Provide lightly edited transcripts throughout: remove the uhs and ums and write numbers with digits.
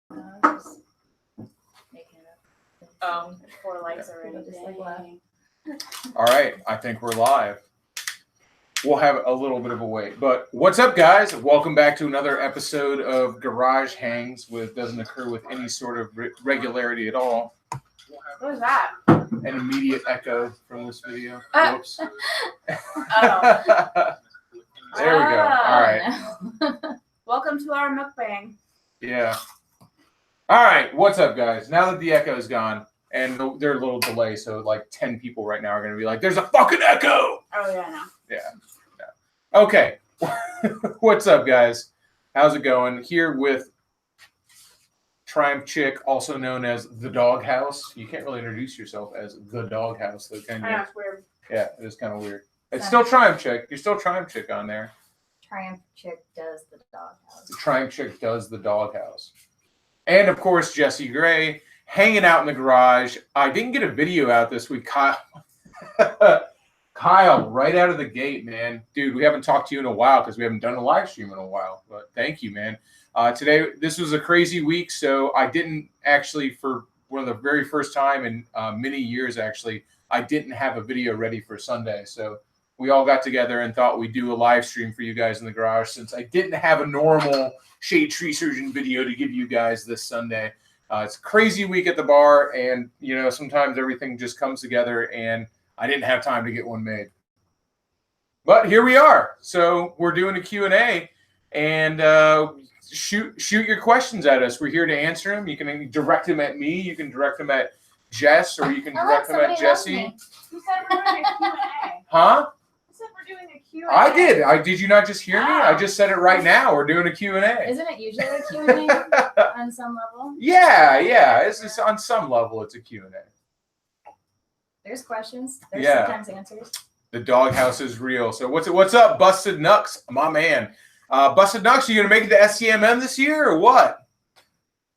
Just making it up. Oh, 4 likes already. Just like laughing. All right, I think we're live. We'll have a little bit of a wait. But what's up, guys? Welcome back to another episode of Garage Hangs, with doesn't occur with any sort of regularity at all. What was that? An immediate echo from this video. Whoops. Oh. There we go. All right. Welcome to our mukbang. Yeah. All right. What's up, guys? Now that the echo's gone, and they're a little delay, so like 10 people right now are going to be like, "There's a fucking echo." Oh yeah, no. Yeah. Okay. What's up, guys? How's it going? Here with Triumph Chick, also known as the Doghouse. You can't really introduce yourself as the Doghouse, though, can you? I know, it's weird. Yeah, it is kind of weird. It's still Triumph Chick. You're still Triumph Chick on there. Triumph Chick does the doghouse. Triumph Chick does the Doghouse. And, of course, Jesse Gray, hanging out in the garage. I didn't get a video out this week, Kyle. Kyle, right out of the gate, man. Dude, we haven't talked to you in a while because we haven't done a live stream in a while. But thank you, man. Today, this was a crazy week, so I didn't actually, for one of the very first time in many years, actually, I didn't have a video ready for Sunday. So we all got together and thought we'd do a live stream for you guys in the garage since I didn't have a normal Shadetree surgeon video to give you guys this Sunday. It's a crazy week at the bar, and, you know, sometimes everything just comes together, and I didn't have time to get one made. But here we are. So we're doing a Q&A, and shoot your questions at us. We're here to answer them. You can direct them at me. You can direct them at Jess, or you can direct them at Jesse. Who said we're doing a Q&A? Huh? Who said we're doing a Q&A? I did. Did you not just hear me? I just said it right now. We're doing a Q&A. Isn't it usually a Q&A on some level? Yeah. It's on some level, it's a Q&A. There's questions. There's Yeah. sometimes answers. The Doghouse is real. So what's up, Busted Nux, my man? Busted Nux, are you gonna make it to SCMM this year or what?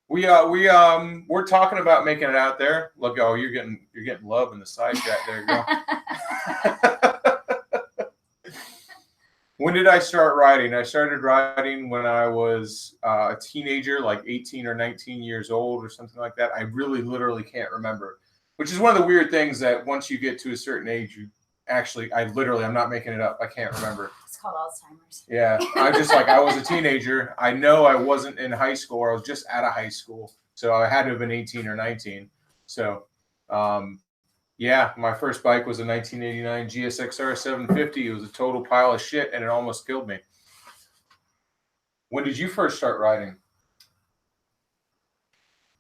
We're talking about making it out there. Look, you're getting love in the side chat. There you go. When did I start riding? I started riding when I was a teenager, like 18 or 19 years old or something like that. I really literally can't remember, which is one of the weird things that once you get to a certain age, I'm not making it up. I can't remember. It's called Alzheimer's. Yeah, I was a teenager. I know I wasn't in high school, or I was just out of high school. So I had to have been 18 or 19. So, yeah, my first bike was a 1989 GSXR 750. It was a total pile of shit, and it almost killed me. When did you first start riding?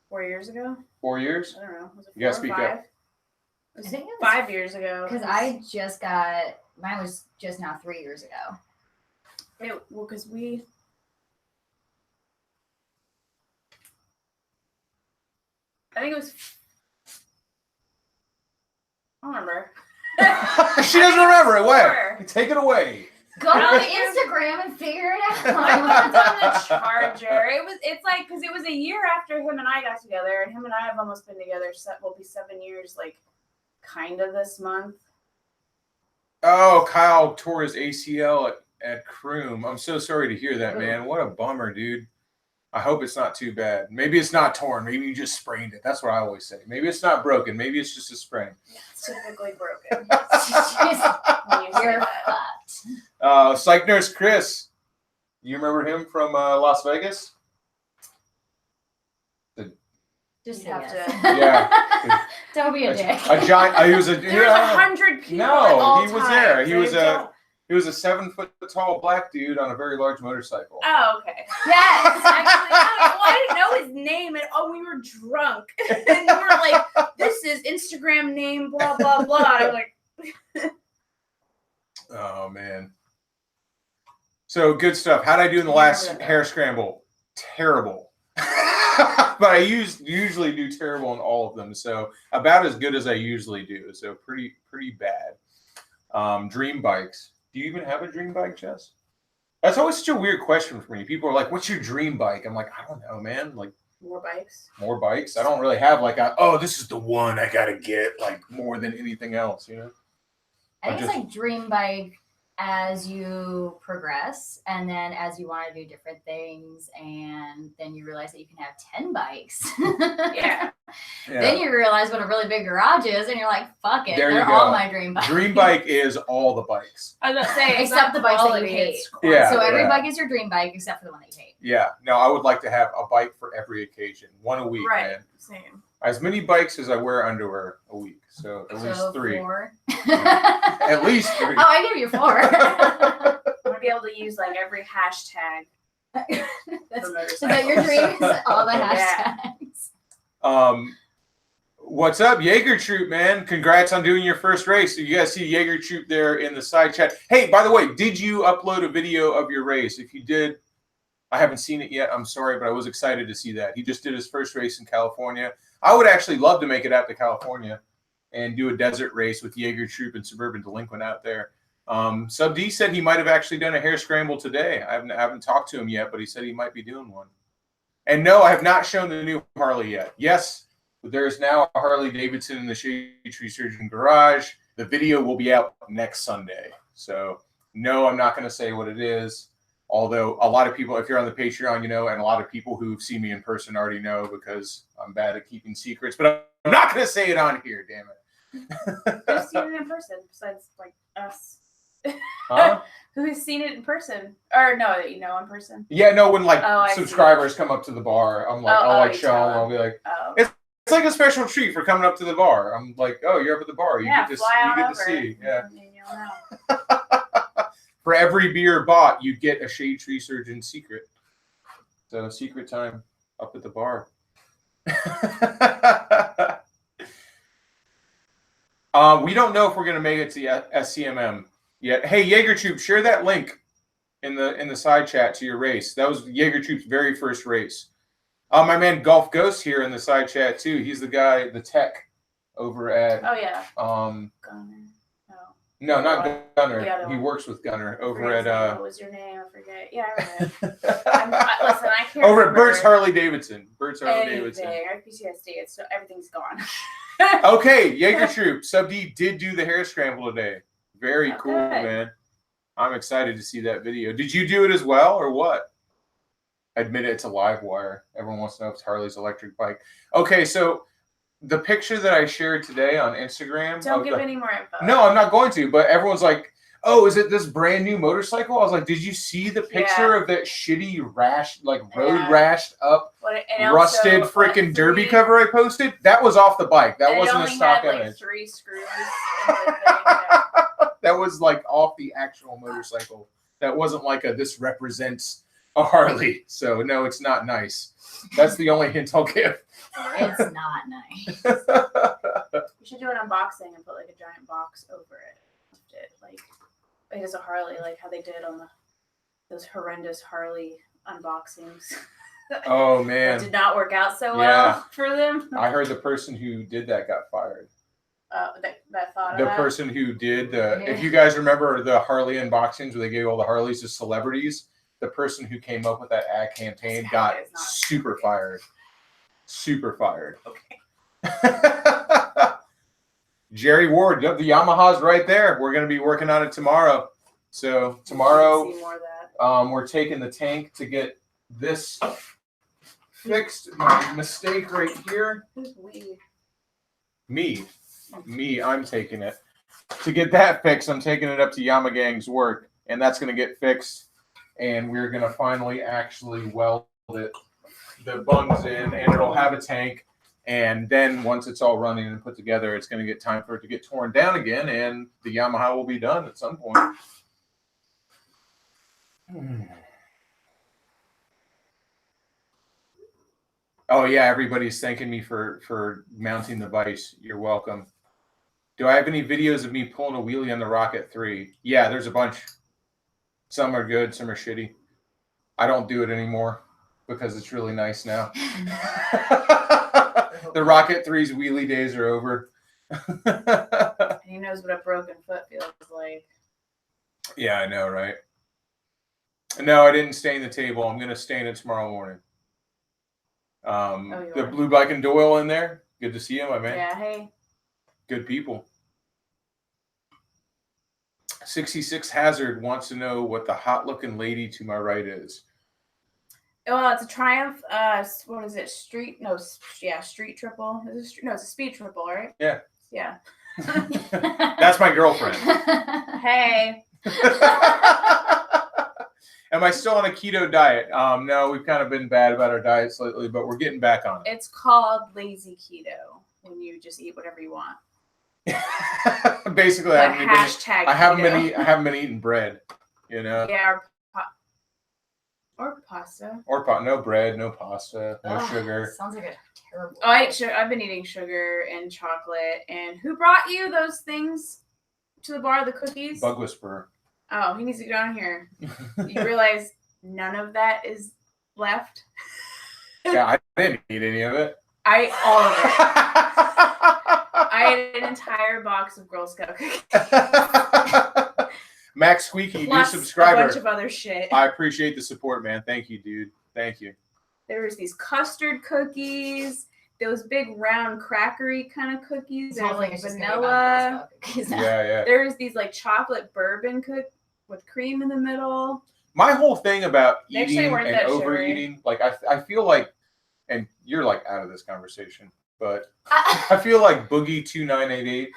4 years ago? 4 years? I don't know. Was it 4 You gotta or speak 5? up. It was I think it was 5 years ago. Because I just got, mine was just now 3 years ago. Because we... I think it was... I don't remember. She doesn't remember it. Four. Wait, take it away. Go on Instagram and figure it out. I was on the charger. It's like, because it was a year after him and I got together, and him and I have almost been together. Will be 7 years, like, kind of this month. Oh, Kyle tore his ACL at Croom. I'm so sorry to hear that, man. What a bummer, dude. I hope it's not too bad. Maybe it's not torn. Maybe you just sprained it. That's what I always say. Maybe it's not broken. Maybe it's just a sprain. Yeah, it's typically broken. You're fucked. Psych Nurse Chris. You remember him from Las Vegas? Just You have say to- yes. Yeah. Don't be a dick. A giant. He was a. There's 100 people. at all he was there. times. He was a 7 foot tall black dude on a very large motorcycle. Oh, okay. Yes. Actually, I didn't know his name, and we were drunk, and we were like, "This is Instagram name, blah blah blah." I was like, Oh man. So good stuff. How'd I do in the last hair scramble? Terrible. But I usually do terrible in all of them. So about as good as I usually do. So pretty bad. Dream bikes. Do you even have a dream bike, Jess? That's always such a weird question for me. People are like, "What's your dream bike?" I'm like, I don't know, man. Like more bikes. More bikes. I don't really have like this is the one I gotta get, like more than anything else, you know. I think it's like dream bike as you progress, and then as you want to do different things, and then you realize that you can have 10 bikes. Yeah. Then you realize what a really big garage is, and you're like, fuck it. There you They're go. all my dream bikes. Dream bike is all the bikes. I was gonna say, it's Except not the bikes that you quality, hate. it's Yeah. So every bike is your dream bike except for the one that you hate. Yeah. No, I would like to have a bike for every occasion. One a week, Right. man. Same. As many bikes as I wear underwear a week. So at least 3. 4. At least 3. Oh, I give you 4. I'm gonna be able to use like every hashtag. Is that your dream? Is all the Yeah. hashtags? What's up, Jaeger Troop, man? Congrats on doing your first race. So you guys see Jaeger Troop there in the side chat. Hey, by the way, did you upload a video of your race? If you did, I haven't seen it yet. I'm sorry, but I was excited to see that. He just did his first race in California. I would actually love to make it out to California and do a desert race with Jaeger Troop and Suburban Delinquent out there. Sub D said he might have actually done a hair scramble today. I haven't talked to him yet, but he said he might be doing one. And no, I have not shown the new Harley yet. Yes, there is now a Harley Davidson in the Shadetree Surgeon garage. The video will be out next Sunday. So no, I'm not going to say what it is. Although a lot of people, if you're on the Patreon, you know, and a lot of people who've seen me in person already know because I'm bad at keeping secrets. But I'm not going to say it on here, damn it. Who's seen it in person besides like us? Huh? Who's seen it in person? Or no, that you know in person? Yeah, no, when like I subscribers come up to the bar, I'm like, I'll like show them. I'll be like, Oh. It's like a special treat for coming up to the bar. I'm like, oh, you're up at the bar. You Yeah, get to, fly you on get over. to see. Yeah. And you'll know. For every beer bought, you get a Shadetree Surgeon secret. So secret time up at the bar. We don't know if we're gonna make it to SCMM yet. Hey, Jaeger Troop, share that link in the side chat to your race. That was Jaeger Troop's very first race. My man Golf Ghost here in the side chat too. He's the guy, the tech over at Oh yeah. Gunner. No. No, not Gunner. The other He one. works with Gunner over Forget his name. at What was your name? I forget. Yeah, I remember. Listen, I can't over at remember Bert's Harley Davidson. Bert's Harley Davidson. anything. I have PTSD. It's everything's gone. Okay, Jaeger Troop. Sub D did do the hair scramble today. Very cool, Okay. man. I'm excited to see that video. Did you do it as well, or what? Admit it, it's a live wire. Everyone wants to know if it's Harley's electric bike. Okay, so the picture that I shared today on Instagram. Don't give any more info. No, I'm not going to. But everyone's like, "Oh, is it this brand new motorcycle?" I was like, "Did you see the picture of that shitty road rashed up, rusted freaking derby cover I posted? That was off the bike. That wasn't a stock image. Like 3 screws in the thing. Yeah. That was like off the actual motorcycle. That wasn't like this represents a Harley. So no, it's not nice. That's the only hint I'll give. It's not nice. You should do an unboxing and put like a giant box over it. Like as a Harley, like how they did on those horrendous Harley unboxings. Oh man, that did not work out so well for them. I heard the person who did that got fired. That thought The of that. person who did if you guys remember the Harley unboxings where they gave all the Harleys to celebrities, the person who came up with that ad campaign got super fired. Super fired. Okay. Jerry Ward, the Yamaha's right there. We're going to be working on it tomorrow. So tomorrow, See more of that. we're taking the tank to get this fixed. My mistake right here. Who's we? Me, I'm taking it. To get that fixed, I'm taking it up to Yamagang's work, and that's going to get fixed, and we're going to finally actually weld it, the bungs in, and it'll have a tank, and then once it's all running and put together, it's going to get time for it to get torn down again, and the Yamaha will be done at some point. Oh, yeah, everybody's thanking me for mounting the vise. You're welcome. Do I have any videos of me pulling a wheelie on the Rocket 3? Yeah, there's a bunch. Some are good, some are shitty. I don't do it anymore because it's really nice now. The Rocket 3's wheelie days are over. And he knows what a broken foot feels like. Yeah, I know, right? No, I didn't stain the table. I'm going to stain it tomorrow morning. The Blue Bike and Doyle in there. Good to see you, my man. Yeah, hey. Good people. 66 Hazard wants to know what the hot-looking lady to my right is. Well, it's a Triumph. What is it? Street? No, Street Triple. Is it no, it's a Speed Triple, right? Yeah. Yeah. That's my girlfriend. Hey. Am I still on a keto diet? No, we've kind of been bad about our diets lately, but we're getting back on it. It's called lazy keto when you just eat whatever you want. Basically, I haven't been eating bread. You know. Yeah. Or pasta. No bread, no pasta, no sugar. Sounds like a terrible. Oh, I've been eating sugar and chocolate. And who brought you those things to the bar? The cookies? Bug Whisperer. Oh, he needs to go down here. You realize none of that is left? Yeah, I didn't eat any of it. All of it. I ate an entire box of Girl Scout cookies. Max Squeaky, new Plus subscriber. a bunch of other shit. I appreciate the support, man. Thank you, dude. Thank you. There was these custard cookies, those big round crackery kind of cookies, Sounds and like it's just gonna be vanilla. about Girl Scout cookies now. Yeah. There's these like chocolate bourbon with cream in the middle. My whole thing about They actually eating weren't and that overeating, like I feel like, and you're like out of this conversation, but I feel like Boogie 2988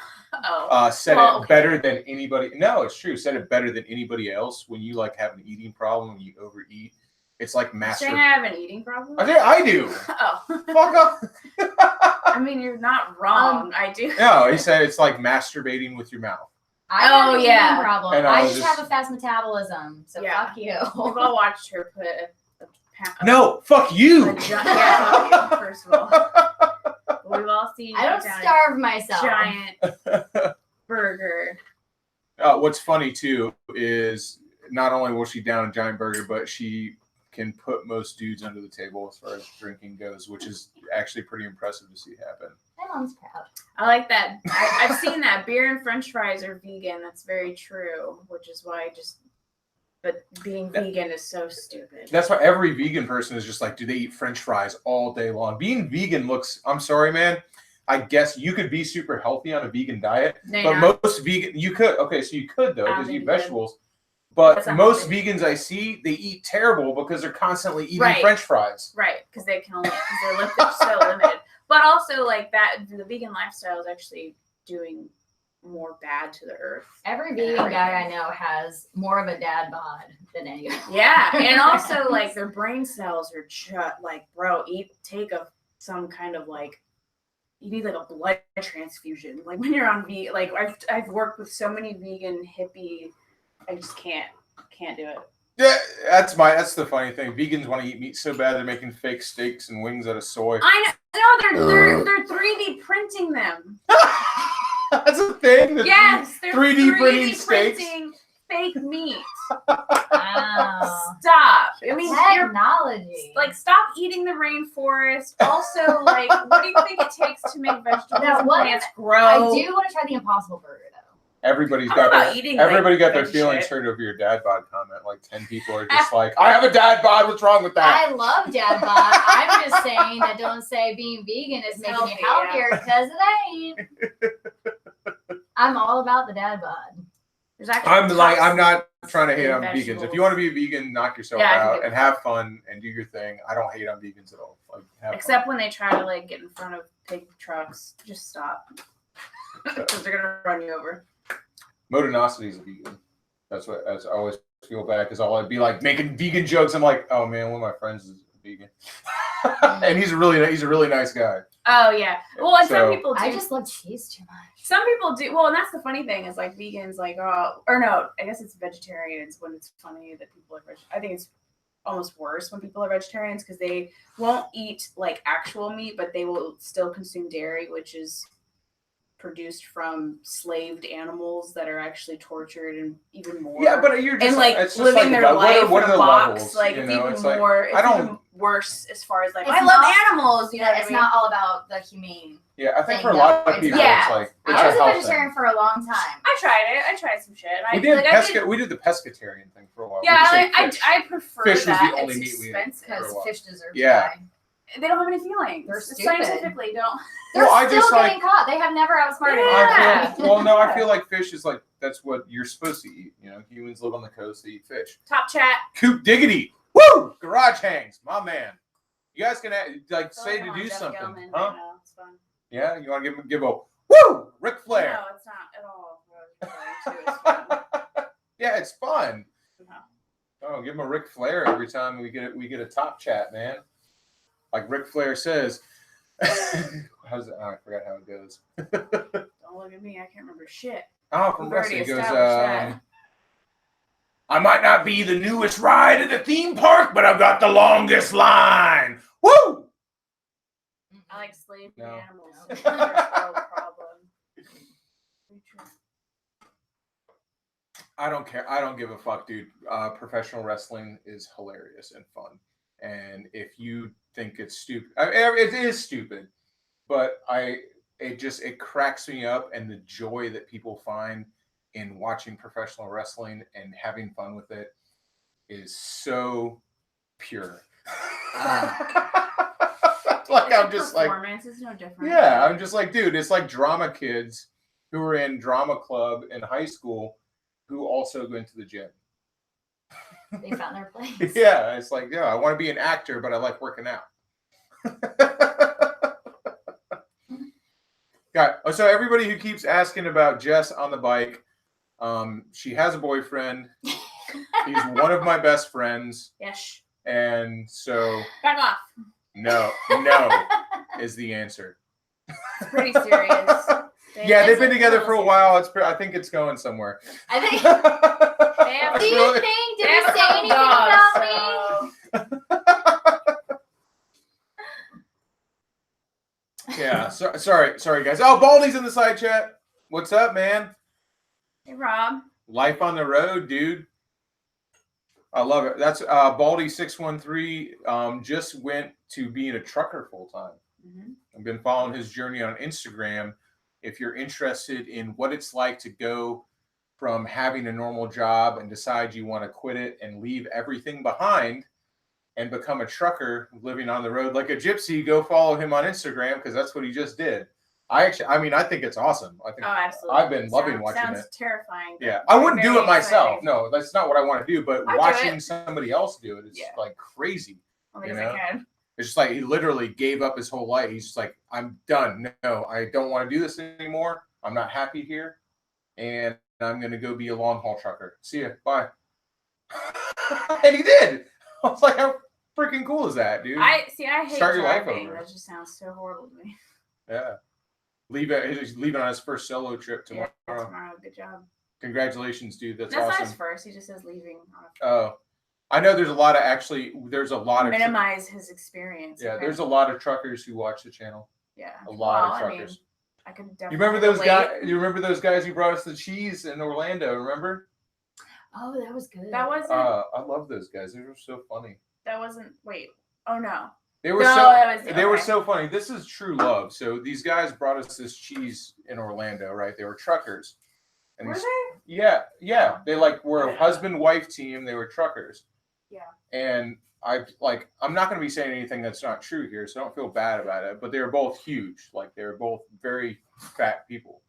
said it better than anybody. No, it's true. Said it better than anybody else. When you like have an eating problem, when you overeat, it's like master. Saying I have an eating problem? I do. Oh, Fuck up. I mean, you're not wrong. I do. No, he said it's like masturbating with your mouth. I have an yeah. eating problem. And I I was just have a fast metabolism, so Yeah. fuck you. We've all watched her put a No, fuck you. yeah, fuck you, first of all. We've all seen. I don't starve myself. Giant burger. What's funny too is not only will she down a giant burger, but she can put most dudes under the table as far as drinking goes, which is actually pretty impressive to see happen. My mom's proud. I like that. I've seen that. Beer and French fries are vegan. That's very true. Which is why but being vegan is so stupid. That's why every vegan person is just like, do they eat French fries all day long? Being vegan I'm sorry, man. I guess you could be super healthy on a vegan diet, but most vegan, you could. Okay, so you could though, because you eat vegetables. But most vegans I see, they eat terrible because they're constantly eating French fries. Right, because they're so limited. But also, like that, the vegan lifestyle is actually doing more bad to the earth. Every vegan guy I know has more of a dad bod than anyone. Yeah, and also like their brain cells are just like, bro, take some kind of like, you need like a blood transfusion. Like when you're on vegan, like I've worked with so many vegan hippie, I just can't do it. Yeah, that's the funny thing. Vegans want to eat meat so bad they're making fake steaks and wings out of soy. I know they're 3D printing them. That's a thing. Yes, they're 3D printing steaks. Fake meat. Wow. Stop. I mean, technology. Stop eating the rainforest. Also, like, what do you think it takes to make vegetables and plants grow? I do want to try the Impossible Burger though. Everybody got their feelings hurt over your dad bod comment. Like 10 people are just like, I have a dad bod. What's wrong with that? I love dad bod. I'm just saying that don't say being vegan is making healthy, you healthier because it ain't. I'm all about the dad bod. I'm not trying to hate on vegetables. vegans. If you want to be a vegan, knock yourself out and have fun and do your thing. I don't hate on vegans at all. Except when they try to like get in front of pig trucks. Just stop. Because they're gonna run you over. Modonosity is a vegan. That's what I always feel bad because I'd be like making vegan jokes. I'm like, oh man, one of my friends is vegan, and he's a really nice guy. Oh yeah. Well, and some people do. I just love cheese too much. Some people do. Well, and that's the funny thing is like vegans, like or no, I guess it's vegetarians when it's funny that people are vegetarians. I think it's almost worse when people are vegetarians because they won't eat like actual meat, but they will still consume dairy, which is produced from slaved animals that are actually tortured and even more. Yeah, but you're just and like it's just living their life what in are a the box. levels? Like it's even more. It's even worse as far as like I love animals. You know, it's not all about the humane. Yeah, I think for a lot of people, it's like it's I was a vegetarian for a long time. I tried it. I tried some shit. We did the pescatarian thing for a while. Yeah, I prefer fish that. was the only it's meat we ate because fish deserves to die. They don't have any feelings. They're stupid. Scientifically don't. They're I still just getting caught. They have never outsmarted Yeah. anyone. well, no, I feel like fish is like that's what you're supposed to eat. You know, humans live on the coast, they eat fish. Top chat. Coop diggity, woo! Garage hangs, my man. You guys can like say to do something, huh? Right now. It's fun. Yeah, you want to give a woo, Ric Flair. No, it's not at all. It's fun. Yeah, it's fun. No. Oh, give him a Ric Flair every time we get a top chat, man. Like Ric Flair says. How's it? Oh, I forgot how it goes. Don't look at me. I can't remember shit. Oh, from We've already wrestling it goes. established that. I might not be the newest ride at the theme park, but I've got the longest line. Woo! I like slavery No. animals. There's no problem. I don't care. I don't give a fuck, dude. Professional wrestling is hilarious and fun. And if you think it's stupid, it is stupid. But it cracks me up, and the joy that people find in watching professional wrestling and having fun with it is so pure. Like I'm just like performance is no different. yeah, I'm just like, dude, it's like drama kids who were in drama club in high school who also go into the gym. They found their place. Yeah, it's like, yeah, I want to be an actor, but I like working out. Got so everybody who keeps asking about Jess on the bike, she has a boyfriend. He's one of my best friends, Yes. and so Back off. no is the answer. It's pretty serious. Yeah, they've been together for a while. I think it's going somewhere. I think. They have, Do you think? Did we say anything about me? Yeah, sorry, guys. Oh, Baldy's in the side chat. What's up, man? Hey, Rob. Life on the road, dude. I love it. That's Baldy613 just went to being a trucker full time. Mm-hmm. I've been following his journey on Instagram. If you're interested in what it's like to go from having a normal job and decide you want to quit it and leave everything behind and become a trucker living on the road like a gypsy, go follow him on Instagram because that's what he just did. I think it's awesome. I think Absolutely. I've been loving watching it. Sounds terrifying. Yeah, I wouldn't do it myself. Exciting. No, that's not what I want to do. But I'd do watching it. somebody else do it is like crazy. Only You as I know? can. It's just like he literally gave up his whole life. He's just like, I'm done. No, I don't want to do this anymore. I'm not happy here, and I'm gonna go be a long haul trucker. See ya. Bye. And he did. I was like, how freaking cool is that, dude? I hate Start your life driving. over. That just sounds so horrible to me. Yeah. He's leaving on his first solo trip tomorrow. Yeah, tomorrow. Good job. Congratulations, dude. That's not awesome. his first. He just says leaving. Oh, I know there's a lot of minimize his experience. Yeah, okay? there's a lot of truckers who watch the channel. Yeah. A lot of I truckers. mean, I could You definitely remember those relate. guys? You remember those guys who brought us the cheese in Orlando? Remember? Oh, that was good. That wasn't. I love those guys. They were so funny. That wasn't. Wait. Oh no. They were No, were so funny. This is true love. So these guys brought us this cheese in Orlando, right? They were truckers. And Were these- they? Yeah. They were a husband-wife team. They were truckers. Yeah. And I'm not going to be saying anything that's not true here, so don't feel bad about it. But they were both huge. They were both very fat people.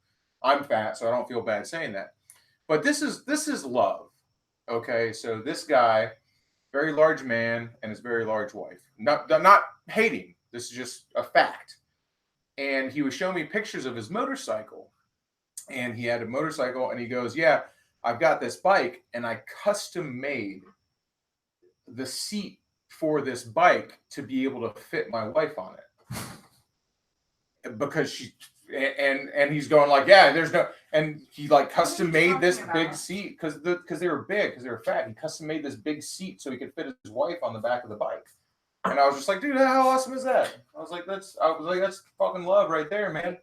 I'm fat, so I don't feel bad saying that. But this is love. Okay, so this guy, very large man, and his very large wife. Not hating. This is just a fact. And he was showing me pictures of his motorcycle. And he had a motorcycle, and he goes, "Yeah, I've got this bike, and I custom made the seat for this bike to be able to fit my wife on it because she." And he's going yeah, there's no, and he custom made this big seat because they were big, because they were fat. He custom made this big seat so he could fit his wife on the back of the bike. And I was just like, dude, how awesome is that? I was like, that's fucking love right there, man.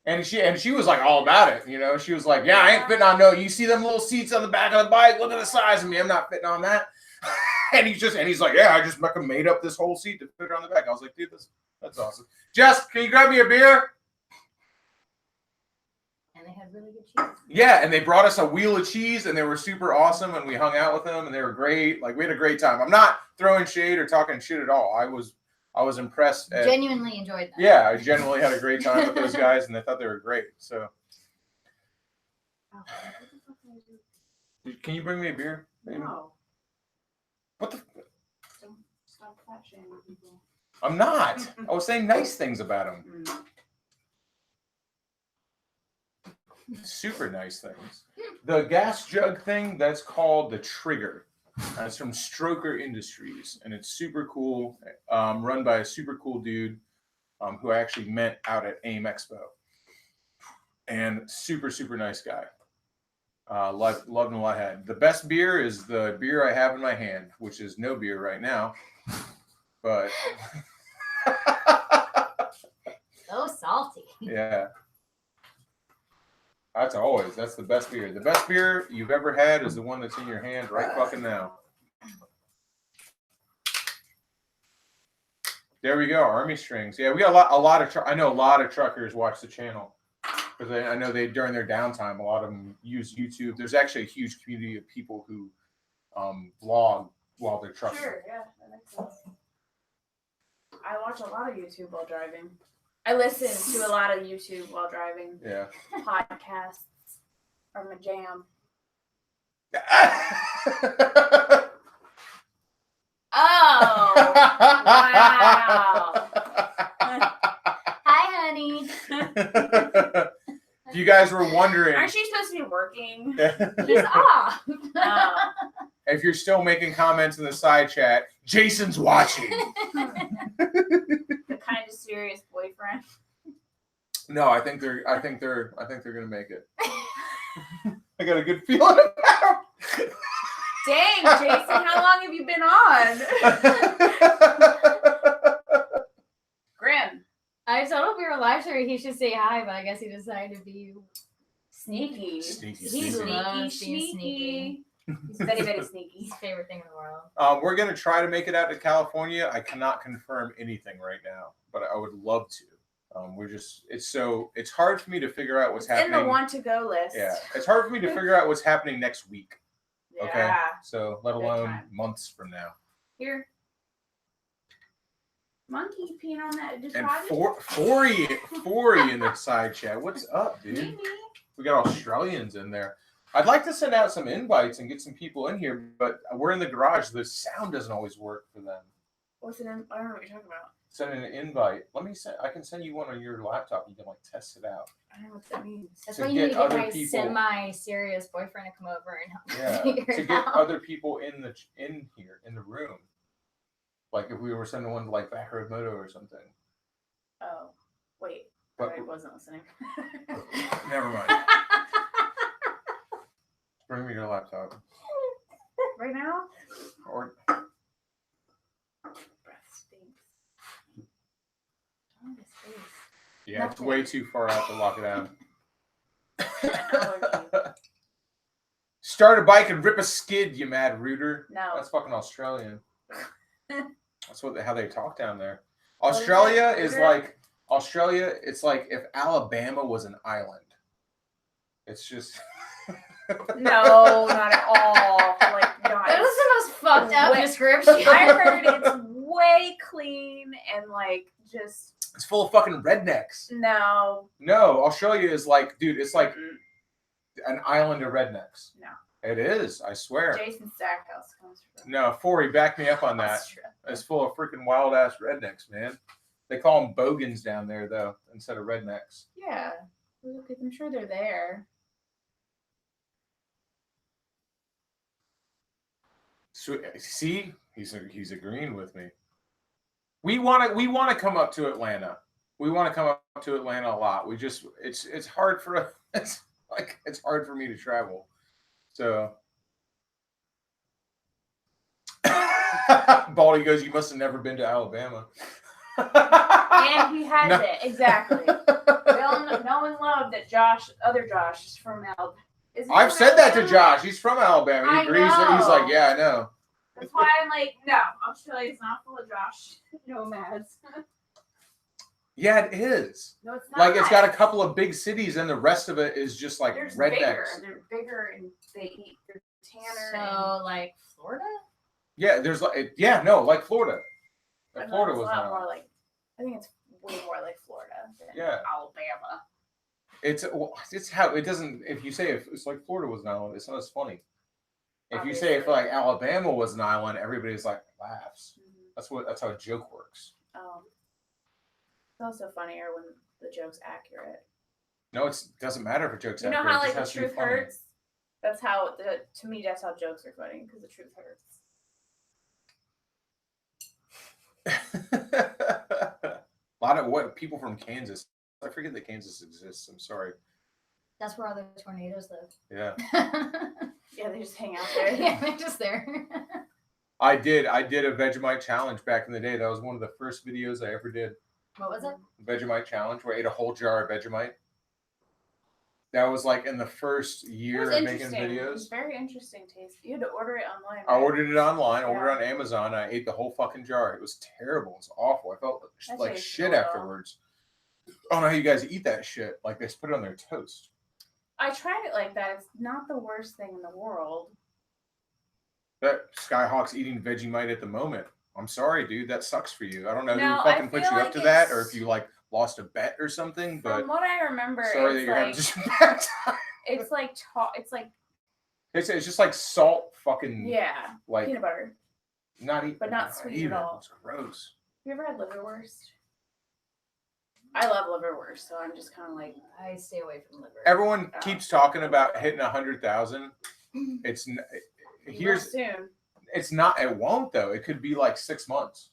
And she was all about it, you know. She was like, yeah, I ain't fitting on no. You see them little seats on the back of the bike? Look at the size of me. I'm not fitting on that. and he's like, yeah, I just made up this whole seat to fit her on the back. I was like, dude, that's awesome. Jess, can you grab me a beer? And they had really good cheese. Yeah, and they brought us a wheel of cheese, and they were super awesome, and we hung out with them, and they were great. We had a great time. I'm not throwing shade or talking shit at all. I was impressed. Genuinely enjoyed them. Yeah, I genuinely had a great time with those guys, and I thought they were great. So, Oh, what the fuck did I do? can you bring me a beer? Maybe? No. What the? Don't stop fat shaming people. I'm not. I was saying nice things about them. Super nice things. The gas jug thing, that's called the Trigger. It's from Stroker Industries, and it's super cool. Run by a super cool dude who I actually met out at AIM Expo. And super, super nice guy. Loved him a lot. Had the best beer is the beer I have in my hand, which is no beer right now, but So salty. yeah, that's the best beer. The best beer you've ever had is the one that's in your hand right fucking now. There we go, Army Strings. Yeah, we got a lot of. I know a lot of truckers watch the channel. Because I know they during their downtime, a lot of them use YouTube. There's actually a huge community of people who vlog while they're trucking. Sure, yeah, that makes sense. I watch a lot of YouTube while driving. I listen to a lot of YouTube while driving. Yeah. Podcasts are my jam. Oh, wow. Hi, honey. If you guys were wondering, Aren't you supposed to be working? He's off. Oh. if you're still making comments in the side chat, Jason's watching. The kind of serious boyfriend. No, I think they're gonna make it. I got a good feeling about them. Dang, Jason, how long have you been on? Grim. I told him we were live streaming. He should say hi, but I guess he decided to be Sneaky. Sneaky. He Sneaky. loves being sneaky. He's very, very sneaky. His favorite thing in the world. We're gonna try to make it out to California. I cannot confirm anything right now, but I would love to. It's hard for me to figure out what's happening. In the want to go list. Yeah, it's hard for me to figure out what's happening next week. Yeah. Okay, so let Big alone time. months from now. Here. Monkey peeing on that And deposit. Forey in the side chat. What's up, dude? We got Australians in there. I'd like to send out some invites and get some people in here, but we're in the garage. The sound doesn't always work for them. What's it in? I don't know what you're talking about. Send an invite. I can send you one on your laptop. You can test it out. I don't know what that means. That's To why you need get to get other my people- semi-serious boyfriend to come over and help Yeah, me figure to it get out. other people in here in the room. Like if we were sending one to like Backroad Moto or something. Oh, wait. But I wasn't listening. never mind. Bring me your laptop. Right now? Or Breath stinks. Oh, this face. yeah, it's way too far out to lock it down. Start a bike and rip a skid, you mad rooter. No. That's fucking Australian. That's how they talk down there. What is Australia that, is rooter? like it's like if Alabama was an island. It's just No, not at all. Like, not. That was the most fucked up Wait, description. I heard it's way clean and like just it's full of fucking rednecks. no. No, Australia is like, dude, it's like an island of rednecks. No. It is, I swear. Jason Stackhouse comes from No, Forey, back me up on that. Australia. It's full of freaking wild ass rednecks, man. They call them bogans down there though, instead of rednecks. Yeah. Look, I'm sure they're there. So, see, he's agreeing with me. We want to come up to Atlanta. We want to come up to Atlanta a lot. It's hard for it's hard for me to travel. So Baldy goes, you must have never been to Alabama. And he has No. it, exactly. We all know and love that other Josh is from Alabama. I've said that to Josh. He's from Alabama. He I agrees. He's know. like, yeah, I know. That's why I'm like, no, Australia's not full of Josh nomads. Yeah, it is. No, it's not. Like, it's got a couple of big cities, and the rest of it is just like There's rednecks. bigger. They're bigger and they eat. They're tanner. So, like Florida? Yeah, there's like, yeah, no, like Florida. But Florida it's was a lot not. more like. I think it's way more like Florida than Yeah. Alabama. It's how it doesn't. If you say it's like Florida was an island, it's not as funny. If you say if Obviously. like Alabama was an island, everybody's like laughs. Mm-hmm. That's how a joke works. It's also funnier when the joke's accurate. No, it doesn't matter if a joke's You know accurate. how It like just the has to be truth funny. hurts. That's how to me that's how jokes are funny because the truth hurts. A lot of people from Kansas. I forget that Kansas exists. I'm sorry. That's where all the tornadoes live. Yeah. Yeah, they just hang out there. Yeah, they're just there. I did a Vegemite challenge back in the day. That was one of the first videos I ever did. What was it? Vegemite challenge where I ate a whole jar of Vegemite. That was like in the first year of making videos. It was very interesting taste. You had to order it online. Right? I ordered it online. I Yeah. ordered it on Amazon. I ate the whole fucking jar. It was terrible. It was awful. I felt like shit afterwards. I don't know how you guys eat that shit. Like they put it on their toast. I tried it like that. It's not the worst thing in the world. That Skyhawk's eating Vegemite at the moment. I'm sorry, dude. That sucks for you. I don't know who fucking put you up to that, or if you like lost a bet or something. But from what I remember, sorry that you're having just a bad time. It's like it's just like salt, fucking like peanut butter. But not sweet at all. It's gross. Have you ever had liverwurst? I love liverwurst, so I'm just kind of like I stay away from liver. Everyone keeps talking about hitting 100,000. It's here's soon. It's not. It won't though. It could be like 6 months.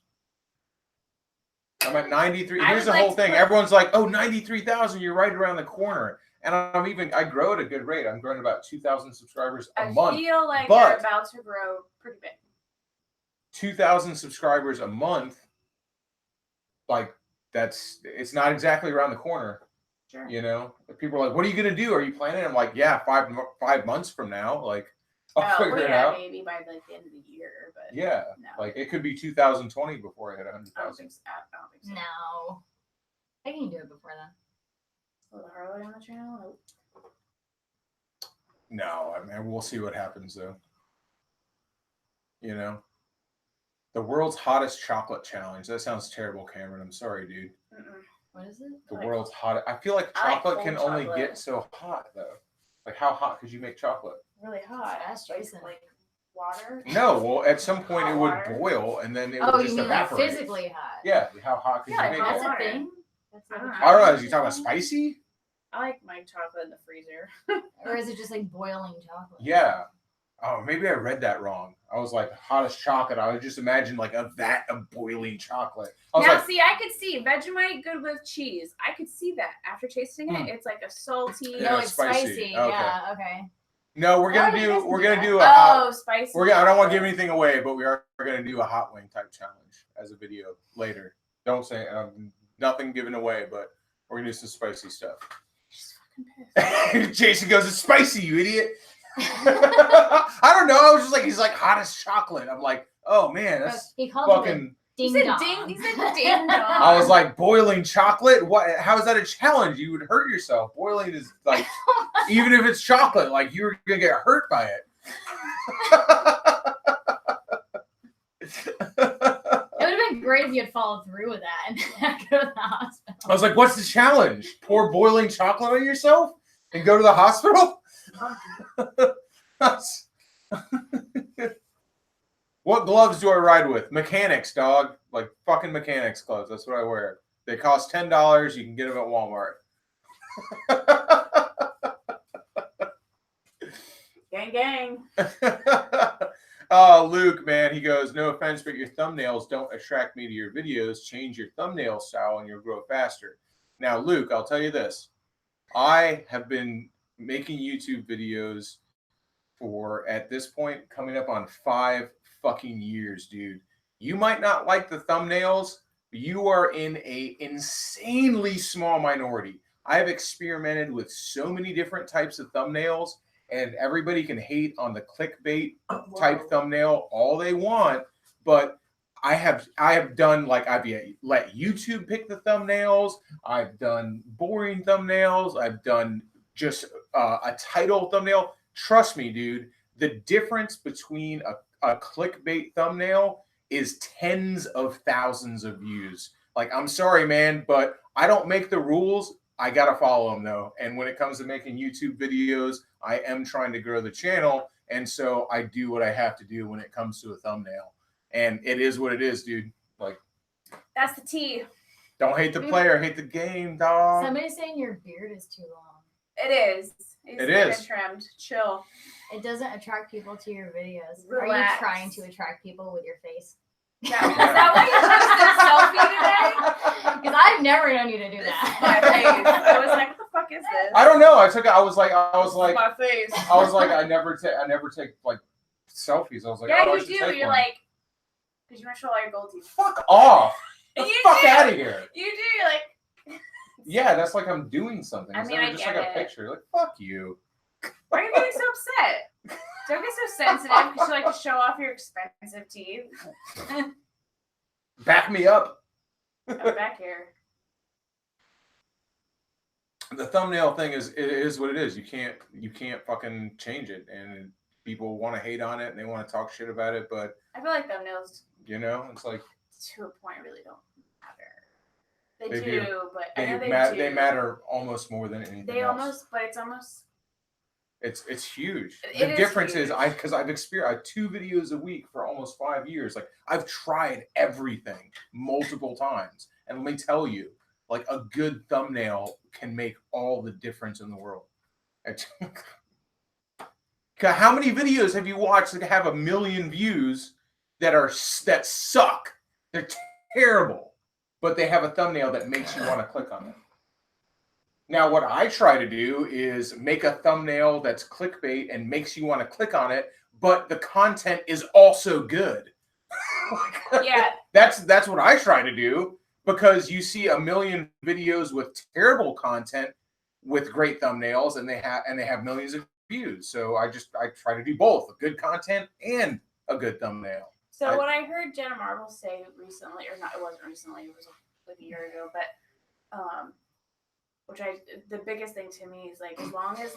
I'm at 93. Here's the whole thing. Everyone's like, "Oh, 93,000. You're right around the corner." And I grow at a good rate. I'm growing about 2,000 subscribers a month. I feel like you're about to grow pretty big. 2,000 subscribers a month. Like it's not exactly around the corner. Sure. You know, people are like, "What are you gonna do? Are you planning?" I'm like, "Yeah, 5 months from now, like I'll figure it out." Maybe by like the end of the year, but yeah, no. Like it could be 2020 before I hit 100,000. I don't think so. No, I can do it before then. Will Harley on the channel? Nope. No, I mean we'll see what happens though. You know, the world's hottest chocolate challenge. That sounds terrible, Cameron. I'm sorry, dude. What is it? The world's hottest. I feel like chocolate can only get so hot though. Like how hot could you make chocolate? Really hot. Ask Jason. Like water. No, well, at some point it would boil and then it would just evaporate. Like physically hot? Yeah, how hot could you make it? That's a thing. I don't know. I don't know. Is you talking about spicy? I like my chocolate in the freezer. Or is it just like boiling chocolate? Yeah. Oh, maybe I read that wrong. I was like, hottest chocolate. I would just imagine like a vat of boiling chocolate. See, I could see Vegemite good with cheese. I could see that after tasting it. It's like a salty. No, it's spicy. Okay. Yeah. Okay. No, we're gonna do a hot. Spicy. I don't want to give anything away, but we are gonna do a hot wing type challenge as a video later. Don't say nothing given away, but we're gonna do some spicy stuff. She's fucking pissed. Jason goes, "It's spicy, you idiot." I don't know. I was just like, he's like hottest chocolate. I'm like, oh man, that's fucking ding dong. He said ding dong. I was like, boiling chocolate? What? How is that a challenge? You would hurt yourself. Boiling is like, even if it's chocolate, like you're gonna get hurt by it. It would have been great if you had followed through with that and go to the hospital. I was like, what's the challenge? Pour boiling chocolate on yourself and go to the hospital? What gloves do I ride with? Mechanics, dog. Like fucking mechanics gloves. That's what I wear. They cost $10. You can get them at Walmart. Gang, gang. Oh, Luke, man, he goes, no offense, but your thumbnails don't attract me to your videos. Change your thumbnail style and you'll grow faster. Now, Luke, I'll tell you this. I have been making YouTube videos for, at this point, coming up on 5 fucking years, dude. You might not like the thumbnails, but you are in a insanely small minority. I have experimented with so many different types of thumbnails, and everybody can hate on the clickbait type thumbnail all they want, but I have done, like, I've let YouTube pick the thumbnails. I've done boring thumbnails. I've done just a title thumbnail. Trust me, dude, the difference between a clickbait thumbnail is tens of thousands of views. Like, I'm sorry, man, but I don't make the rules. I gotta follow them though. And when it comes to making YouTube videos, I am trying to grow the channel, and so I do what I have to do when it comes to a thumbnail. And it is what it is, dude. Like, that's the tea. Don't hate the player, hate the game, dog. Somebody's saying your beard is too long. It is. It is trimmed. Chill. It doesn't attract people to your videos. Relax. Are you trying to attract people with your face? Yeah. Is that why you took the selfie today? Because I've never known you to do that. My face. I was like, what the fuck is this? I don't know. I was like, my face. I was like, I never take like selfies. I was like, yeah, oh, you do. You're one. like, because you want to show all your gold teeth. Fuck off. Get the You fuck do. out of here. You do. You're like. Yeah, that's like I'm doing something. I It's mean, never I just get like a it. picture. Like, fuck you. Why are you getting so upset? Don't get so sensitive because you like to show off your expensive teeth. Back me up. I'm back here. The thumbnail thing is what it is. You can't fucking change it, and people want to hate on it and they want to talk shit about it, but I feel like thumbnails, it's like to a point, really don't matter. They do, but I know do. They matter almost more than anything. They else. almost, but it's almost. It's huge. It The difference huge. is because I've experienced 2 videos a week for almost 5 years. Like, I've tried everything multiple times, and let me tell you, like, a good thumbnail can make all the difference in the world. How many videos have you watched that have 1 million views that suck? They're terrible, but they have a thumbnail that makes you want to click on it. Now, what I try to do is make a thumbnail that's clickbait and makes you want to click on it, but the content is also good. Yeah. That's what I try to do, because you see 1 million videos with terrible content with great thumbnails, and they have millions of views. So I try to do both, good content and a good thumbnail. So what I heard Jenna Marbles say recently, or not, it wasn't recently, it was like a year ago, but the biggest thing to me is like, as long as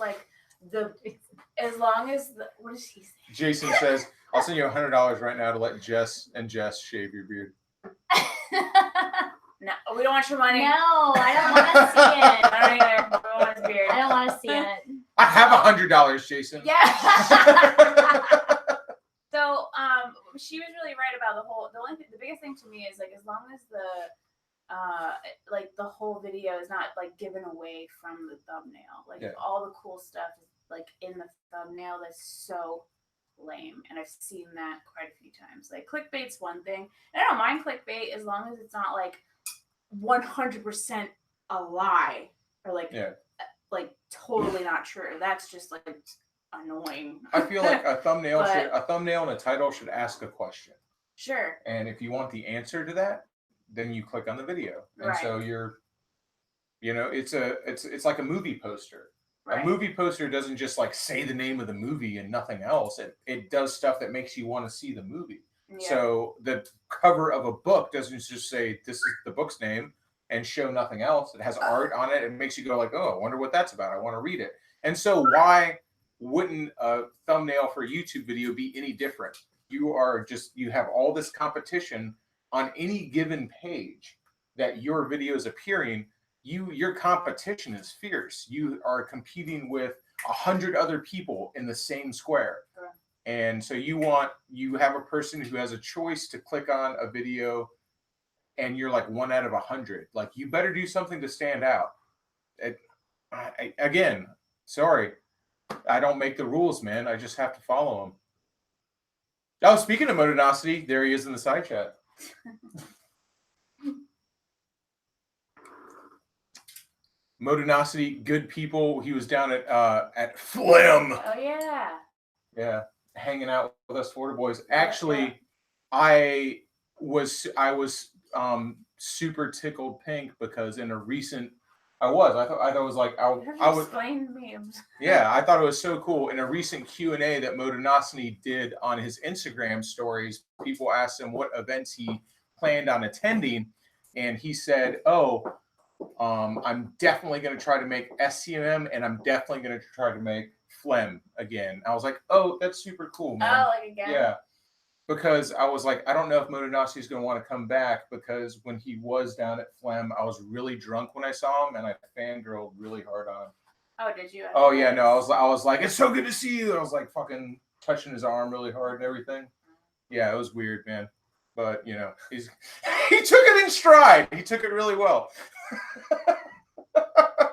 what does he say? Jason says, I'll send you $100 right now to let Jess shave your beard. No, we don't want your money. No, I don't want to see it. I don't either. We don't want his beard. I don't want to see it. I have $100, Jason. Yeah. So, she was really right about the biggest thing to me is like, as long as the whole video is not like given away from the thumbnail, like all the cool stuff is like in the thumbnail, that's so lame. And I've seen that quite a few times. Like, clickbait's one thing, and I don't mind clickbait as long as it's not like 100% a lie or like totally not true. That's just like annoying. I feel like a thumbnail and a title should ask a question. Sure. And if you want the answer to that, then you click on the video. And so it's like a movie poster. Right. A movie poster doesn't just like say the name of the movie and nothing else. It does stuff that makes you want to see the movie. Yeah. So the cover of a book doesn't just say this is the book's name and show nothing else. It has art on it. It makes you go like, oh, I wonder what that's about. I want to read it. And so why wouldn't a thumbnail for a YouTube video be any different? You have all this competition on any given page that your video is appearing. Your competition is fierce. You are competing with 100 other people in the same square. Right. And so you have a person who has a choice to click on a video, and you're like 1 out of 100. Like, you better do something to stand out. Again, sorry, I don't make the rules, man. I just have to follow them. Oh, speaking of Modonosity, there he is in the side chat. Modonosity, good people. He was down at Phlegm. Oh yeah. Yeah, hanging out with us Florida boys. Actually, I was super tickled pink because in a recent, I thought it was like I was explain memes. Yeah, I thought it was so cool. In a recent Q&A that Modonosity did on his Instagram stories, people asked him what events he planned on attending, and he said, I'm definitely going to try to make SCMM, and I'm definitely going to try to make Phlegm again. I was like, oh, that's super cool, man. Oh, like again? Yeah. because I was like, I don't know if Motonasi is going to want to come back, because when he was down at Phlegm, I was really drunk when I saw him, and I fangirled really hard on him. Oh, did you? Oh yeah, no, I was like, it's so good to see you. I was like fucking touching his arm really hard and everything. Yeah, it was weird, man. But he took it in stride. He took it really well.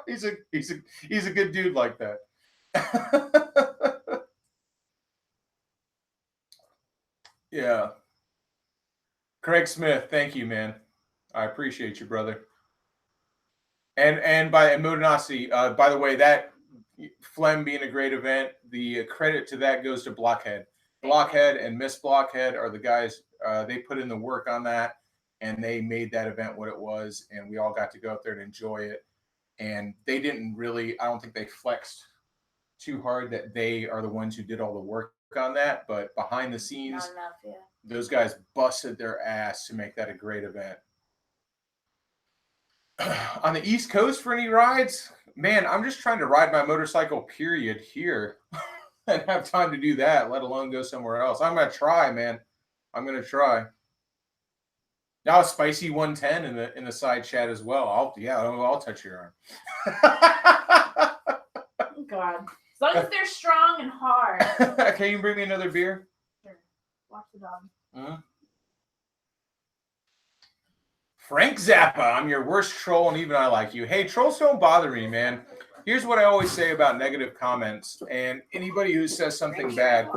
he's a good dude like that. Yeah. Craig Smith, thank you, man. I appreciate you, brother. And by Motonasi, by the way, that Phlegm being a great event, the credit to that goes to Blockhead. Blockhead and Miss Blockhead are the guys. They put in the work on that, and they made that event what it was, and we all got to go up there and enjoy it. And they didn't really, I don't think they flexed too hard that they are the ones who did all the work on that, but behind the scenes, those guys busted their ass to make that a great event. On the East Coast for any rides, man, I'm just trying to ride my motorcycle, period, here and have time to do that, let alone go somewhere else. I'm going to try, man. I'm going to try. Now Spicy 110 in the side chat as well. I'll touch your arm. Oh, God. As long as they're strong and hard. Can you bring me another beer? Sure. Watch the dog. Mm-hmm. Frank Zappa, I'm your worst troll, and even I like you. Hey, trolls don't bother me, man. Here's what I always say about negative comments, and anybody who says something bad.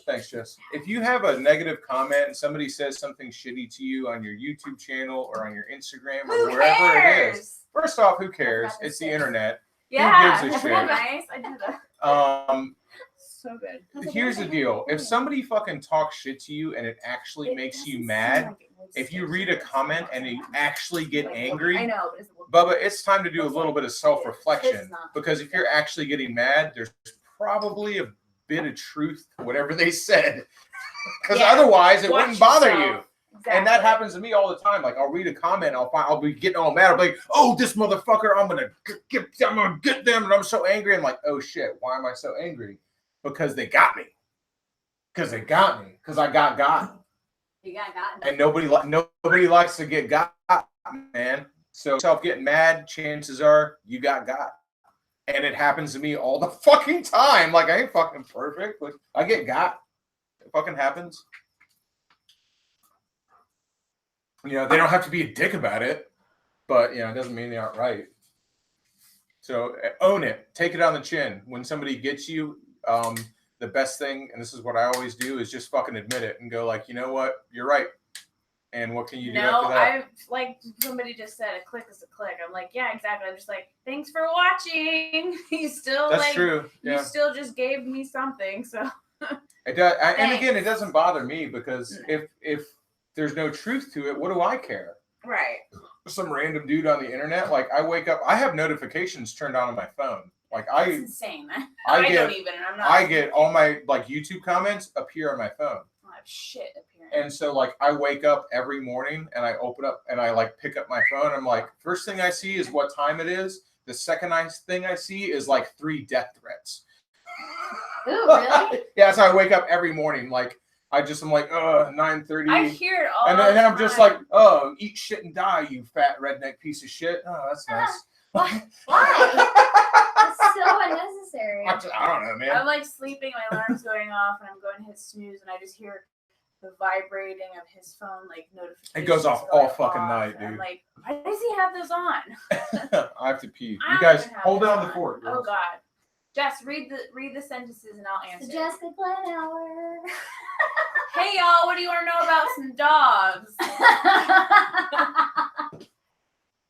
Thanks, Jess. If you have a negative comment and somebody says something shitty to you on your YouTube channel or on your Instagram or wherever it is, first off, who cares? It's the internet. Yeah, who gives a shit? Nice. I do that. So good. Here's the deal. If somebody fucking talks shit to you and it actually makes you mad, if you read a comment and you actually get angry, I know, Bubba, it's time to do a little bit of self-reflection, because if you're actually getting mad, there's probably a bit of truth to whatever they said, because otherwise it wouldn't bother you. Exactly. And that happens to me all the time. Like, I'll read a comment, I'll be getting all mad. I'll be like, oh, this motherfucker, I'm gonna get them, and I'm so angry. I'm like, oh shit, why am I so angry? Because they got me. Because I got got. You got gotten. And nobody likes to get got, man. So self getting mad, chances are you got. And it happens to me all the fucking time. Like, I ain't fucking perfect, but I get got. It fucking happens. They don't have to be a dick about it, but it doesn't mean they aren't right. So own it. Take it on the chin. When somebody gets you, the best thing, and this is what I always do, is just fucking admit it and go like, you know what, you're right. And what can you do after that? Like somebody just said, a click is a click. I'm like, yeah, exactly. I'm just like, thanks for watching. That's true. Yeah. You still just gave me something. So it does. And again, it doesn't bother me, because if there's no truth to it, what do I care? Right. Some random dude on the internet. Like, I wake up, I have notifications turned on my phone. Like, That's insane. I get all my YouTube comments appear on my phone. I have shit appearing. And so I wake up every morning and I open up and I pick up my phone. I'm like, first thing I see is what time it is. The second thing I see is 3 death threats. Ooh, really? Yeah, so I wake up every morning I'm like, 9:30. I hear it all. And then I'm just like, oh, eat shit and die, you fat redneck piece of shit. Oh, that's nice. Why? It's so unnecessary. I don't know, man. I'm sleeping, my alarm's going off, and I'm going to hit snooze, and I just hear the vibrating of his phone, notifications. It goes off all fucking night, dude. I'm like, why does he have those on? I have to pee. You guys hold down the fort. Girls. Oh God, Jess, read the sentences, and I'll answer. Jessica Glenhour. Hey y'all, what do you want to know about some dogs?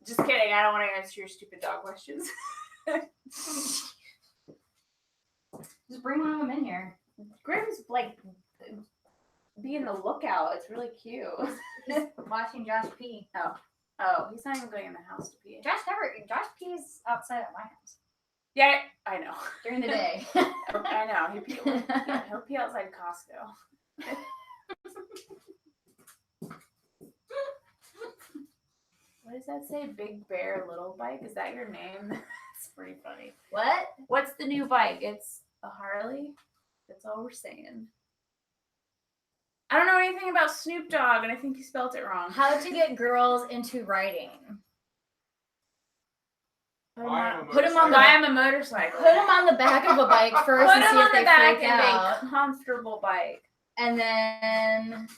Just kidding. I don't want to answer your stupid dog questions. Just bring one of them in here. Grimm's being the lookout. It's really cute. He's watching Josh pee. Oh, he's not even going in the house to pee. Josh pees outside of my house. Yeah, I know. During the day. I know. He'll pee outside Costco. What does that say? Big Bear Little Bike? Is that your name? That's pretty funny. What? What's the new bike? It's a Harley? That's all we're saying. I don't know anything about Snoop Dogg, and I think he spelled it wrong. How to get girls into riding. Put them on a motorcycle. Put them on the back of a bike first and see if they freak out. A comfortable bike. And then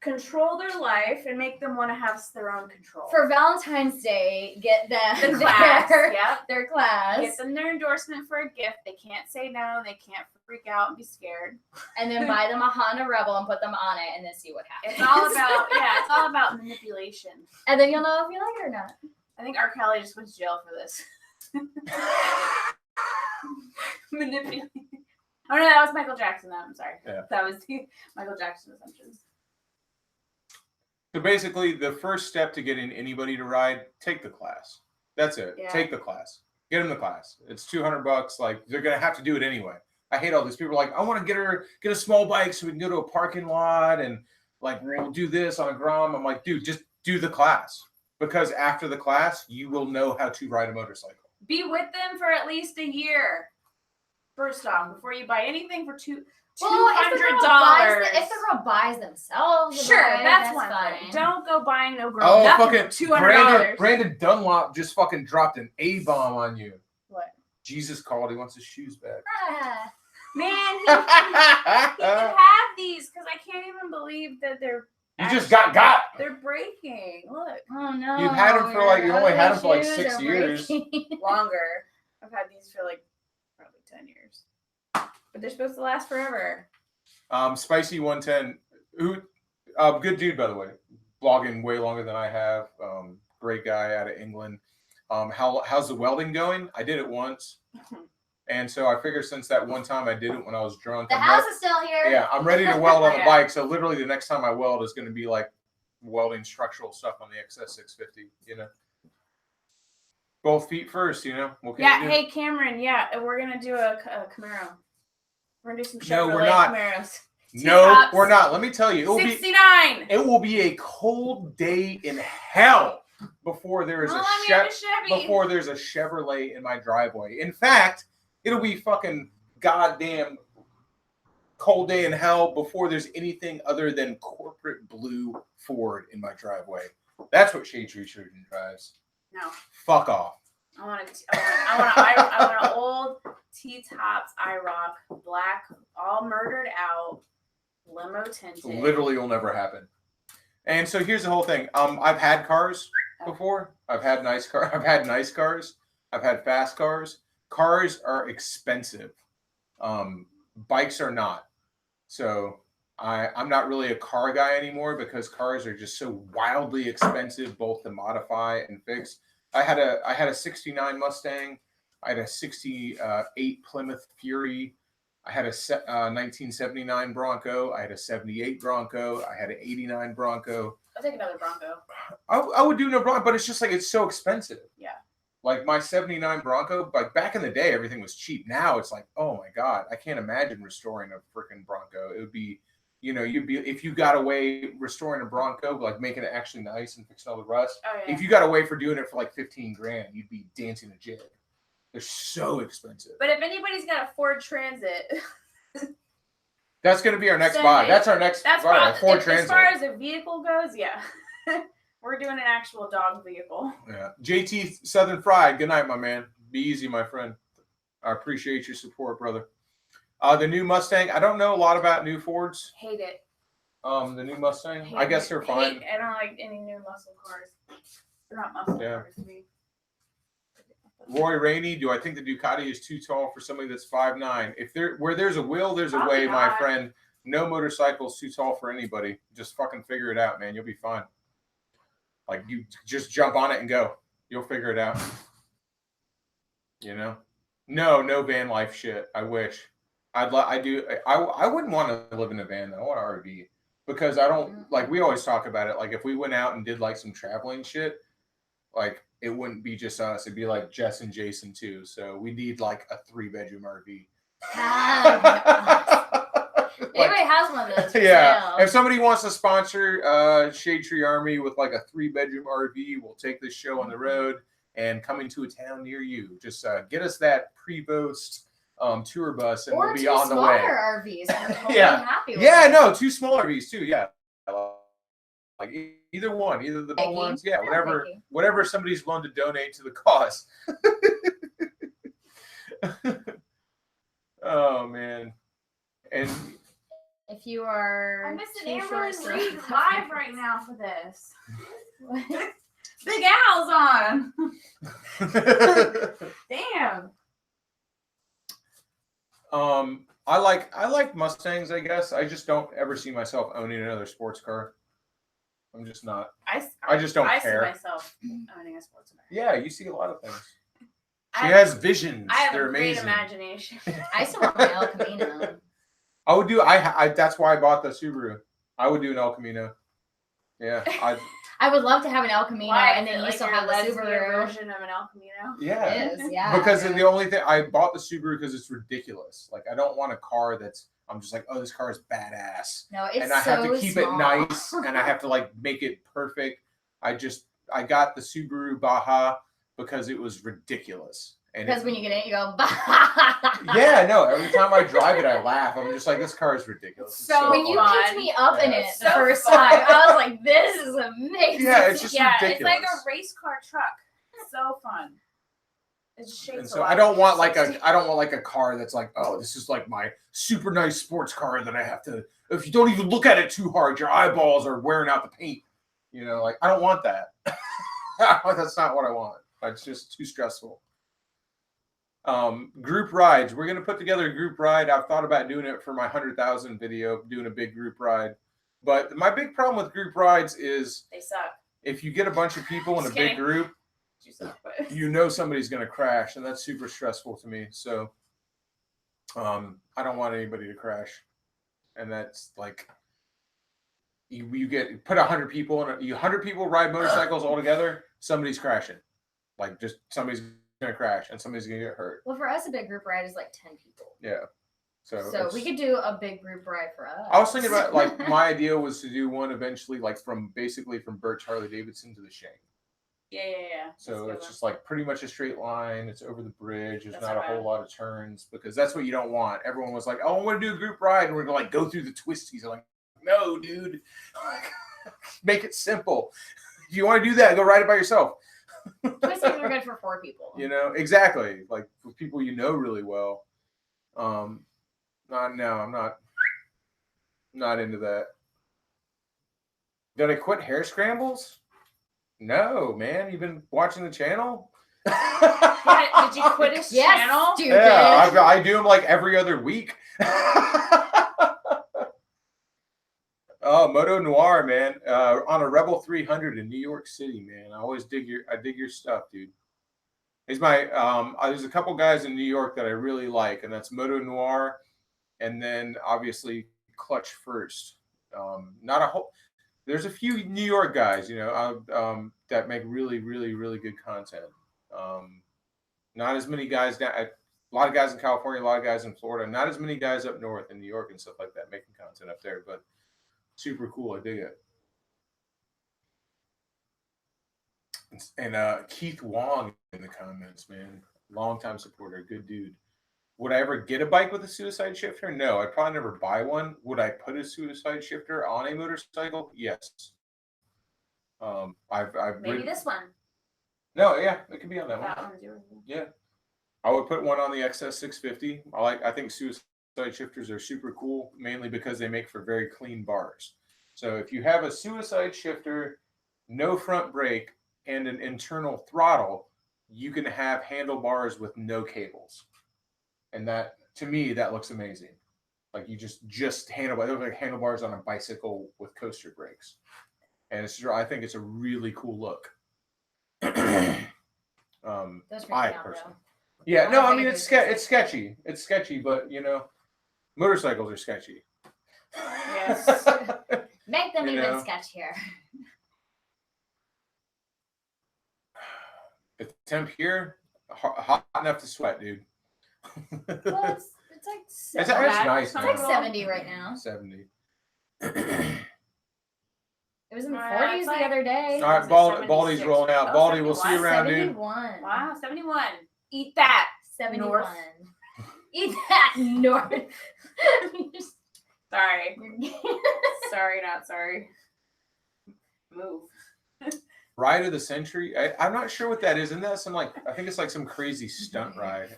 control their life and make them want to have their own control. For Valentine's Day, get them the class. Their class. Get them their endorsement for a gift. They can't say no. They can't freak out and be scared. And then buy them a Honda Rebel and put them on it, and then see what happens. It's all about manipulation. And then you'll know if you like it or not. I think R. Kelly just went to jail for this. Manipulation. Oh no, that was Michael Jackson. I'm sorry. Yeah. That was the Michael Jackson assumptions. So basically, the first step to getting anybody to ride, take the class. That's it. Yeah. Take the class. Get them the class. It's $200. Like, they're gonna have to do it anyway. I hate all these people like, I want to get a small bike so we can go to a parking lot and like we'll do this on a Grom. I'm like, dude, just do the class, because after the class, you will know how to ride a motorcycle. Be with them for at least a year. First off, before you buy anything for $200. If the girl buys themselves, sure, that's one thing. Don't go buying no girl. Oh, fucking $200. Brandon Dunlop just fucking dropped an A-bomb on you. What? Jesus called. He wants his shoes back. Man, he can have these because I can't even believe that they're. You just got. They're breaking. Look. Oh no. You've had them for you only had them for like 6 years. Longer. I've had these for like probably 10 years. But they're supposed to last forever. Spicy 110, who good dude, by the way. Blogging way longer than I have. Great guy out of England. How's the welding going? I did it once. And so I figure since that one time I did it when I was drunk. The house is still here. Yeah, I'm ready to weld on the bike. So literally the next time I weld is going to be like welding structural stuff on the XS650, you know. Both feet first, you know. Hey Cameron, we're going to do a Camaro. We're going to do some Chevrolet Camaros. No, we're not. Let me tell you. 69. It will be a cold day in hell before there is a Chevrolet in my driveway. In fact, it'll be fucking goddamn cold day in hell before there's anything other than corporate blue Ford in my driveway. That's what Shadetree drives. No. Fuck off. I want an old T-Tops IROC, black, all murdered out, limo tinted. Literally will never happen. And so here's the whole thing. I've had cars before. I've had nice cars. I've had fast cars. Cars are expensive. Bikes are not. So I'm not really a car guy anymore because cars are just so wildly expensive, both to modify and fix. I had a 69 Mustang. I had a 68 Plymouth Fury. I had a 1979 Bronco. I had a 78 Bronco. I had an 89 Bronco. I'll take another Bronco. I would do no Bronco, but it's just like it's so expensive. Yeah. Like my 79 Bronco, like back in the day, everything was cheap. Now it's like, oh my God, I can't imagine restoring a freaking Bronco. It would be, if you got away restoring a Bronco, like making it actually nice and fixing all the rust. Oh, yeah. If you got away for doing it for like $15,000, you'd be dancing a jig. They're so expensive. But if anybody's got a Ford Transit, that's going to be our next buy. That's our next buy. Ford Transit. As far as a vehicle goes, yeah. We're doing an actual dog vehicle. Yeah. JT Southern Fried. Good night, my man. Be easy, my friend. I appreciate your support, brother. The new Mustang. I don't know a lot about new Fords. Hate it. The new Mustang. I guess they're fine. I don't like any new muscle cars. They're not muscle cars to me. Roy Rainey, do I think the Ducati is too tall for somebody that's 5'9"? Where there's a will, there's a way, my friend. No motorcycle's too tall for anybody. Just fucking figure it out, man. You'll be fine. Like, you just jump on it and go. You'll figure it out. No van life shit. I wish. I wouldn't want to live in a van though. I want an RV because I don't like. We always talk about it. Like if we went out and did like some traveling shit, like it wouldn't be just us. It'd be like Jess and Jason too. So we need like a 3-bedroom RV. Everybody has one of those. Yeah. If somebody wants to sponsor Shadetree Army with like a 3-bedroom RV, we'll take this show on the road and coming to a town near you. Just get us that pre-post tour bus, and or we'll be two on the smaller way. RVs. I'm totally Yeah. happy with Yeah, it. no, 2 small RVs too. Yeah, like either one, either the big ones. Yeah, whatever somebody's willing to donate to the cause. Oh man, and if you are, I'm missing too Amber short and to- Reed live right now for this. Big Al's on. Damn. I like Mustangs. I guess I just don't ever see myself owning another sports car. I'm just not. I just don't care. I see myself owning a sports car. Yeah, you see a lot of things. She has visions. I have They're a great amazing. imagination. I still want my El Camino. I would do. I that's why I bought the Subaru. I would do an El Camino. Yeah, I would love to have an El Camino, Why? and then you Like still your have the lesbian Subaru. version of an El Camino. yeah. It is, yeah. Because the only thing I bought the Subaru because it's ridiculous. Like I don't want a car that's. I'm just like, oh, this car is badass. No, it's and I have to keep small. it nice, and I have to like make it perfect. I got the Subaru Baja because it was ridiculous. And Because when you get in, you go, yeah, no. Every time I drive it, I laugh. I'm just like, this car is ridiculous. It's So when you fun. picked me up in it It's the so first fun. time, I was like, this is amazing. Yeah, it's just It's ridiculous. like a race car truck. So fun. It just shakes And a so lot. I don't want like a car that's like, oh, this is like my super nice sports car that I have to. If you don't even look at it too hard, your eyeballs are wearing out the paint. You know, like I don't want that. That's not what I want. It's just too stressful. Group rides. We're gonna put together a group ride. I've thought about doing it for my 100,000 video, doing a big group ride. But my big problem with group rides is they suck. if you get a bunch of people in a Just big kidding. group, You suck, but you know somebody's gonna crash, and that's super stressful to me. So, I don't want anybody to crash, and that's like you get put 100 people in 100 people ride motorcycles all together. Somebody's crashing, like just somebody's gonna crash and somebody's gonna get hurt. Well, for us, a big group ride is like 10 people. Yeah. So we could do a big group ride for us. I was thinking about like my idea was to do one eventually, like from Birch Harley Davidson to the Shank. yeah. So it's just like pretty much a straight line. It's over the bridge. There's That's not a right. whole lot of turns because that's what you don't want. Everyone was like, "Oh, I want to do a group ride, and we're gonna like go through the twisties." I'm like, "No, dude, make it simple. If you want to do that, go ride it by yourself." Twisties are good for 4 people. You know, exactly. Like with people you know really well. I'm not into that. Did I quit hair scrambles? No, man. You've been watching the channel? Yeah, did you quit his Yes, channel? stupid. Yeah, I do them like every other week. Oh, Moto Noir, man. On a Rebel 300 in New York City, man. I always dig your stuff, dude. He's my there's a couple guys in New York that I really like, and that's Moto Noir, and then obviously Clutch First. Not a whole. There's a few New York guys, you know, that make really, really, really good content. Not as many guys down. A lot of guys in California, a lot of guys in Florida. Not as many guys up north in New York and stuff like that making content up there, but super cool. I dig it. And Keith Wong in the comments, man. Longtime supporter, good dude. Would I ever get a bike with a suicide shifter? No, I'd probably never buy one. Would I put a suicide shifter on a motorcycle? Yes. I've Maybe this one. No, yeah, it could be on that one. That one's yours. Yeah, I would put one on the XS650. I think suicide shifters are super cool, mainly because they make for very clean bars. So if you have a suicide shifter, no front brake, and an internal throttle, you can have handlebars with no cables. And that, to me, that looks amazing. Like you just handlebars, they look like handlebars on a bicycle with coaster brakes. And I think it's a really cool look. I personally. Yeah, no, I mean it's sketchy. It's sketchy, but you know, motorcycles are sketchy. Yes. Make them You even know. sketchier. The temp here, hot enough to sweat, dude. Well, it's like It's 70. nice, It's like man. 70 right now. 70. It was in the Yeah, 40s it's the like- other day. All right, Baldy's rolling out. Oh, Baldy, we'll see you 71. around, dude. 71. Wow, 71. Eat that. 71. North. Eat that, North. Sorry. Sorry, not sorry. Move. Ride of the Century. I'm not sure what that is. Isn't that some like? I think it's like some crazy stunt ride.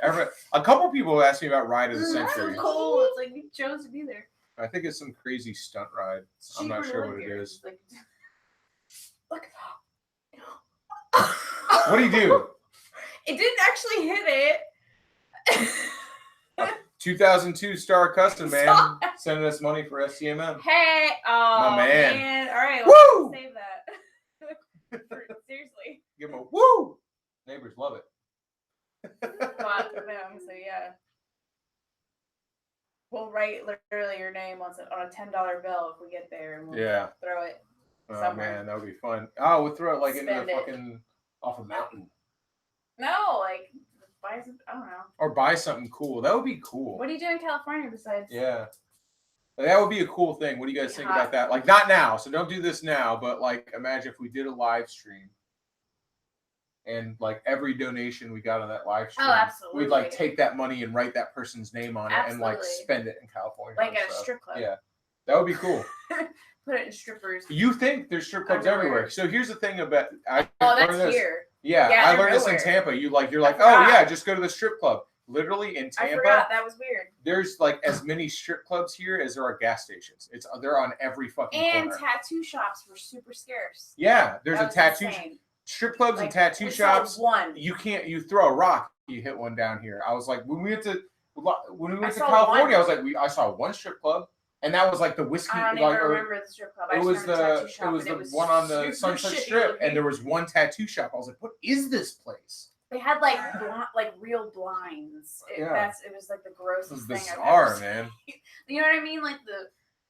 A couple people have asked me about Ride of the Century. So cool. It's like you chose to be there. I think it's some crazy stunt ride. It's I'm not cheaper sure to what live it here. is. It's like, look. What do you do? It didn't actually hit it. 2002 Star Custom, man. Sending us money for STMM. Hey, oh My man. All right, Woo! Save that. Seriously. Give them a woo. Neighbors love it. Bought them, so yeah. We'll write literally your name on a $10 bill if we get there, and we'll throw it somewhere. Oh man, that would be fun. Oh, we'll throw it like into the Spend it. fucking off a mountain. No, like buy some. I don't know. Or buy something cool. That would be cool. What do you do in California besides? Yeah. That would be a cool thing. What do you guys think about that? Like, not now, so don't do this now, but like, imagine if we did a live stream and like every donation we got on that live stream, absolutely. we'd like take that money and write that person's name on it and like spend it in California. Like at a strip club. Yeah. That would be cool. Put it in strippers. You think there's strip clubs everywhere. So here's the thing about that's here. Yeah, I learned this in Tampa. You're like, oh yeah, just go to the strip club. Literally in Tampa, I forgot, that was weird. There's like as many strip clubs here as there are gas stations. They're on every fucking corner. And tattoo shops were super scarce. Yeah, there's a tattoo strip clubs and tattoo shops. You throw a rock, you hit one down here. I was like, when we went to California, I was like, I saw one strip club, and that was like the whiskey. I don't even remember the strip club. It was the one on the Sunset Strip, and there was one tattoo shop. I was like, what is this place? They had like real blinds. It was like the grossest thing bizarre, I've ever seen. Man. You know what I mean? Like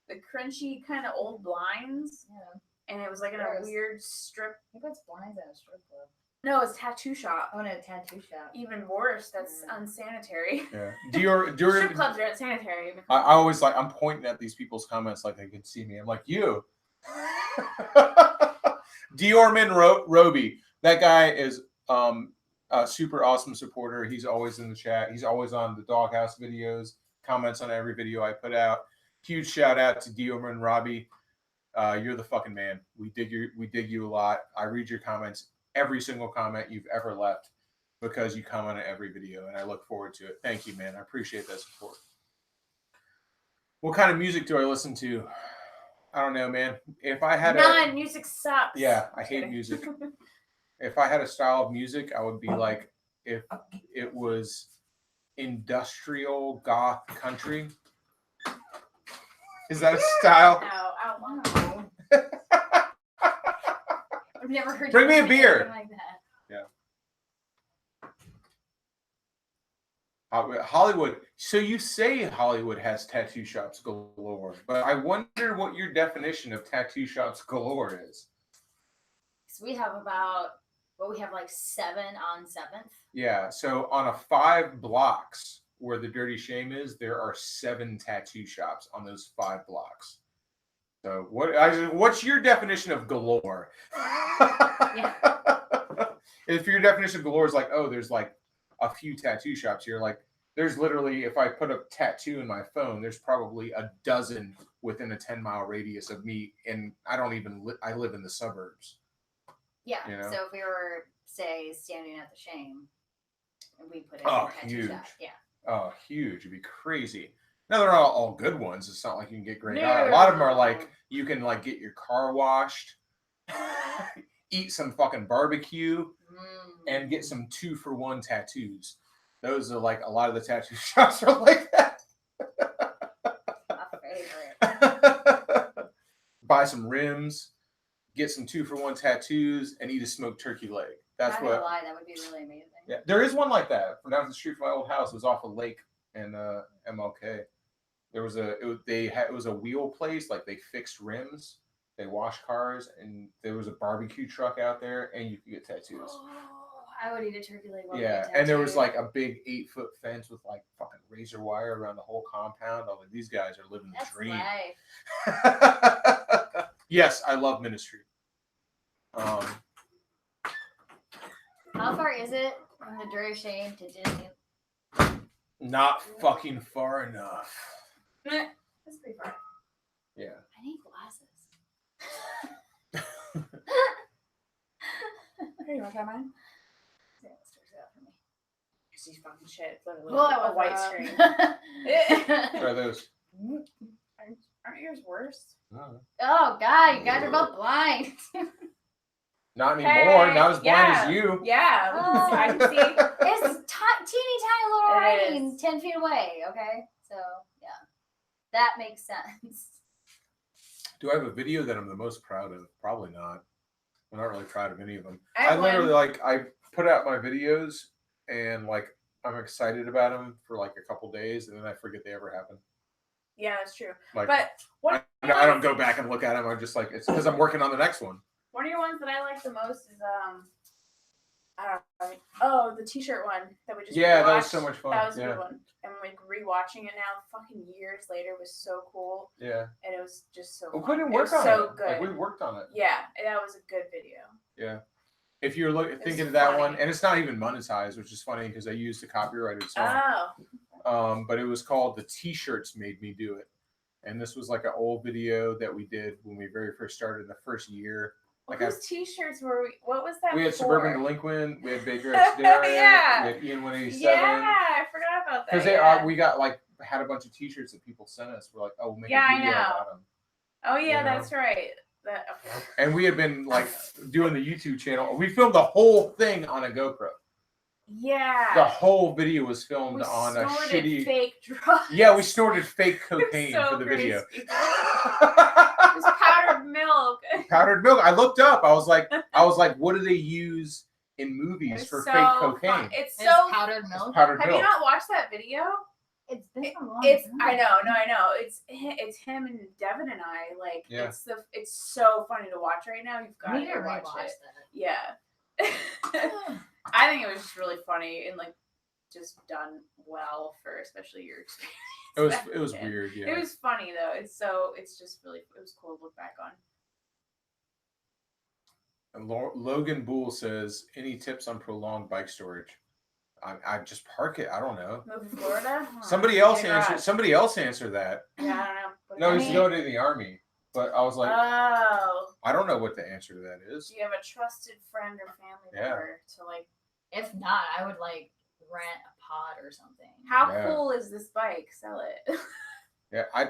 the crunchy kind of old blinds. Yeah. And it was like in a weird strip. Who puts blinds at a strip club? No, it's a tattoo shop. Oh, in a tattoo shop. Even worse. That's unsanitary. Yeah. Strip clubs are unsanitary. I always like, I'm pointing at these people's comments like they can see me. I'm like, you. Diorman Roby. That guy is a super awesome supporter. He's always in the chat. He's always on the Doghouse videos, comments on every video I put out. Huge shout out to Diorman Robbie. You're the fucking man. We dig you a lot. I read your comments, every single comment you've ever left, because you comment on every video, and I look forward to it. Thank you, man. I appreciate that support. What kind of music do I listen to? I don't know, man. If I had music sucks. Yeah, I hate music. If I had a style of music, I would be like, if it was industrial goth country. Is that a style? No. I've never heard. Bring me a beer. Like that. Yeah. Hollywood. So you say Hollywood has tattoo shops galore, but I wonder what your definition of tattoo shops galore is. So we have like 7 on 7th. Yeah. So on 5 blocks where the Dirty Shame is, there are 7 tattoo shops on those 5 blocks. So what's your definition of galore? Yeah. If your definition of galore is like, oh, there's like a few tattoo shops here, like there's literally, if I put a tattoo in my phone, there's probably a dozen within a 10-mile radius of me, and I live in the suburbs. Yeah. You know? So if we were, say, standing at the Shame, and we put it in a tattoo huge shop. Yeah. Oh, huge. It'd be crazy. Now, they're not all good ones. It's not like you can get great eye. A lot of them are like, you can like get your car washed, eat some fucking barbecue, and get some 2-for-1 tattoos. Those are like, a lot of the tattoo shops are like that. My favorite. Buy some rims, get some 2-for-1 tattoos, and eat a smoked turkey leg. That's I'm not gonna lie, that would be really amazing. Yeah, there is one like that from down the street from my old house. It was off a lake in MLK. There was it was a wheel place, like they fixed rims, they wash cars, and there was a barbecue truck out there, and you could get tattoos. Oh, I would eat a turkey leg. Yeah, and there was like a big 8-foot fence with like fucking razor wire around the whole compound. I was like, these guys are living the dream. Life. Yes, I love Ministry. How far is it from the Dirty Shame to Disney? Not fucking far enough. That's pretty far. Yeah. I need glasses. Hey, you want to try mine? Yeah, let's fix it out for me. These fucking shit. It's literally Well, a white screen. Try those. Aren't yours worse? Oh God, you guys are both blind. Not anymore. Hey, Not as blind yeah. as you. Yeah, I can see. It's teeny tiny little It writing is. 10 feet away. Okay, so yeah, that makes sense. Do I have a video that I'm the most proud of? Probably not. I'm not really proud of any of them. I I have literally one. I put out my videos and I'm excited about them for like a couple days and then I forget they ever happened. Yeah, that's true. Like, But I don't go back and look at them. I'm just like, it's because I'm working on the next one. one of your ones that I like the most is I don't know. Oh, the T-shirt one that we just Yeah, that was rewatched. so much fun. That was a Yeah. good one. And like rewatching it now, fucking years later, was so cool. Yeah. And it was just so. We fun. didn't It work was on so it. good. Like, we worked on it. Yeah, that was a good video. Yeah. If you're thinking of funny. that one, and it's not even monetized, which is funny because I used a copyrighted song. Oh. But it was called "The T-Shirts Made Me Do It," and this was like an old video that we did when we very first started in the first year. Well, Like whose T-shirts were we? What was that? we had for? Suburban Delinquent, we had Baker X Derrick, Yeah. we had Ian 187. Yeah, I forgot about that. Because we got had a bunch of T-shirts that people sent us. We're like, oh, we'll make a video about them. Oh yeah, You know? that's right. And we had been doing the YouTube channel. We filmed the whole thing on a GoPro. Yeah. The whole video was filmed we on a snorted shitty. fake drugs. Yeah, we snorted fake cocaine so for the video. It was powdered milk. Powdered milk. I looked up. I was like, what do they use in movies for so fake cocaine? fun. It's It's so powdered milk. Powdered Have milk. you not watched that video? It's been a long It's time. I know. It's him and Devin and I. Like Yeah. it's so funny to watch right now. You've got We need to to watch rewatch it. that. Yeah. I think it was just really funny and just done well for especially your experience. It was weird. Yeah. It was funny though. It's just really it was cool to look back on. And Logan Bull says, any tips on prolonged bike storage? I just park it. I don't know. Move to Florida. Somebody else answer that. Yeah, I don't know. No, he's going to the army. But I was like, oh. I don't know what the answer to that is. Do you have a trusted friend or family member to If not, I would rent a pod or something. How Yeah. cool is this bike? Sell it. Yeah, I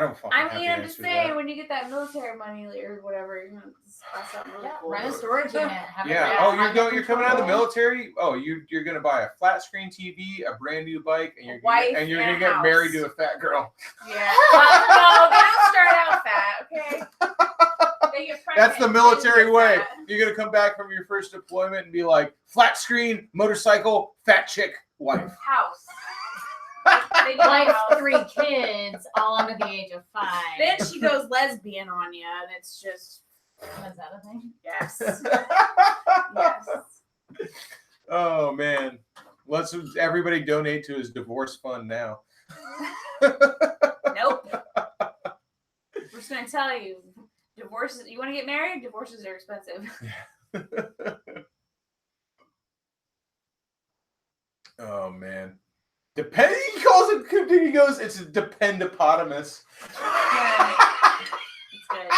don't fucking I have mean, the I'm just answer to saying, that. when you get that military money or whatever, you're gonna buy something really cool. Rent a storage unit. Have Yeah. Oh, you're coming out of the military. Oh, you're gonna buy a flat screen TV, a brand new bike, and you're gonna get house. married to a fat girl. Yeah. No, they don't start out fat. Okay. They get pregnant That's the and military get way. fat. You're gonna come back from your first deployment and be like, flat screen, motorcycle, fat chick, wife. House. They do Like house. 3 kids, all under the age of 5. Then she goes lesbian on you, and it's just Is that a thing? yes, yes. Oh man, let's everybody donate to his divorce fund now. Nope. We're just gonna tell you, divorces. You want to get married? Divorces are expensive. Oh man, he calls it. He goes, it's a dependipotamus. Yeah. It's good.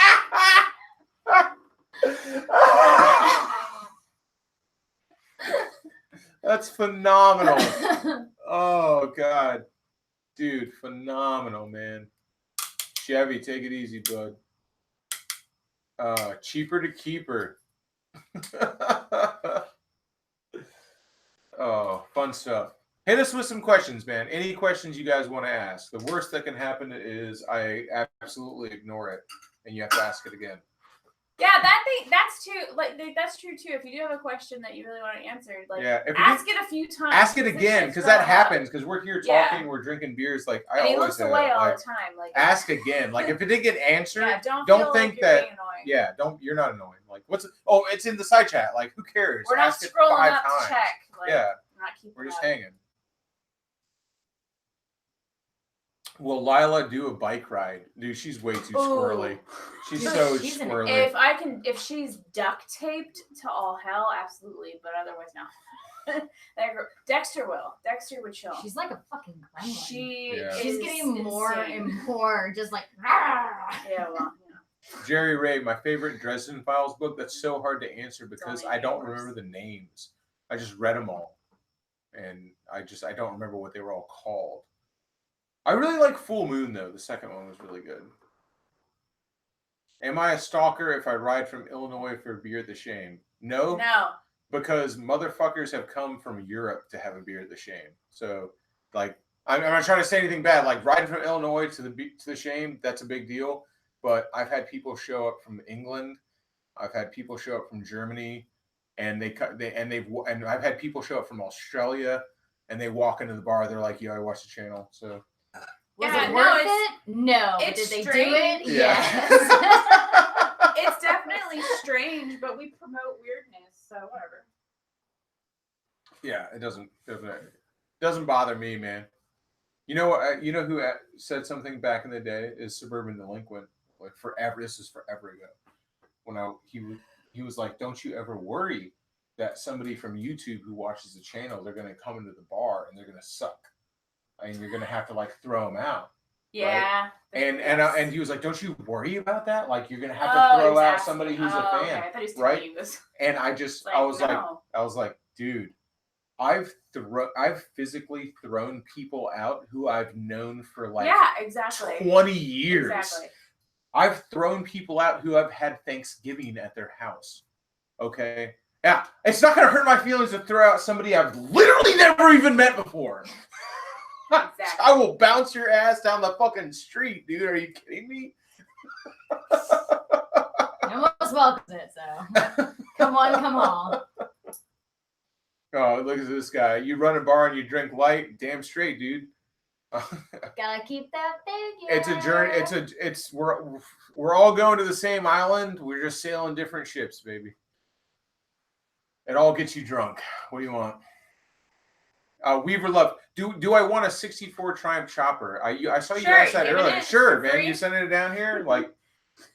That's phenomenal. Oh god, dude, phenomenal, man. Chevy, take it easy, bud. Cheaper to keep her. Oh, fun stuff. Hit us with some questions, man. Any questions you guys want to ask? The worst that can happen is I absolutely ignore it, and you have to ask it again. Yeah, that's too. That's true too. If you do have a question that you really want to answer, ask it a few times. Ask it again, because that happens. Because we're here talking, we're drinking beers. I and he always looks say away that, all the time. Ask again. If it didn't get answered, yeah, don't think feel like you're that. being annoying. Yeah, you're not annoying. It's in the side chat. Who cares? We're not Ask it scrolling 5 up times. to check. Yeah, not keeping we're just up. hanging. Will Lila do a bike ride? Dude, she's way too squirrely. She's so squirrely. If she's duct taped to all hell, absolutely. But otherwise, no. Dexter will. Dexter would chill. She's like a fucking gremlin. She's getting more insane. and more just like. Yeah, well, Jerry Ray, my favorite Dresden Files book. That's so hard to answer because only I don't yours. remember the names. I just read them all, and I don't remember what they were all called. I really like Full Moon though. The second one was really good. Am I a stalker if I ride from Illinois for a beer at the Shame? No, because motherfuckers have come from Europe to have a beer at the Shame. So, like, I'm not trying to say anything bad. Like riding from Illinois to the Shame, that's a big deal. But I've had people show up from England. I've had people show up from Germany, and I've had people show up from Australia, and they walk into the bar. They're like, "Yeah, I watched the channel." So Was it worth it? No. But did they do it? Yes. It's definitely strange, but we promote weirdness, so whatever. Yeah, it doesn't bother me, man. You know what? You know who said something back in the day is Suburban Delinquent. Like forever. This is forever ago. When he was like, "Don't you ever worry that somebody from YouTube who watches the channel, they're gonna come into the bar and they're gonna suck, and you're gonna have to like throw them out." Yeah. Right? And he was like, "Don't you worry about that. Like you're gonna have to throw out somebody who's a fan, okay. I thought he was right?" telling you this. And I was like, dude, I've physically thrown people out who I've known for like 20 years. Exactly. I've thrown people out who I've had Thanksgiving at their house. Okay. Yeah. It's not going to hurt my feelings to throw out somebody I've literally never even met before. Exactly. I will bounce your ass down the fucking street, dude. Are you kidding me? No one's welcomes it, so. Come on. Oh, look at this guy. You run a bar and you drink light. Damn straight, dude. Gotta keep that figure. It's a journey. We're all going to the same island. We're just sailing different ships, baby. It all gets you drunk. What do you want? Weaver Love. Do I want a 64 Triumph chopper? I saw you ask that earlier. Sure, man. Free? You sending it down here? Like,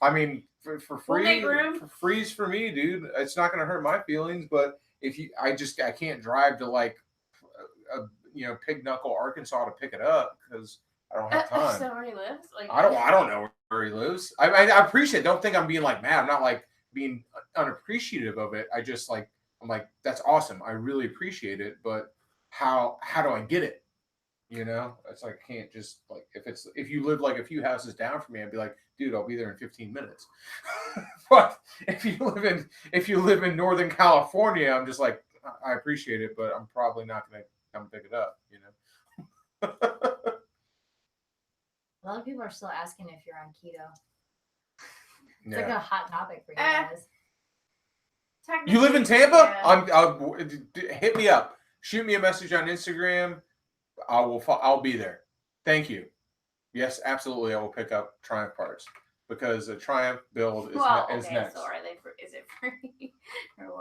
I mean, for free. We'll make room. For free's for me, dude. It's not gonna hurt my feelings, but I can't drive to like Pig Knuckle, Arkansas to pick it up because I don't have time. So where he lives? Like I don't know where he lives. I appreciate it. Don't think I'm being like mad. I'm not like being unappreciative of it. I'm like, that's awesome. I really appreciate it, but how do I get it? You know, it's like I can't just like if you live like a few houses down from me, I'd be like, dude, I'll be there in 15 minutes. But if you live in Northern California, I'm just like, I appreciate it, but I'm probably not gonna come pick it up, you know. A lot of people are still asking if you're on keto. It's like a hot topic for you guys. You live in Tampa? Yeah. Hit me up. Shoot me a message on Instagram. I'll be there. Thank you. Yes, absolutely. I will pick up Triumph parts because a Triumph build is next. So is it free?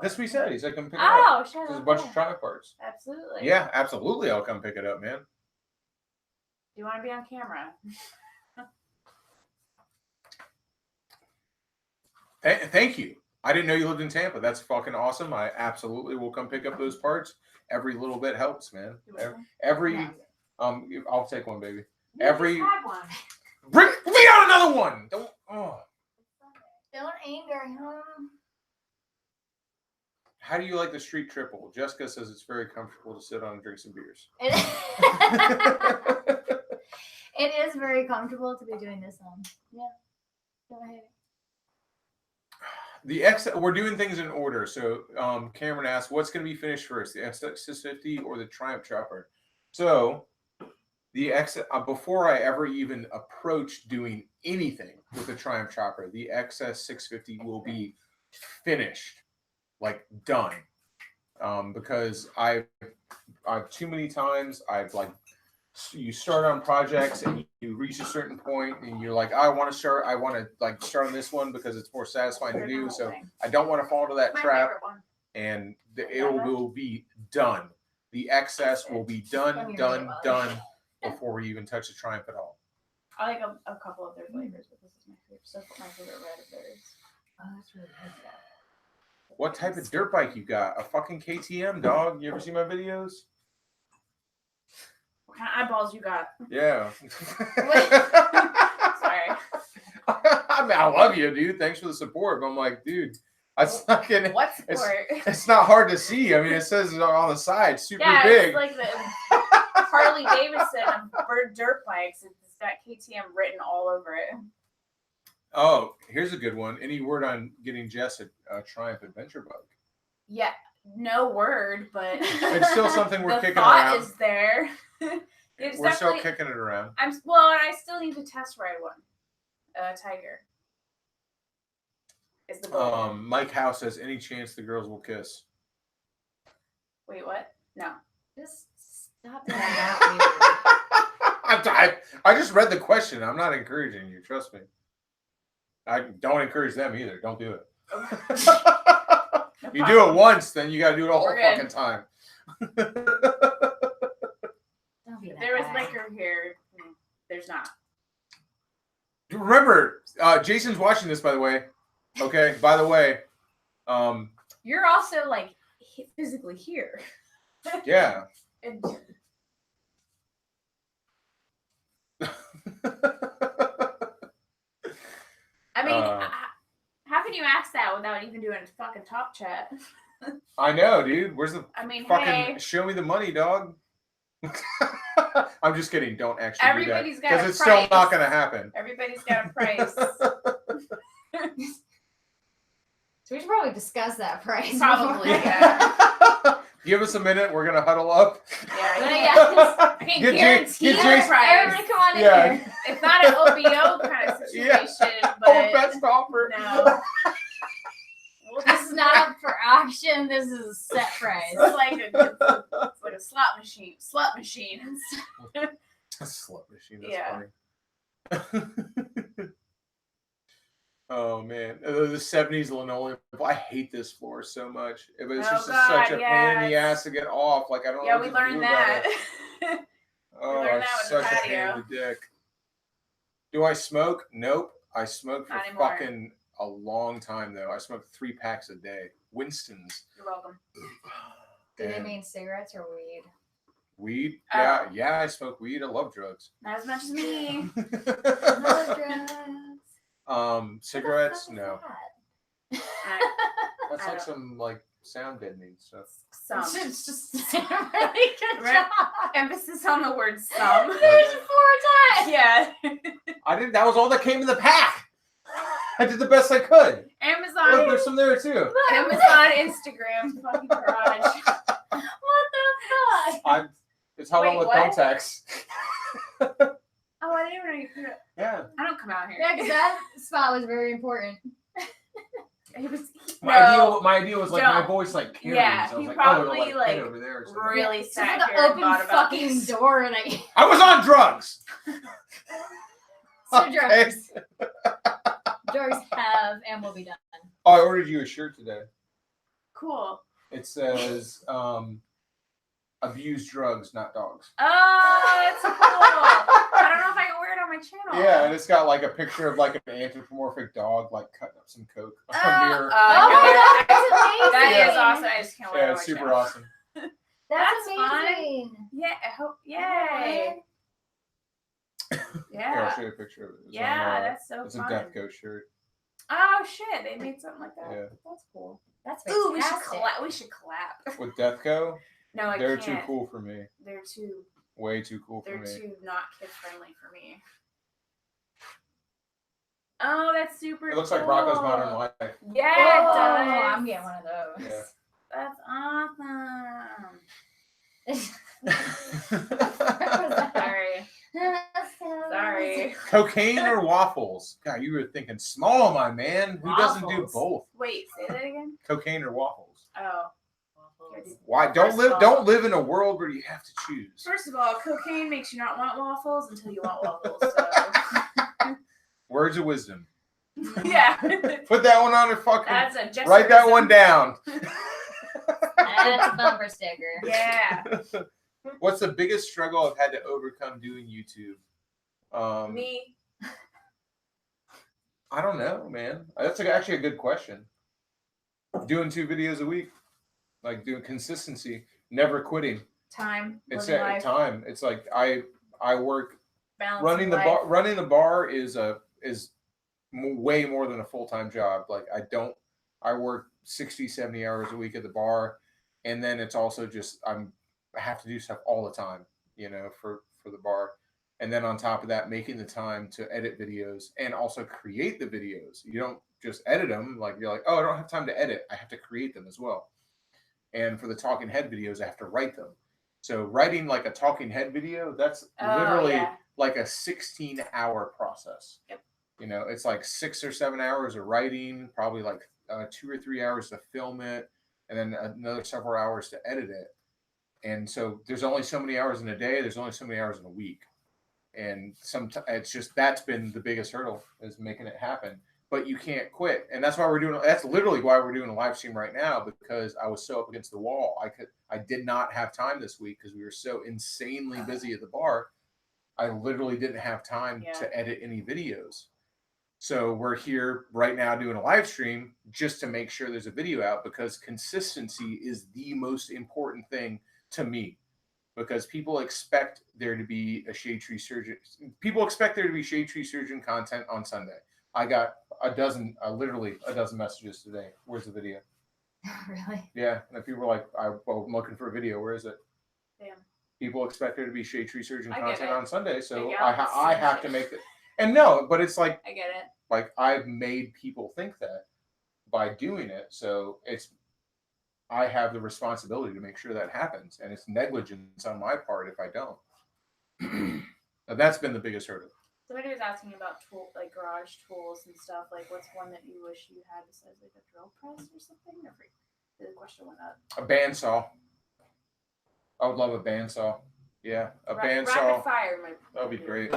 That's what he said. He said, come pick it up. Sure. There's a bunch of Triumph parts. Absolutely. Yeah, absolutely. I'll come pick it up, man. Do you want to be on camera? Thank you. I didn't know you lived in Tampa. That's fucking awesome. I absolutely will come pick up those parts. Every little bit helps, man. I'll take one, baby. Had one. Bring out another one. Don't anger him. How do you like the street triple? Jessica says it's very comfortable to sit on and drink some beers. It is very comfortable to be doing this on. Yeah. Go ahead. We're doing things in order. So Cameron asked, what's going to be finished first, the XS650 or the Triumph chopper? So the before I ever even approach doing anything with the Triumph chopper, the XS650 will be finished, like done. Because I've too many times you start on projects and you reach a certain point and you're like, I want to start on this one because it's more satisfying to do. So I don't want to fall into that trap. And it will be done. The XS will be done before we even touch the Triumph at all. I like a couple of their flavors, but this is my favorite red of theirs. Oh, that's really good. What type of dirt bike you got? A fucking KTM, dog. You ever see my videos? What kind of eyeballs you got? Yeah. Sorry. I mean, I love you, dude. Thanks for the support. But I'm like, dude, that's not gonna. What sport? It's not hard to see. I mean, it says it on the side, super Yeah, big. it's like the Harley Davidson of dirt bikes. It's got KTM written all over it. Oh, here's a good one. Any word on getting Jess a Triumph adventure bike? Yeah, no word, but It's still something we're kicking thought around. is there. We're still kicking it around. And I still need to test ride one. Tiger. Is the goal. Mike House says, any chance the girls will kiss? Wait, what? No. Just stop doing that. I just read the question. I'm not encouraging you. Trust me. I don't encourage them either. Don't do it. You do it once, then you got to do it all the fucking time. Don't be that There was guy. liquor here. There's not. Remember, Jason's watching this, by the way. Okay, by the way. You're also like physically here. Yeah. And I mean, how can you ask that without even doing a fucking top chat? I know, dude. Where's the Hey, show me the money, dog? I'm just kidding. Don't actually everybody's do got that. a Because it's still price. not going to happen. Everybody's got a price. So we should probably discuss that price. Probably, before. yeah. Give us a minute. We're going to huddle up. I can't guarantee the price. Everybody come on in Yeah. here. It's not an OBO kind of situation, but best offer. no. This is not up for auction. This is a set price. It's like a slot machine. Slut machine. A slut machine. That's Yeah. funny. Oh man, the 70s linoleum. I hate this floor so much. It's just such a pain in the ass to get off. Like I don't know. Yeah, what we to learned do about that. it. Oh, learned that it's with such the a pain in patio. the dick. Do I smoke? Nope. I smoked for Not anymore. fucking a long time though. I smoked 3 packs a day. Winston's. You're welcome. Do they And mean cigarettes or weed? weed? Oh. Yeah, I smoke weed. I love drugs. Not as much as me. No drugs. Cigarettes? What the No. fuck is That's I like don't- some like sound deadening stuff. Some. that? It's just a really good Right. job. Emphasis on the word some. There's 4 times. Yeah. I didn't. That was all that came in the pack. I did the best I could. Look, Amazon. there's some there too. Amazon Instagram fucking garage. What the fuck? It's how Wait, long with what? contacts. Oh, I didn't know you could. Yeah. I don't come out here. Yeah, because that spot was very important. He was My idea was like my Don't. voice like carries. Yeah, I was he like, probably, it'll, like, hit over there. Or something. really Except sat for here the and open thought about fucking this. door, and I I was on drugs. so Okay. drugs have and will be done. Oh, I ordered you a shirt today. Cool. It says, abuse drugs, not dogs. Oh, that's cool. I don't know if I can wear it on my channel. Yeah, and it's got like a picture of like an anthropomorphic dog like cutting up some coke on a mirror. Oh my God, that's That amazing. is awesome. I just can't wear it Yeah, on it's my super channel. awesome. That's fun. amazing. Yeah, I hope. Yay. Here, Yeah. I'll show you a picture of it. It's Yeah, on, that's so it's fun. a Death Coast shirt. Oh shit, they made something like that. Yeah. That's cool. That's Ooh, we should fantastic. collab. We should collab. With Deathco, No, I they're can't. too cool for me. They're too. Way too cool for They're me. too not kid friendly for me. Oh, that's super. It looks like cool. Rocco's Modern Life. Yeah, Whoa, it does. I'm getting one of those. Yeah. That's awesome. Sorry. Sorry. Cocaine or waffles? God, you were thinking small, my man. Who doesn't do Waffles. both? Wait, say that again. Cocaine or waffles? Oh. Why? First of all- Don't live in a world where you have to choose. First of all, cocaine makes you not want waffles until you want waffles. So. Words of wisdom. Yeah. Put that one on your fucking. That's a just Write that one down. That's a bumper sticker. Yeah. What's the biggest struggle I've had to overcome doing YouTube? Me. I don't know, man. That's actually a good question. Doing 2 videos a week, like doing consistency, never quitting. Time. It's Living at life. time. It's like I work Balancing life. running the bar is way more than a full-time job. Like I work 60, 70 hours a week at the bar, and then it's also just I have to do stuff all the time, for the bar. And then on top of that, making the time to edit videos and also create the videos. You don't just edit them, like you're like, oh, I don't have time to edit. I have to create them as well. And for the talking head videos, I have to write them. So writing like a talking head video, that's literally like a 16-hour process. Yep. It's like 6 or 7 hours of writing, probably like 2 or 3 hours to film it, and then another several hours to edit it. And so there's only so many hours in a day. There's only so many hours in a week. And it's just that's been the biggest hurdle is making it happen. But you can't quit, and that's literally why we're doing a live stream right now, because I was so up against the wall. I did not have time this week because we were so insanely busy at the bar. I literally didn't have time to edit any videos. So we're here right now doing a live stream just to make sure there's a video out, because consistency is the most important thing to me. Because people expect there to be a Shadetree surgeon. People expect there to be Shadetree surgeon content on Sunday. I got literally a dozen messages today. Where's the video? Really? Yeah, and people were like, I'm looking for a video. Where is it? Damn. People expect there to be Shadetree surgeon content on Sunday, so Yeah, I have to make it. And no, but it's like I get it. Like I've made people think that by doing it, so I have the responsibility to make sure that happens, and it's negligence on my part if I don't. Now, that's been the biggest hurdle. Somebody was asking about garage tools and stuff. Like, what's one that you wish you had besides like a drill press or something? The question went up. A bandsaw. I would love a bandsaw. Yeah, bandsaw. Rapid fire, that would be great.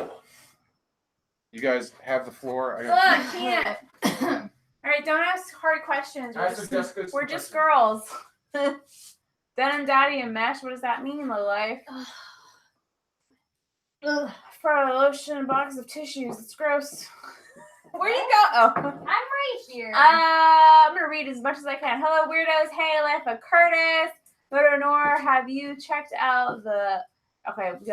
You guys have the floor. I can't. All right, don't ask hard questions. We're just girls. Denim daddy and mesh. What does that mean, low life? For a lotion and box of tissues. It's gross. Where you go? Oh, I'm right here. I'm gonna read as much as I can. Hello, weirdos. Hey, Life of Curtis. Nor, have you checked out the? Okay, you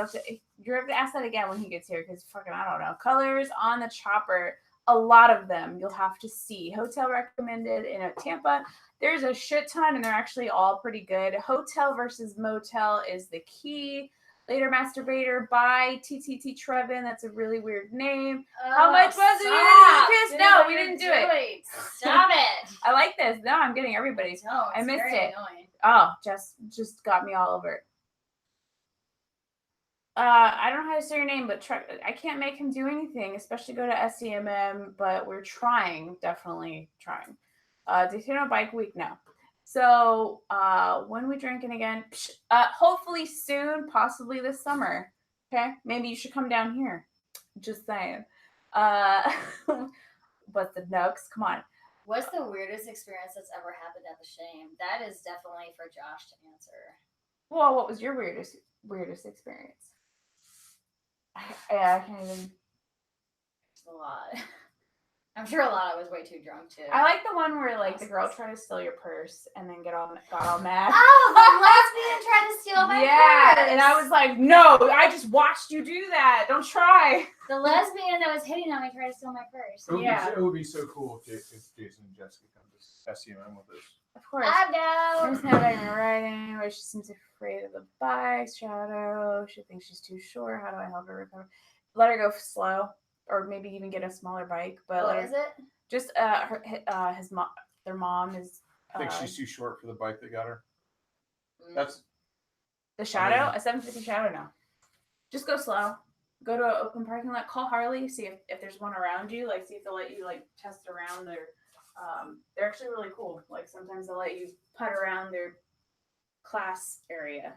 have to ask that again when he gets here, because fucking I don't know. Colors on the chopper. A lot of them you'll have to see. Hotel recommended in Tampa. There's a shit ton, and they're actually all pretty good. Hotel versus motel is the key. Later masturbator by TTT Trevin. That's a really weird name. How much was it? No, we didn't do it. Stop it. I like this. No, I'm getting everybody's. No, I missed it. Annoying. Oh, just got me all over it. I don't know how to say your name, but I can't make him do anything, especially go to SEMM, but we're definitely trying. Daytona Bike Week, no. So, when are we drinking again? Hopefully soon, possibly this summer. Okay? Maybe you should come down here. Just saying. But the Nugs, come on. What's the weirdest experience that's ever happened at the Shame? That is definitely for Josh to answer. Well, what was your weirdest experience? I can't even. It's a lot. I'm sure a lot of it was way too drunk too. I like the one where like the girl tried to steal your purse and then got all mad. Oh, the lesbian tried to steal my purse. Yeah, and I was like, no, I just watched you do that. Don't try. The lesbian that was hitting on me tried to steal my purse. It would be so cool if Jason and Jessica come to SEMM with us. Of course. I know. There's no writing. Anyway, she seems afraid of the bike. Shadow. She thinks she's too short. How do I help her recover? Let her go slow, or maybe even get a smaller bike. But what is it? Just his mom. Their mom is. I think she's too short for the bike that got her. That's the Shadow. A 750 Shadow now. Just go slow. Go to an open parking lot. Call Harley. See if there's one around you. Like see if they'll let you like test around their. They're actually really cool. Like sometimes they'll let you putt around their class area,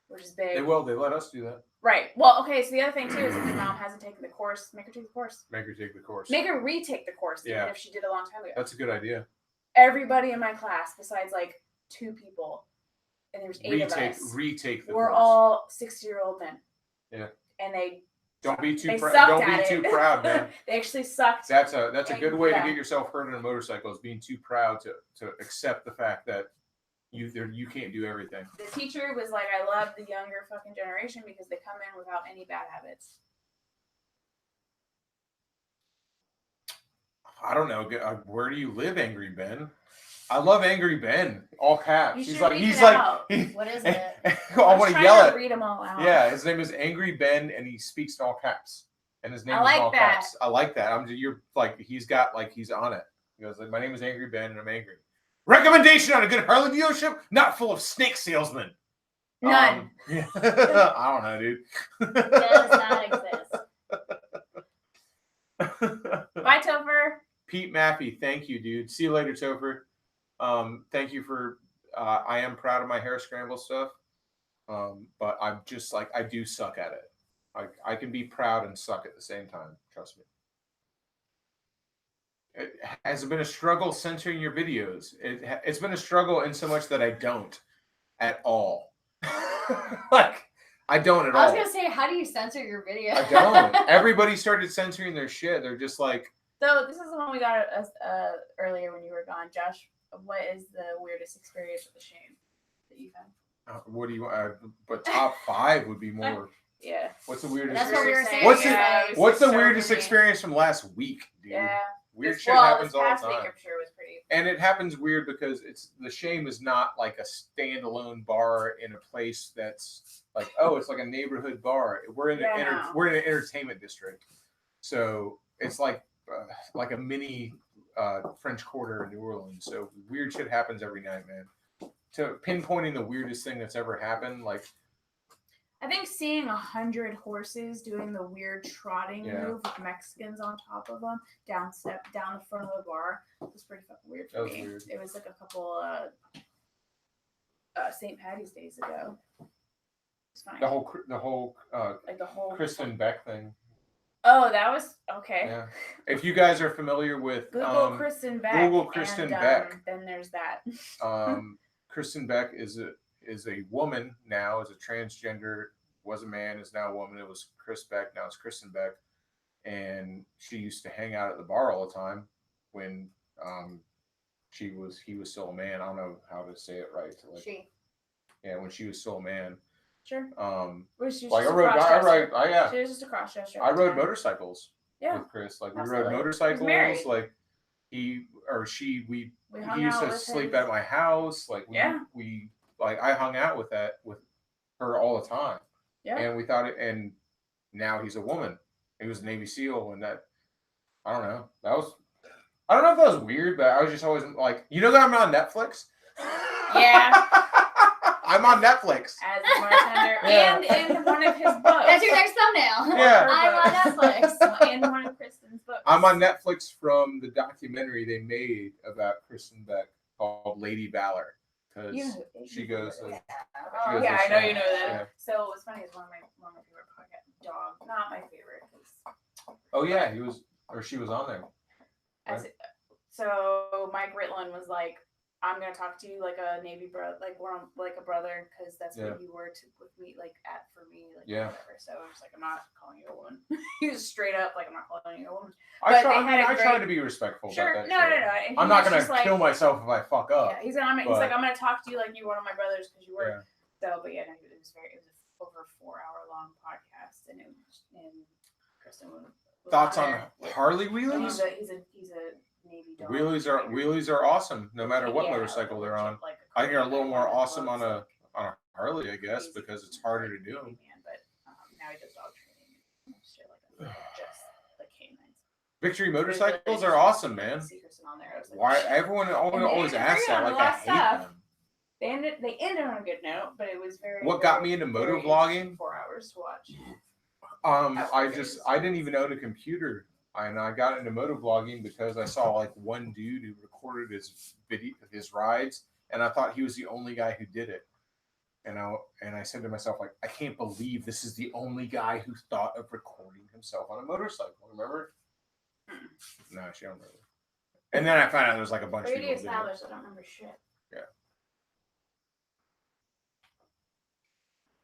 which is big. They will. They let us do that. Right. Well, okay. So the other thing too is if your mom hasn't taken the course, make her take the course. Make her take the course. Make her retake the course, even if she did a long time ago. That's a good idea. Everybody in my class, besides like 2 people, and there's 8 of us, retake the we're course. all 60-year-old men. Yeah. And they Don't be too They proud. sucked Don't at be it. too proud, man. They actually sucked. That's a good way to Yeah. get yourself hurt on a motorcycle, is being too proud to accept the fact that you can't do everything. The teacher was like, I love the younger fucking generation because they come in without any bad habits. I don't know. Where do you live, Angry Ben? I love Angry Ben. All caps. You He's should like read he's it like out. What is it? I want to yell it. Read them all out. Yeah, his name is Angry Ben, and he speaks in all caps. And his name I is like in all that. caps. I like that. You're like he's got like he's on it. He goes like, my name is Angry Ben, and I'm angry. Recommendation on a good Harley dealership, not full of snake salesmen. None. Yeah. I don't know, dude. Does not exist. Bye, Topher. Pete Maffey, thank you, dude. See you later, Topher. Thank you for. I am proud of my hair scramble stuff, but I'm just like I do suck at it. I can be proud and suck at the same time. Trust me. Has it been a struggle censoring your videos? It's been a struggle in so much that I don't at all. Like I don't at all. I was gonna say, how do you censor your video? I don't. Everybody started censoring their shit. They're just like. So this is the one we got earlier when you were gone, Josh. What is the weirdest experience with the shame that you've had? What do you want? But top 5 would be more. Yeah. What's the weirdest? That's what we were saying. What's the weirdest experience from last week, dude? Yeah. Weird shit happens all the Week, time. I'm sure was pretty. And it happens weird because the shame is not like a standalone bar in a place that's like, oh, it's like a neighborhood bar. We're in we're in an entertainment district, so it's like a mini French Quarter in New Orleans. So weird shit happens every night, man. To pinpointing the weirdest thing that's ever happened, like. I think seeing 100 horses doing the weird trotting move with Mexicans on top of them down the front of the bar was pretty fucking weird for me. Weird. It was like a couple St. Patty's days ago. It's funny. The whole Kristen Beck thing. Oh, that was okay. Yeah. If you guys are familiar with Google Kristen Beck. Google Kristen Beck. Then there's that. Kristen Beck is a woman now, is a transgender, was a man, is now a woman. It was Chris Beck, now it's Kristen Beck. And she used to hang out at the bar all the time when he was still a man. I don't know how to say it right. Yeah, when she was still a man. Sure. She was just a cross-dresser. I rode motorcycles with Chris. Like we rode motorcycles. Like he used to sleep at my house. Like we I hung out with her all the time. Yeah. And we thought and now he's a woman. He was a Navy SEAL, and that I don't know. I don't know if that was weird, but I was just always like, you know that I'm on Netflix? Yeah. I'm on Netflix. As a bartender. And in one of his books. That's your next thumbnail. Yeah. I'm on Netflix. In one of Kristen's books. I'm on Netflix from the documentary they made about Kristen Beck called Lady Valor. Because she goes. I know you know that. Yeah. So what's funny is one of my favorite podcasts, Dog. Not my favorite. Oh yeah, she was on there. Right? So Mike Ritland was like, I'm gonna talk to you like a Navy brother, like we're like a brother, because that's what you were with me, like for me, like whatever. So I was like, I'm not calling you a woman. He was straight up like, I'm not calling you a woman. I try to be respectful. Sure, about that no. And I'm not gonna kill myself if I fuck up. Yeah, he's like, I'm gonna talk to you like you're one of my brothers because you were. So, but yeah, no, it was over a 4-hour-long podcast, and Kristen was thoughts on there. Harley wheelies? He's a Navy dog. Wheelies are awesome, no matter what motorcycle they're on. Like I think they're a little more awesome on a Harley, I guess, because it's harder to do them. But now he does dog training and shit like that, just like canines. Victory motorcycles are awesome, man. Why everyone always asks that? Like I hate them. They ended on a good note, but it was very. What got me into motor vlogging? 4 hours to watch. I didn't even own a computer, and I got into motor vlogging because I saw like one dude who recorded his rides, and I thought he was the only guy who did it. And I said to myself, like, I can't believe this is the only guy who thought of recording himself on a motorcycle. Remember? No, she don't remember. And then I found out there's like a bunch of people. Established, I don't remember shit. Yeah.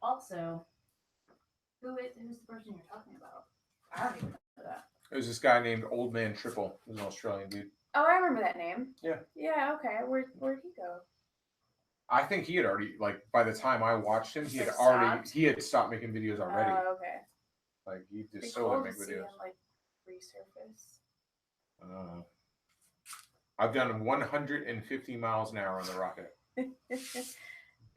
Also, Who's the person you're talking about? I don't even know that. It was this guy named Old Man Triple. He was an Australian dude. Oh, I remember that name. Yeah. Yeah. Okay. Where'd he go? I think he had already, like, by the time I watched him, he had stopped making videos already. Oh, okay. Like, he just Cool still didn't make to see him, videos. like, resurface. I've done 150 miles an hour on the rocket.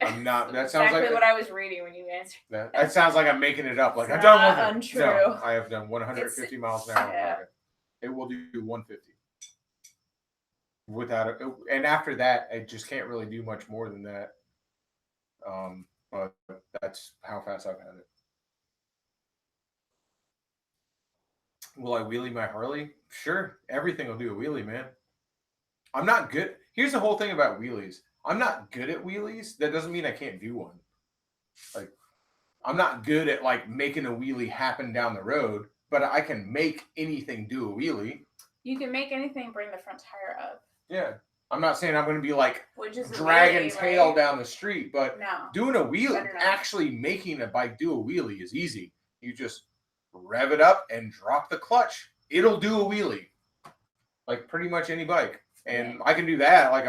I'm That's not. That sounds exactly like what I was reading when you answered. that sounds like I'm making it up. Like It's I've done not 100. untrue. No, I have done 150 miles an hour on the yeah. rocket. It will do 150. And after that, I just can't really do much more than that. But that's how fast I've had it. Will I wheelie my Harley? Sure, everything will do a wheelie, man. I'm not good. Here's the whole thing about wheelies. I'm not good at wheelies. That doesn't mean I can't do one. Like, I'm not good at like making a wheelie happen down the road, but I can make anything do a wheelie. You can make anything bring the front tire up. Yeah. I'm not saying I'm going to be like wheelie, dragging tail right? down the street, but no. doing a wheelie, actually making a bike do a wheelie is easy. You just rev it up and drop the clutch. It'll do a wheelie. Like pretty much any bike. And I can do that. Like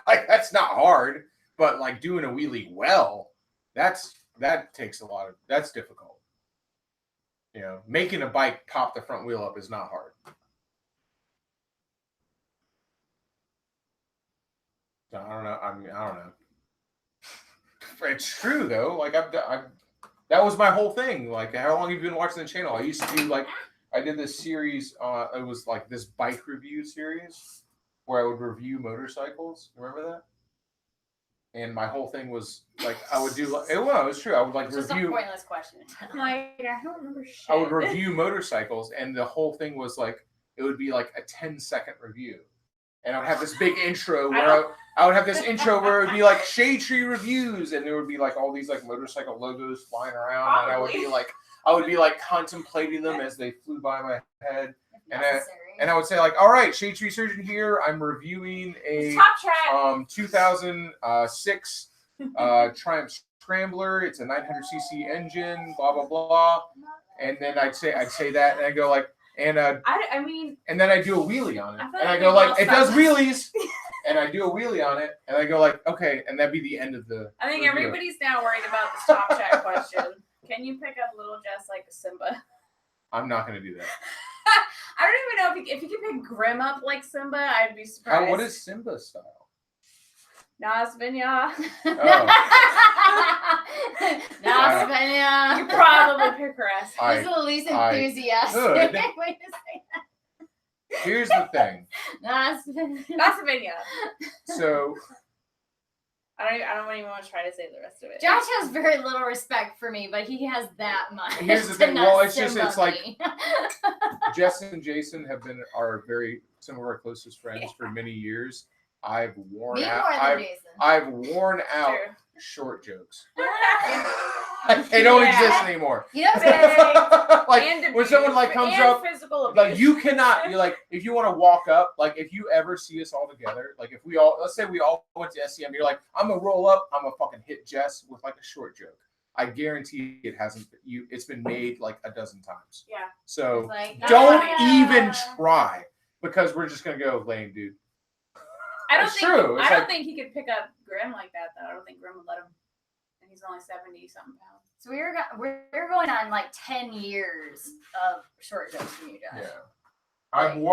like that's not hard, but like doing a wheelie well, that takes that's difficult. You know, making a bike pop the front wheel up is not hard. So I don't know. I don't know. It's true though. Like that was my whole thing. Like how long have you been watching the channel? I used to do like I did this series. It was like this bike review series where I would review motorcycles. Remember that? And my whole thing was like I would do like it was true. I would like It's review. just a pointless question. Like I don't remember shit. I would review motorcycles, and the whole thing was like it would be like a 10-second review, and I would have this big intro where I would have this intro where it would be like Shadetree reviews, and there would be like all these like motorcycle logos flying around, Probably. and I would be like contemplating them as they flew by my head, and I would say like, all right, Shadetree Surgeon here. I'm reviewing a Top track. 2006 Triumph Scrambler. It's a 900cc engine. Blah blah blah. And then I'd say that, and I go like, and I mean, and then I do a wheelie on it, and I go like, it does wheelies, and I do a wheelie on it, and I go like, okay, and that'd be the end of the. I think review. everybody's now worried about the top chat question. Can you pick up little Jess like Simba? I'm not gonna do that. I don't even know if you could pick Grim up like Simba. I'd be surprised. What is Simba style? Nas Vinya. Nas Vinya. You probably pick her ass. Who's the least enthusiastic way to say that? Here's the thing. Nas Vinya. So. I don't even want to try to say the rest of it. Josh has very little respect for me, but he has that much. Here's the thing. Well, it's like Jess and Jason have been some of our closest friends for many years. I've worn out short jokes. They don't exist anymore. You know what I'm like when someone like comes up, like you cannot. You're like if you want to walk up, like if you ever see us all together, like if let's say we all went to SCM, you're like I'm gonna roll up, I'm gonna fucking hit Jess with like a short joke. I guarantee it hasn't. It's been made like a dozen times. Yeah. So like, don't even try because we're just gonna go lame, dude. I don't think he could pick up Grim like that though. I don't think Grim would let him. And he's only 70-something pounds. So we're going on like 10 years of short jokes from you, Josh. Yeah. And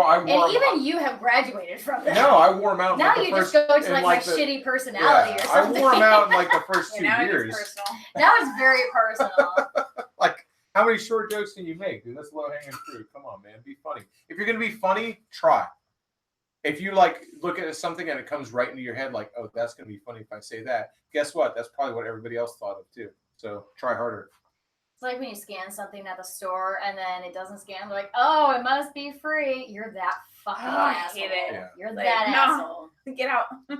even you have graduated from that. No, I wore them out. Now you just go to like my shitty personality or something. I wore them out in like the first 2 now years. Now it's very personal. Like, how many short jokes can you make, dude? That's low hanging fruit. Come on, man. Be funny. If you're gonna be funny, try. If you like look at something and it comes right into your head, like, oh, that's gonna be funny if I say that. Guess what? That's probably what everybody else thought of too. So try harder. It's like when you scan something at the store and then it doesn't scan. They're like, oh, it must be free. You're that fucking asshole. I hate it. Yeah. You're that asshole. Get out. Yeah.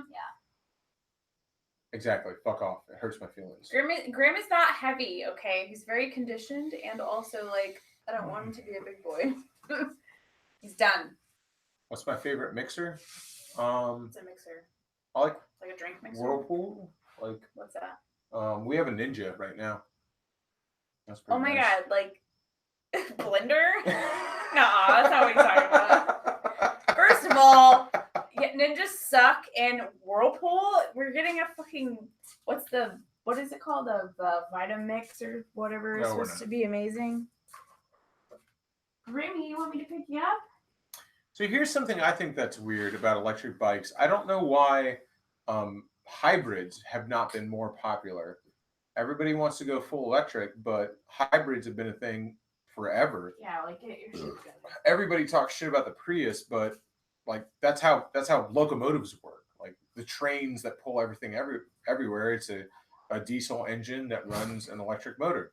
Exactly. Fuck off. It hurts my feelings. Grim is not heavy, okay? He's very conditioned and also like I don't want him to be a big boy. He's done. What's my favorite mixer? It's a mixer. I like a drink mixer. Whirlpool. Like what's that? We have a Ninja right now. That's Oh pretty my nice. god, like blender? Nuh-uh, that's not what he's talking about. First of all, yeah, ninjas suck, and Whirlpool, we're getting a fucking what is it called? A Vitamix or whatever is No, we're supposed not. to be amazing. Remy, you want me to pick you up? So here's something I think that's weird about electric bikes. I don't know why hybrids have not been more popular. Everybody wants to go full electric, but hybrids have been a thing forever. Yeah, like get your shit together. Everybody talks shit about the Prius, but like that's how locomotives work. Like the trains that pull everything everywhere. It's a diesel engine that runs an electric motor.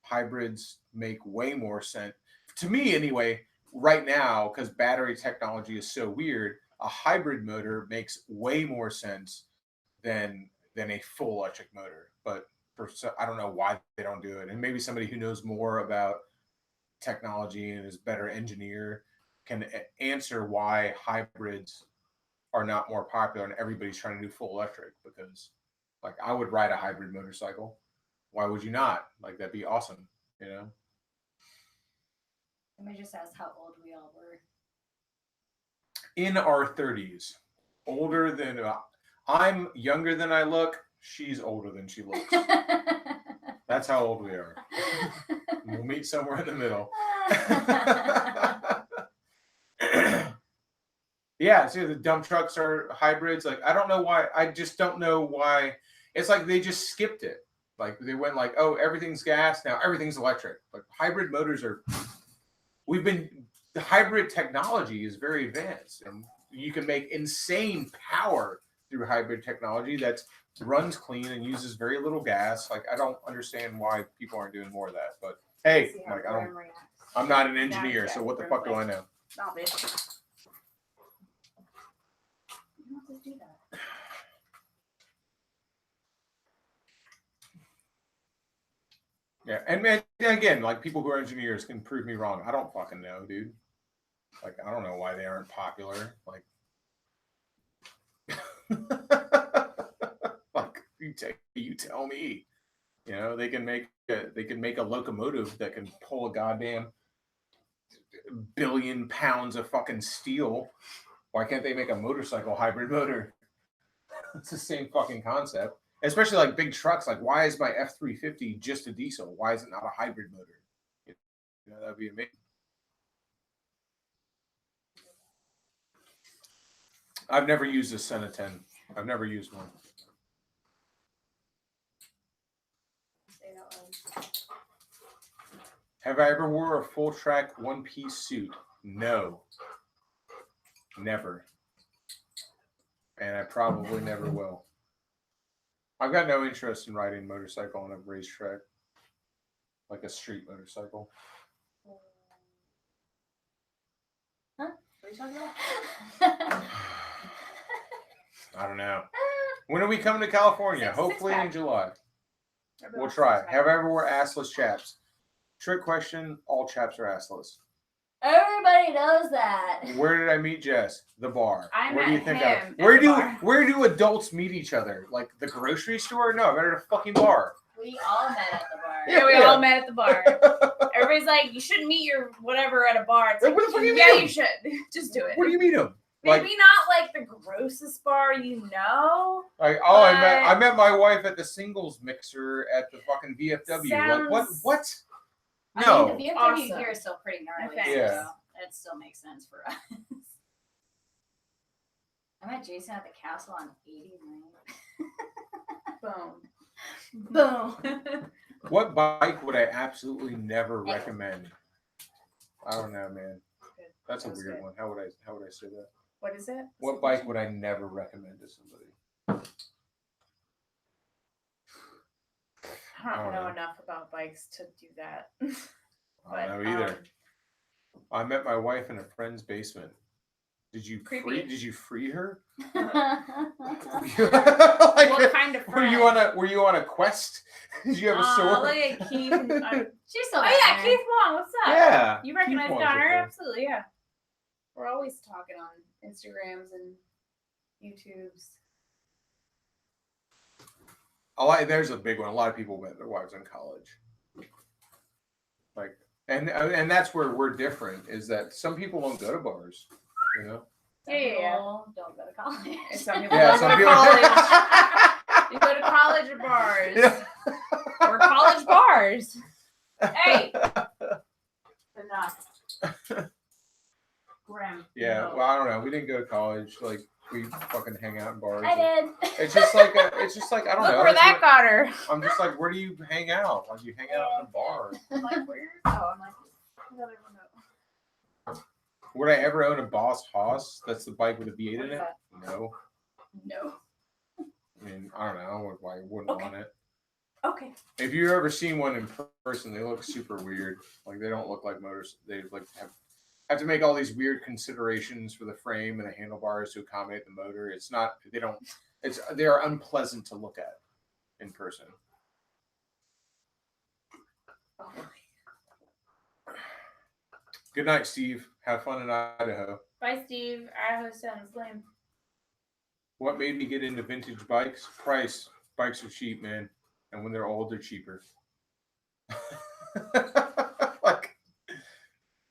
Hybrids make way more sense to me anyway right now because battery technology is so weird. A hybrid motor makes way more sense than a full electric motor. But I don't know why they don't do it. And maybe somebody who knows more about technology and is a better engineer can answer why hybrids are not more popular and everybody's trying to do full electric. Because like I would ride a hybrid motorcycle. Why would you not? Like that'd be awesome, you know? Somebody just asked how old we all were. In our 30s. Older than I'm younger than I look. She's older than she looks. That's how old we are. We'll meet somewhere in the middle. Yeah, see, the dump trucks are hybrids. Like, I don't know why. I just don't know why. It's like they just skipped it. Like, they went like, oh, everything's gas. Now everything's electric. Like, hybrid motors are. The hybrid technology is very advanced. And you can make insane power through hybrid technology that runs clean and uses very little gas. Like, I don't understand why people aren't doing more of that. But hey, like, I'm not an engineer, so what the fuck do I know? Stop it. You don't have to do that. Yeah, and man, again, like people who are engineers can prove me wrong. I don't fucking know, dude. Like, I don't know why they aren't popular. Like, like you tell me. You know, they can make a locomotive that can pull a goddamn billion pounds of fucking steel. Why can't they make a motorcycle hybrid motor? It's the same fucking concept. Especially like big trucks. Like, why is my F-350 just a diesel? Why is it not a hybrid motor? You know, that'd be amazing. I've never used a Senna 10. I've never used one. Have I ever wore a full track one-piece suit? No. Never. And I probably never will. I've got no interest in riding a motorcycle on a racetrack. Like a street motorcycle. Huh? What are you talking about? I don't know. When are we coming to California? Hopefully in July. We'll try. Have I ever wore assless chaps? Trick question. All chaps are assless. Everybody knows that. Where did I meet Jess? The bar. I Where do met you think him where do adults meet each other? Like the grocery store? No, I met her at a fucking bar. We all met at the bar. Yeah, we all met at the bar. Everybody's like, you shouldn't meet your whatever at a bar. It's like, Where the fuck do you meet yeah, him? you should. Just do it. Where do you meet him? Maybe Like, not like the grossest bar you know. like, oh, I met my wife at the singles mixer at the fucking VFW. Sounds... Like what? I No. mean, the VFW Awesome. here is still pretty gnarly. Okay. Yeah. So it still makes sense for us. I met Jason at the castle on 89. Boom. Boom. What bike would I absolutely never recommend? I don't know, man. That's a weird one. How would I say that? What is it? What bike would I never recommend to somebody? I don't know enough about bikes to do that. I don't know either. I met my wife in a friend's basement. Did you free her? What Like, kind of friend? Were you on a quest? Did you have a sword? Look at Keith. She's still Oh yeah, there. Keith Wong. What's up? Yeah. You recognize Keith Wong's Donner? okay. Absolutely, yeah. We're always talking on Instagrams and YouTubes. There's a big one. A lot of people met their wives in college. Like, and that's where we're different. Is that some people won't go to bars, you know? Some Yeah. people don't go to college. And some people Yeah, don't some go to people. college. You go to college or bars. Yeah. Or college bars. Hey. Enough. Grim. Yeah, No. well, I don't know. We didn't go to college. Like, we fucking hang out in bars. I did. It's just like I don't Look know. where It's that what- got her. I'm just like, where do you hang out? Like, you hang out in a bar. I'm like, where? Oh, I'm like, I don't even know. Would I ever own a Boss Hoss? That's the bike with a V8 in What's it. that? No. No. I mean, I don't know why I wouldn't Okay. want it. Okay. If you've ever seen one in person, they look super weird. Like, they don't look like motors. They like have to make all these weird considerations for the frame and the handlebars to accommodate the motor. It's not. They don't. They are unpleasant to look at in person. Oh. Good night, Steve. Have fun in Idaho. Bye, Steve. Idaho sounds lame. What made me get into vintage bikes? Price. Bikes are cheap, man. And when they're old, they're cheaper. Like,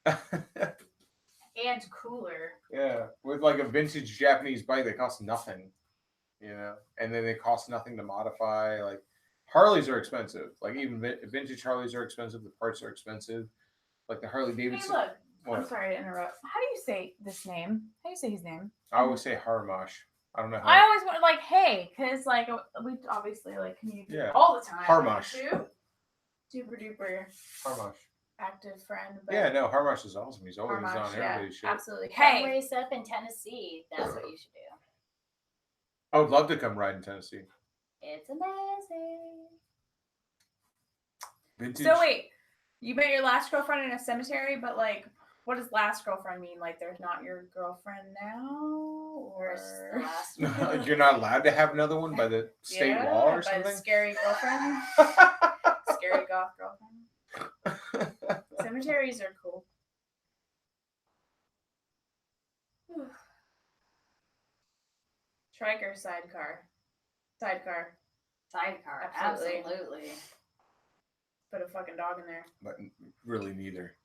And cooler. yeah. With like a vintage Japanese bike, they cost nothing. You know? And then they cost nothing to modify. Like, Harleys are expensive. Like, even vintage Harleys are expensive. The parts are expensive. Like the Harley Hey, Davidson. look. What? I'm sorry to interrupt. How do you say this name? How do you say his name? I always say Harmosh. I don't know how. I always want like, hey, because like we obviously like communicate Yeah. all the time. Harmosh. Super duper Harmosh. active friend. But Yeah, no, Harmosh is awesome. He's always Harmosh, on yeah, everybody's shit. absolutely. Come Hey, race up in Tennessee. That's what you should do. I would love to come ride in Tennessee. It's amazing. Vintage. So wait, you met your last girlfriend in a cemetery, but like, what does last girlfriend mean? Like, there's not your girlfriend now, Or or the last You're not allowed to have another one by the state yeah, law or by something? the scary girlfriend, scary goth girlfriend. Cemeteries are cool. Trike or sidecar? Sidecar. sidecar. Absolutely. Absolutely. Put a fucking dog in there. But really neither.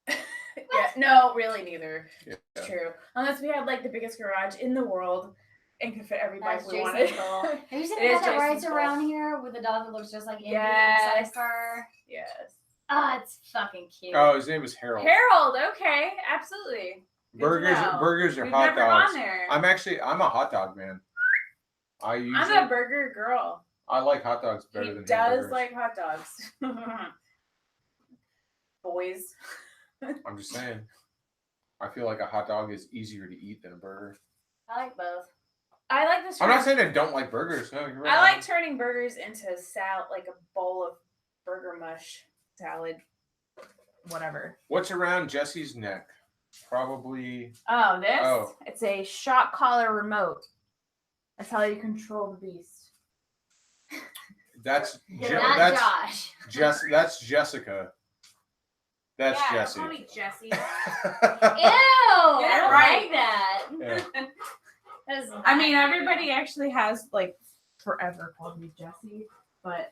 Yeah, no, really neither. Yeah. True. Unless we had like the biggest garage in the world and could fit every bike That's we Jason's wanted. goal. Have you seen It the is guy that rides Jason's goal. around here with a dog that looks just like Indy Yes. in a sidecar? Yes. Ah, it's fucking cute. Oh, his name is Harold. Harold, okay, absolutely. Good to Burgers, know. burgers are We've hot never dogs. gone there. I'm a hot dog man. I'm a burger girl. I like hot dogs better He than does hamburgers. like hot dogs. Boys. I'm just saying. I feel like a hot dog is easier to eat than a burger. I like both. I like this. I'm not saying I don't like burgers. No, you're right. I like turning burgers into salad, like a bowl of burger mush salad, whatever. What's around Jesse's neck? Probably. oh, this? Oh. It's a shock collar remote. That's how you control the beast. That's Not that's Josh. That's Jessica. That's yeah, Jesse. call me Jesse. Ew! I Yeah, don't right. like that. Yeah. That is I mean, not everybody actually has like forever called me Jesse, but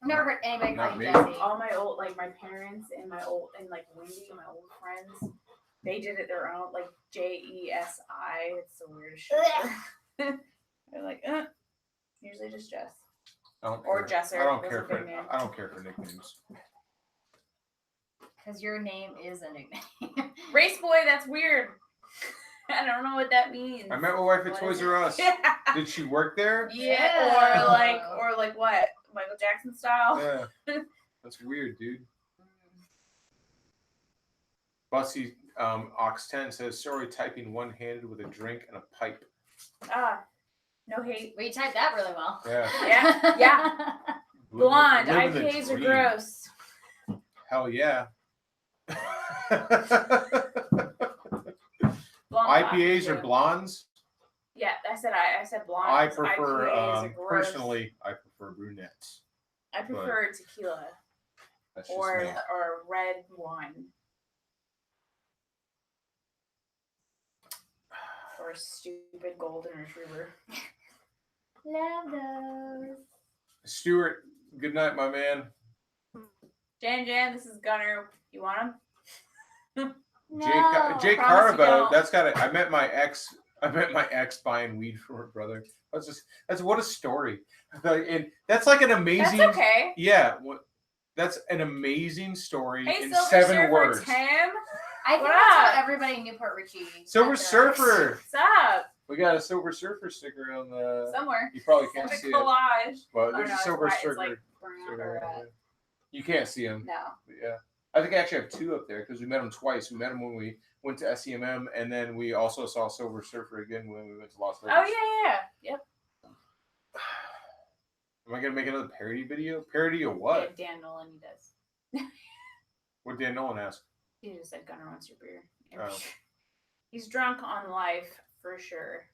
I've never heard anybody Not call me. you Jesse. All my old, like my parents and my old, and like Wendy, my old friends, they did it their own, like Jesi. It's the weirdest shit. They're like, usually just Jess. I don't Or care. Jesser. I don't Those care are big for. names. I don't care for nicknames. Because your name is a nickname. Race boy, that's weird. I don't know what that means. I met my wife at What Toys is R Us. Yeah. Did she work there? Yeah, Ew. or like what? Michael Jackson style. Yeah. That's weird, dude. Bussy Ox 10 says, sorry, typing one-handed with a drink and a pipe. Ah, no hate. Well, you typed that really well. Yeah. Yeah, yeah. Blonde. Living the IPAs are dream. gross. Hell yeah. Blonde IPAs too. are blondes. Yeah, I said blonde. I prefer, IPAs are gross. personally, I prefer brunettes. I prefer tequila That's just or me. red wine. Or a stupid golden retriever. Love those. Stuart, good night, my man. Jan, this is Gunner. You want him? Jake Promise you Carbo. don't. That's got it. I met my ex buying weed for her brother. That's what a story. And that's like an amazing. That's okay. Yeah, that's an amazing story Hey, in Silver 7 Surfer words. Tim. I think What that's up? what everybody in Newport Richie. Silver says. Surfer. What's up? We got a Silver Surfer sticker on the. Somewhere. You probably It's can't a see it. collage. Well, Oh, there's no, a it's Silver white. Surfer. It's like brown sticker or on there. You can't see him. no. But yeah. I think I actually have 2 up there because we met him twice. We met him when we went to SEMM, and then we also saw Silver Surfer again when we went to Las Vegas. Oh yeah. Yep. Am I gonna make another parody video? Parody of what? Yeah, Dan Nolan, he does. What did Dan Nolan ask? He just said Gunner wants your beer. Oh. He's drunk on life for sure.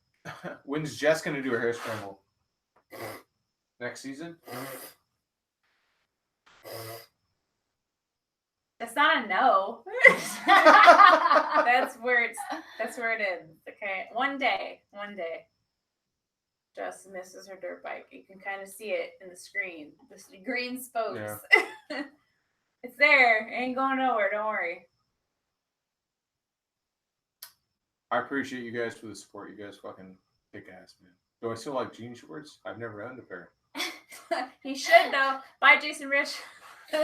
When's Jess gonna do her hair scramble? Next season? That's not a no. That's where it is. Okay. One day. Jess misses her dirt bike. You can kind of see it in the screen. The green spokes. Yeah. It's there. It ain't going nowhere. Don't worry. I appreciate you guys for the support. You guys fucking kick ass, man. Do I still like jean shorts? I've never owned a pair. He should though. Bye, Jason Rich. No,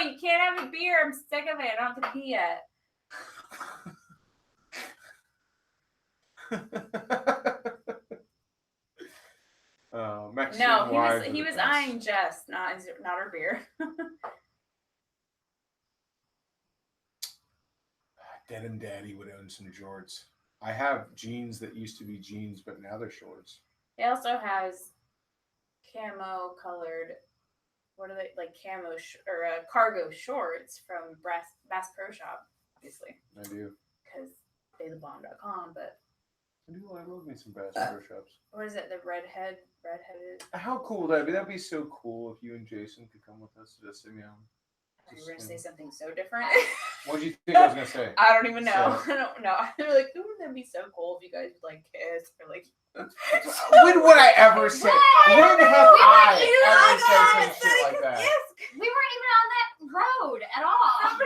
you can't have a beer. I'm sick of it. I don't have to pee yet. Mexican No, wives he are the was best. eyeing Jess, not her beer. Denim Daddy would own some jorts. I have jeans that used to be jeans, but now they're shorts. He also has camo colored, what are they, like camo cargo shorts from Bass Pro Shop, obviously. I do. Because theythebomb.com, but I do. I love me some Bass Pro Shops. what is it? The redheaded. How cool would that be? That'd be so cool if you and Jason could come with us to just, You were gonna say something so different. What do you think I was gonna say? I don't even know. So- I don't know. They were like, wouldn't that be so cool if you guys would like kiss or like? When would I ever say? When have I ever said some shit like that? We weren't even on that road at all.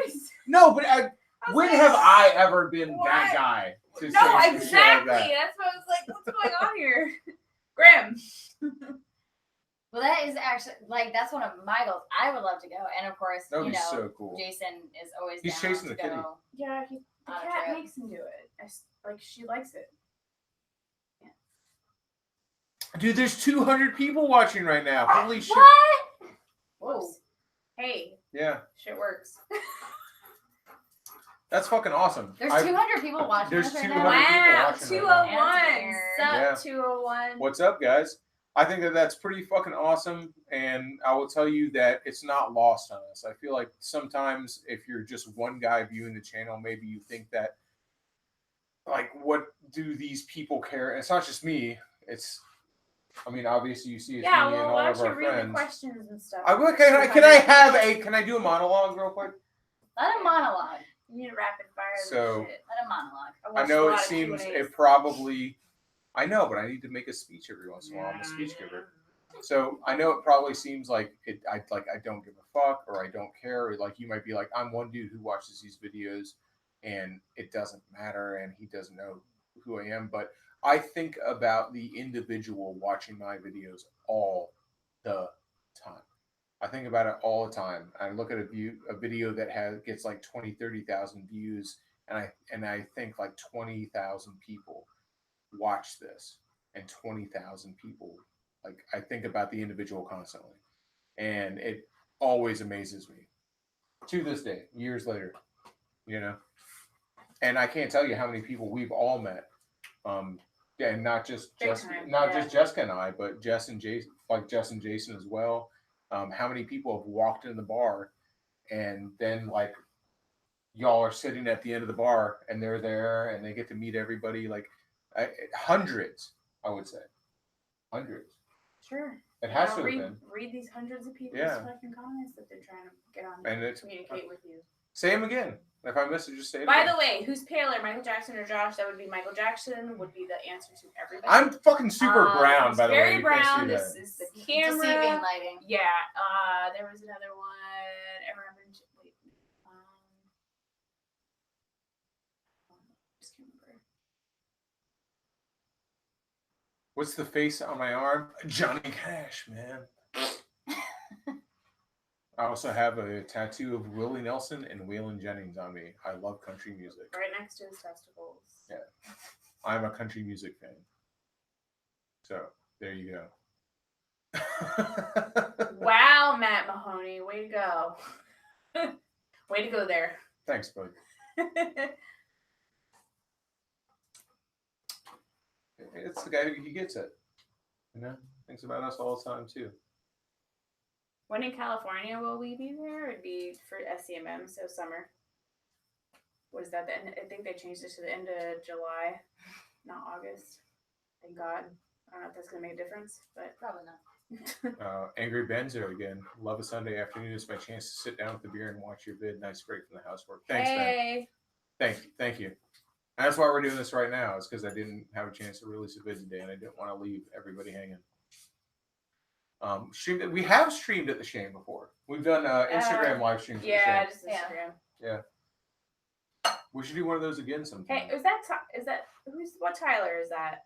No, but when have I ever been that What? guy to say No, some shit like exactly. that? That's what I was like. What's going on here, Graham? Well, that is actually that's one of my goals. I would love to go, and of course, That would be so cool. Jason is always He's down chasing to the kitty. go. Yeah, the On a cat trip. makes him do it. She likes it. Dude, there's 200 people watching right now. Holy shit. What? Whoa. Hey, Yeah, shit works. that's fucking awesome. There's 200 people watching there's us right 200 now. Wow, people watching right 201. Yeah. Sup, 201. What's up, guys? I think that's pretty fucking awesome, and I will tell you that it's not lost on us. I feel like sometimes if you're just one guy viewing the channel, maybe you think that, like, what do these people care? And it's not just me. I mean, obviously you see it's Yeah, me and well, all why of don't you our read the friends. questions and stuff? Can I do a monologue real quick? Let him monologue. You need a rapid fire. So- shit. Let him monologue. I watched a know lot it of seems Q&As. it probably. I know, but I need to make a speech every once in a while. I'm a speech giver. So I know it probably seems like I don't give a fuck or I don't care. Or like you might be like, I'm one dude who watches these videos and it doesn't matter and he doesn't know who I am. But I think about the individual watching my videos all the time. I think about it all the time. I look at a video that gets like 20, 30,000 views and I think like 20,000 people watch this and 20,000 people. Like I think about the individual constantly, and it always amazes me to this day, years later, And I can't tell you how many people we've all met, and not just Jessica and I, but Jess and Jason as well. How many people have walked in the bar, and then like y'all are sitting at the end of the bar, and they're there, and they get to meet everybody. Like hundreds, I would say, hundreds. Sure. It has to have been. Read these hundreds of people's Yeah. fucking comments that they're trying to get on And to it's communicate with you. say them again. If I miss it, just say it By again. the way, who's paler, Michael Jackson or Josh? That would be Michael Jackson. Would be the answer to everybody. I'm fucking super brown, He's by the way. very You can't brown. see This that. is the camera. Deceiving lighting. Yeah. There was another one. I remember. Wait. Just can't remember. What's the face on my arm? Johnny Cash, man. I also have a tattoo of Willie Nelson and Waylon Jennings on me. I love country music. Right next to his testicles. Yeah. I'm a country music fan. So, there you go. Wow, Matt Mahoney. Way to go. Way to go there. Thanks, bud. It's the guy who gets it. You know? Thinks about us all the time, too. When in California will we be there? It'd be for SCMM, so summer. What is that? The end? I think they changed it to the end of July, not August. Thank God. I don't know if that's going to make a difference, but Probably not. Angry Ben's there again. Love a Sunday afternoon. It's my chance to sit down with the beer and watch your vid. Nice break from the housework. Thanks, hey. Ben. Thank you. And that's why we're doing this right now. Is because I didn't have a chance to release a vid today, and I didn't want to leave everybody hanging. We have streamed at the Shane before. We've done Instagram live streams. Yeah, at just the Instagram. Yeah. We should do one of those again sometime. Hey, what Tyler is that?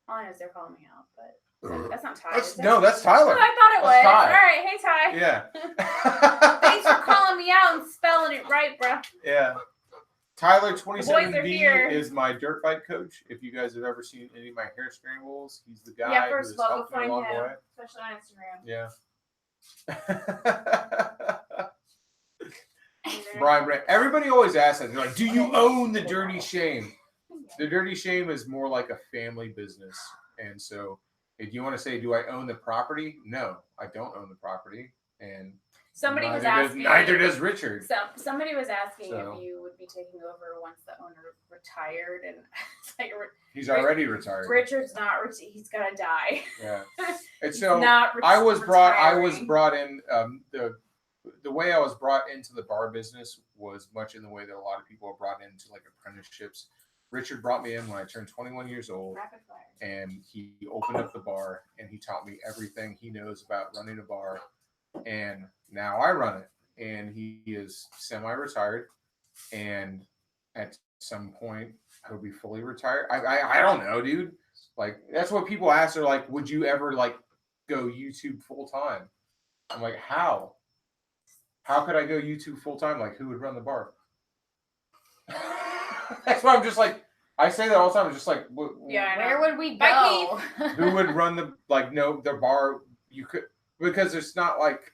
All I know is they're calling me out, but that's not Ty. is it? No, that's Tyler. Oh, I thought it was. That's Ty. All right, hey Ty. Yeah. Thanks for calling me out and spelling it right, bro. Yeah. Tyler boys are 27B here. is my dirt bike coach. If you guys have ever seen any of my hair scrambles, he's the guy Yeah, who first has of all, go helped me find along the him, way. especially on Instagram. Yeah. Brian, everybody always asks that. They're like, do you own the Dirty Shame? The Dirty Shame is more like a family business. And so if you want to say, do I own the property? No, I don't own the property. And Somebody was asking. Neither does Richard. Somebody was asking So. if you would be taking over once the owner retired, and it's like He's already retired. Richard's not. He's gonna die. Yeah. And He's so not I was retiring. brought in. The way I was brought into the bar business was much in the way that a lot of people are brought into like apprenticeships. Richard brought me in when I turned 21 years old, Rapid fire. and he opened up the bar and he taught me everything he knows about running a bar. And now I run it, and he is semi-retired, and at some point he'll be fully retired. I don't know, dude. Like, that's what people ask. They're like, would you ever like go YouTube full time? I'm like, how could I go YouTube full time? Like, who would run the bar? That's why I'm just like, I say that all the time. I'm just like, Yeah, Where would we Bye, go? who would run the the bar? You could, because it's not like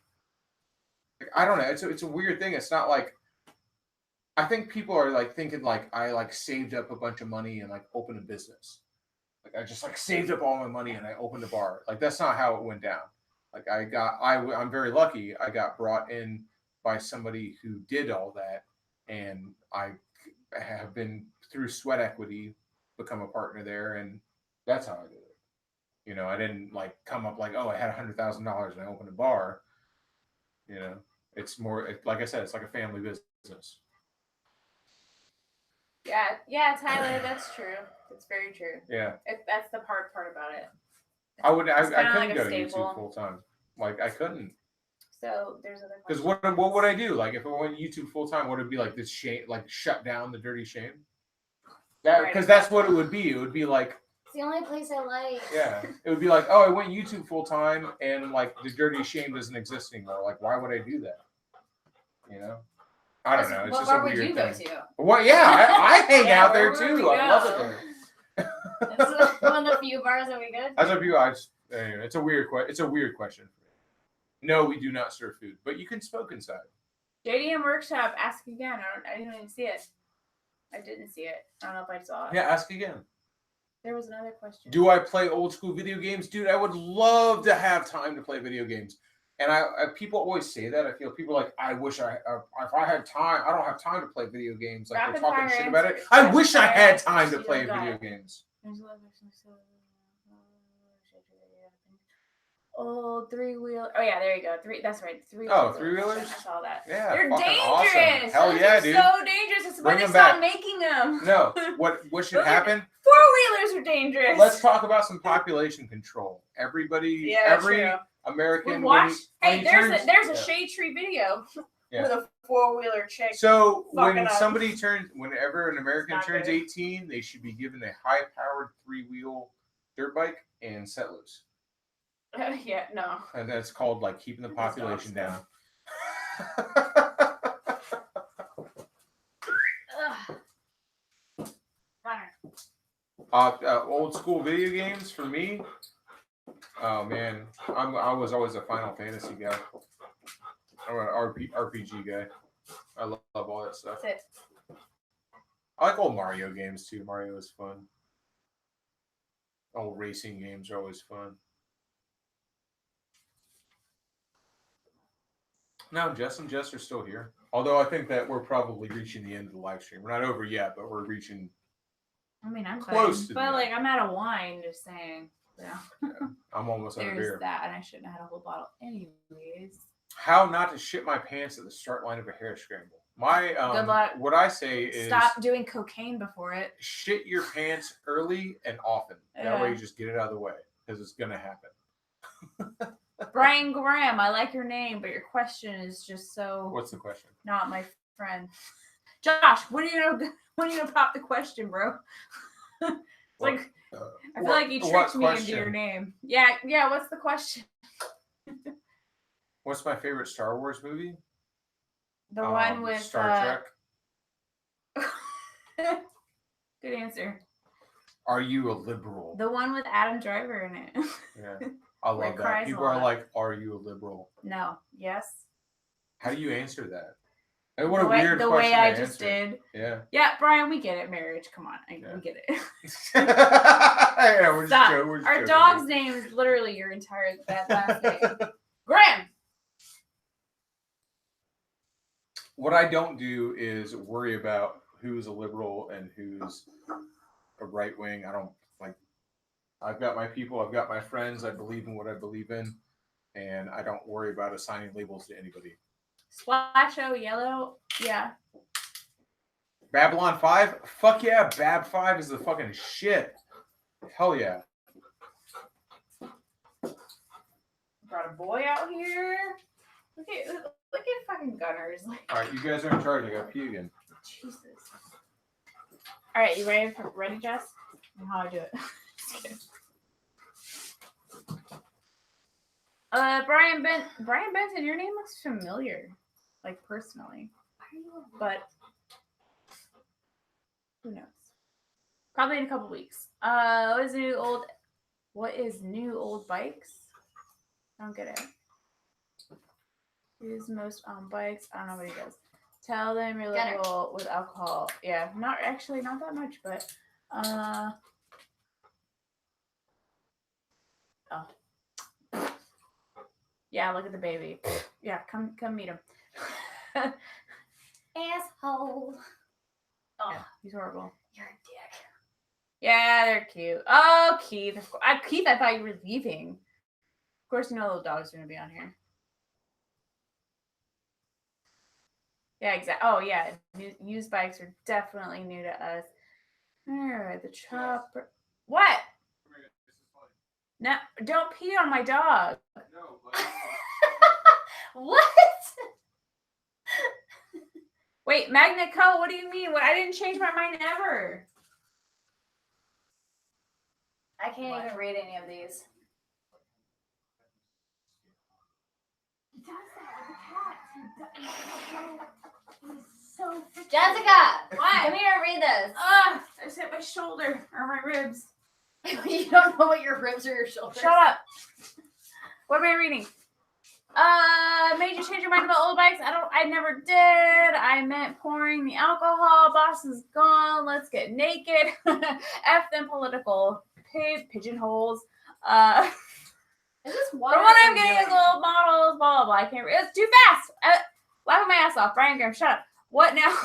I don't know. It's a weird thing. It's not like, I think people are like thinking like I like saved up a bunch of money and like opened a business. Like I just like saved up all my money and I opened a bar. Like that's not how it went down. Like I'm very lucky. I got brought in by somebody who did all that, and I have been through sweat equity become a partner there, and that's how I did it. You know, I didn't like come up like, oh, I had $100,000 and I opened a bar. You know, it's more like I said, it's like a family business. Yeah, Tyler, that's true. That's very true. Yeah, That's the hard part about it. I couldn't like a go to staple. YouTube full time. Like I couldn't. So there's other Because questions. what would I do? Like if I went YouTube full time, would it be like this shame, like shut down the Dirty Shame? That because that's what it would be. It would be like, It's the only place I like. yeah, it would be like, oh, I went YouTube full time, and like the Dirty Shame doesn't exist anymore. Like, why would I do that? You know, I don't know. It's What just a bar would weird you go thing. to? What? Yeah, I hang Yeah, out there where would too. we I love it go? there. It's one of the few bars that we go to. As a view, anyway, it's a weird question. It's a weird question for me. No, we do not serve food, but you can smoke inside. JDM Workshop, ask again. I didn't even see it. I didn't see it. I don't know if I saw it. Yeah, ask again. There was another question. Do I play old school video games? Dude, I would love to have time to play video games. And I people always say that. I feel people are like, I wish if I had time, I don't have time to play video games. Like Rapid they're talking fire shit about it. answers. I Rapid wish I fire had answers. time to You play don't got video it. games. Oh, 3-wheel. Oh yeah, there you go. That's right. 3-wheelers. Oh, 3-wheelers? I saw that. Yeah, They're fucking dangerous. awesome. Hell Those yeah, are dude. So dangerous. That's why Bring they them stopped back. making them. No, what should Those are- happen? 4-wheelers are dangerous. Let's talk about some population control. Everybody, Yeah, true. American. Watch. when he There's turns- a yeah. Shadetree video Yeah. with a 4-wheeler chick. So fucking up. whenever an American Not turns good. 18, they should be given a high-powered 3-wheel dirt bike and set loose. Yeah, no. And that's called like keeping the population down. Old school video games for me. Oh man, I was always a Final Fantasy guy. I'm an RPG guy. I love all that stuff. That's it. I like old Mario games too. Mario is fun. Old racing games are always fun. No, Jess and Jess are still here. Although I think that we're probably reaching the end of the live stream. We're not over yet, but we're reaching. I mean, I'm Close to fine, but the like end. I'm out of wine. Just saying. Yeah. I'm almost out of There's beer. that, and I shouldn't have had a whole bottle anyways. How not to shit my pants at the start line of a hair scramble. My Good luck. What I say is Stop doing cocaine before it. shit your pants early and often. That way Yeah. you just get it out of the way because it's gonna happen. Brian Graham, I like your name, but your question is just so What's the question? not my friend. Josh, when are you gonna pop the question, bro? It's like I feel like you tricked me into your name. Yeah. What's the question? What's my favorite Star Wars movie? The one with Star Trek. Good answer. Are you a liberal? The one with Adam Driver in it. Yeah, I Where love he cries that. a People are lot. like, "Are you a liberal?" No. Yes. How do you answer that? Hey, what a the way, weird the question way I to just answer. did. Yeah. Yeah, Brian, we get it. Marriage. Come on, Yeah. we get it. Yeah, we're just Stop. joking, we're just Our joking. dog's name is literally your entire last name. Graham. What I don't do is worry about who's a liberal and who's a right wing. I don't like. I've got my people. I've got my friends. I believe in what I believe in, and I don't worry about assigning labels to anybody. Splasho yellow. Yeah. Babylon 5? Fuck yeah, Bab 5 is the fucking shit. Hell yeah. Brought a boy out here. Look at fucking gunners. Like, Alright, you guys are in charge. I got pee again. Jesus. All right, you ready, Jess? How I do it? Just kidding. Brian Benson, your name looks familiar, like personally, but who knows? Probably in a couple weeks. What is new old bikes? I don't get it. Who's most on bikes? I don't know what he does. Tell them you're Gunner. liberal with alcohol. Yeah, not that much, but oh. Yeah, look at the baby. Yeah, come meet him. Asshole. Oh, Yeah, he's horrible. you're a dick. Yeah, they're cute. Oh, Keith. Keith, I thought you were leaving. Of course, you know little dogs are going to be on here. Yeah, exactly. Oh, yeah. Used bikes are definitely new to us. All right, the chopper. What? No, don't pee on my dog. What? Wait, Magnet Co. What do you mean? I didn't change my mind ever. I can't even read any of these. He does that with the cat. He's so Jessica! What? Come here and read this. I just hit my shoulder or my ribs. You don't know what your ribs or your shoulders. Shut up. What am I reading? Made you change your mind about old bikes? I never did. I meant pouring the alcohol. Boss is gone. Let's get naked. F them political pigeonholes. Is this From water what I'm or getting urine? is old models, blah, blah, blah. I can't read. It's too fast. Laughing my ass off. Brian Graham, shut up. What now?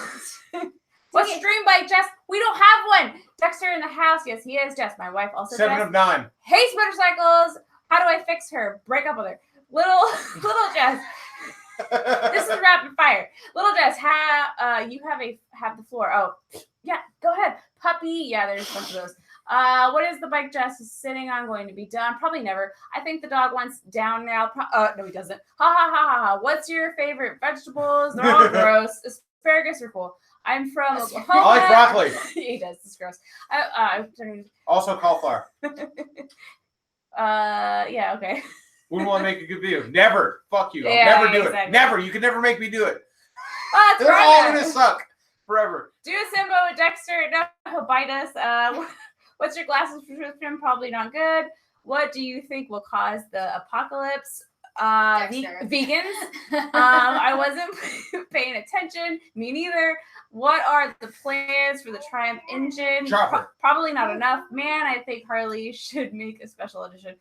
What stream bike, Jess? We don't have one. Dexter in the house. Yes, he is, Jess. My wife also 7 Jess. of 9. Hates motorcycles. How do I fix her? Break up with her. Little Jess. This is rapid fire. Little Jess, you have the floor. Oh, yeah, go ahead. Puppy. Yeah, there's a bunch of those. What is the bike Jess is sitting on going to be done? Probably never. I think the dog wants down now. No, he doesn't. Ha ha ha ha ha. What's your favorite vegetables? They're all gross. Asparagus are cool. I'm from Oklahoma. I like broccoli. He does. It's gross. Also cauliflower. Yeah, okay. Wouldn't want to make a good video. Never. Fuck you. I'll Yeah, never do exactly. it. Never. You can never make me do it. Oh, that's They're all right. gonna suck forever. Do a Simbo with Dexter. No, he'll bite us. What's your glasses prescription? Probably not good. What do you think will cause the apocalypse? Dexter. Vegans. I wasn't paying attention. Me neither. What are the plans for the Triumph engine? Chopper. Probably not enough. Man, I think Harley should make a special edition